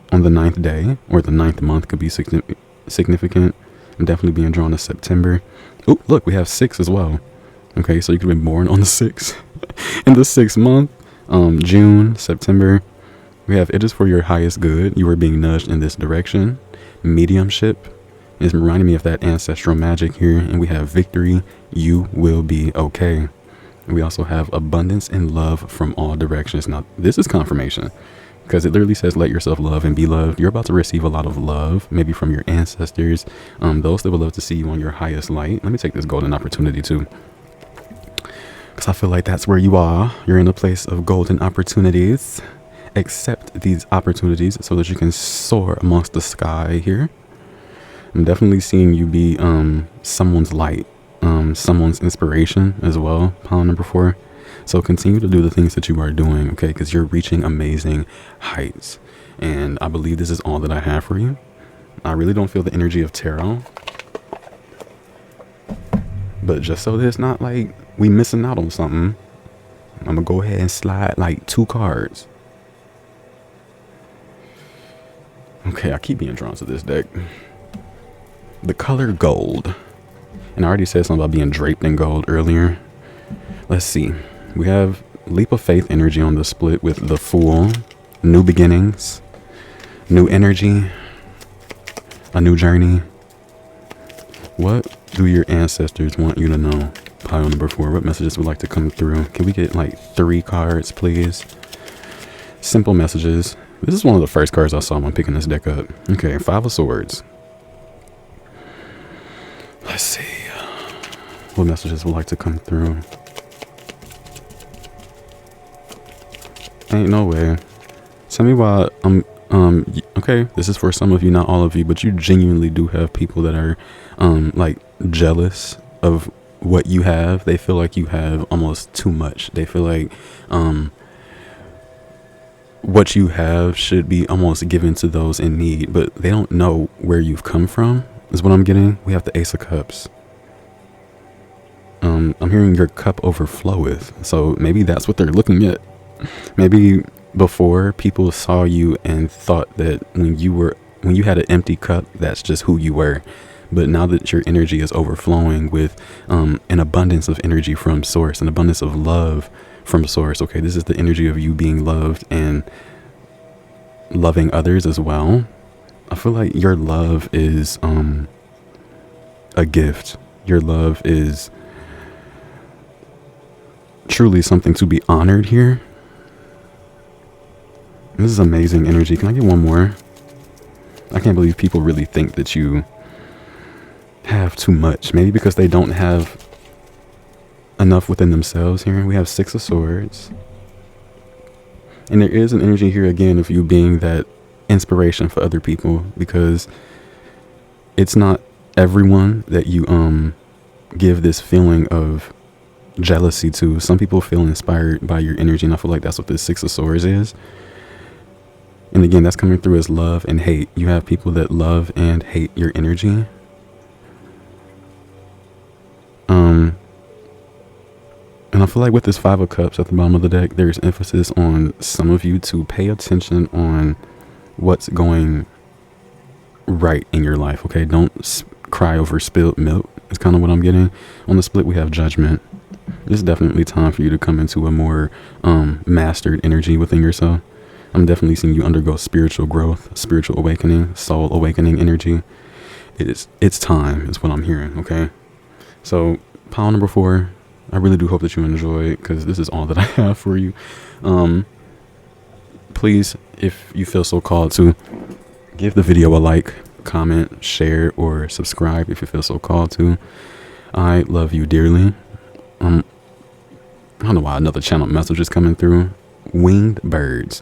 the 9th day, or the 9th month could be significant. I'm definitely being drawn to September. Oh, look, we have 6 as well. Okay, so you could have been born on the 6th. In the 6th month, June, September. We have it is for your highest good. You are being nudged in this direction. Mediumship is reminding me of that ancestral magic here. And we have victory. You will be okay. And we also have abundance and love from all directions. Now, this is confirmation, because it literally says, let yourself love and be loved. You're about to receive a lot of love, maybe from your ancestors, those that would love to see you on your highest light. Let me take this golden opportunity too, because I feel like that's where you are. You're in a place of golden opportunities. Accept these opportunities so that you can soar amongst the sky here. I'm definitely seeing you be someone's light, someone's inspiration as well, pile number 4. So continue to do the things that you are doing, okay? Because you're reaching amazing heights. And I believe this is all that I have for you. I really don't feel the energy of tarot. But just so that it's not like we missing out on something, I'm going to go ahead and slide like 2 cards. Okay, I keep being drawn to this deck. The color gold. And I already said something about being draped in gold earlier. Let's see. We have leap of faith energy on the split with the Fool. New beginnings. New energy. A new journey. What do your ancestors want you to know? Pile number 4. What messages would like to come through? Can we get like 3 cards, please? Simple messages. This is one of the first cards I saw when picking this deck up. Okay, 5 of Swords. Let's see. What messages would like to come through? Ain't no way. Tell me why okay, this is for some of you, not all of you, but you genuinely do have people that are like jealous of what you have. They feel like you have almost too much. They feel like what you have should be almost given to those in need, but they don't know where you've come from, is what I'm getting. We have the Ace of Cups. I'm hearing your cup overfloweth. So maybe that's what they're looking at. Maybe before, people saw you and thought that when you had an empty cup, that's just who you were. but now that your energy is overflowing with an abundance of energy from source, an abundance of love from source. Okay, this is the energy of you being loved and loving others as well. I feel like your love is a gift. Your love is truly something to be honored here. This is amazing energy. Can I get one more? I can't believe people really think that you have too much. Maybe because they don't have enough within themselves here. We have Six of Swords. And there is an energy here again of you being that inspiration for other people, because it's not everyone that you give this feeling of jealousy to. Some people feel inspired by your energy, and I feel like that's what this Six of Swords is. And again, that's coming through as love and hate. You have people that love and hate your energy. And I feel like with this Five of Cups at the bottom of the deck, there's emphasis on some of you to pay attention on what's going right in your life. Okay, don't cry over spilled milk. It's kind of what I'm getting. On the split, we have Judgment. It's definitely time for you to come into a more mastered energy within yourself. I'm definitely seeing you undergo spiritual growth, spiritual awakening, soul awakening energy. It's time is what I'm hearing. Okay, so pile number 4. I really do hope that you enjoy it, because this is all that I have for you. Please, if you feel so called to, give the video a like, comment, share, or subscribe if you feel so called to. I love you dearly. I don't know why another channel message is coming through. Winged birds.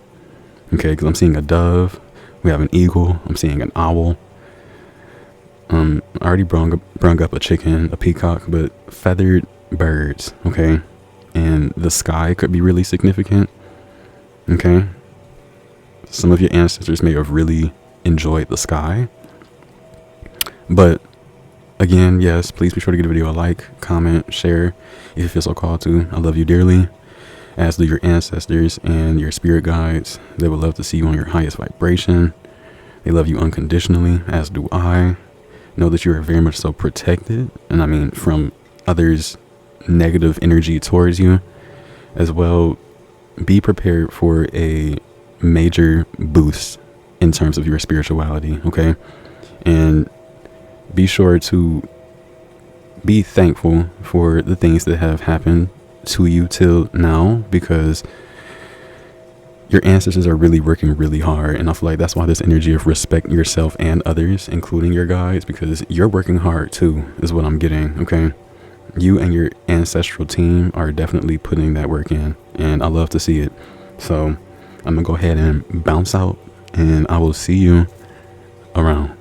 Okay, because I'm seeing a dove. We have an eagle. I'm seeing an owl. I already brung up a chicken, a peacock, but feathered birds. Okay, and the sky could be really significant. Okay, some of your ancestors may have really enjoyed the sky. But again, yes, please be sure to give the video a like, comment, share if you feel so called to. I love you dearly, as do your ancestors and your spirit guides. They would love to see you on your highest vibration. They love you unconditionally, as do I. Know that you are very much so protected, and I mean from others' negative energy towards you as well. Be prepared for a major boost in terms of your spirituality. Okay, and be sure to be thankful for the things that have happened to you till now, because your ancestors are really working really hard, and I feel like that's why this energy of respect yourself and others, including your guides, because you're working hard too, is what I'm getting. Okay, you and your ancestral team are definitely putting that work in, and I love to see it. So I'm gonna go ahead and bounce out, and I will see you around.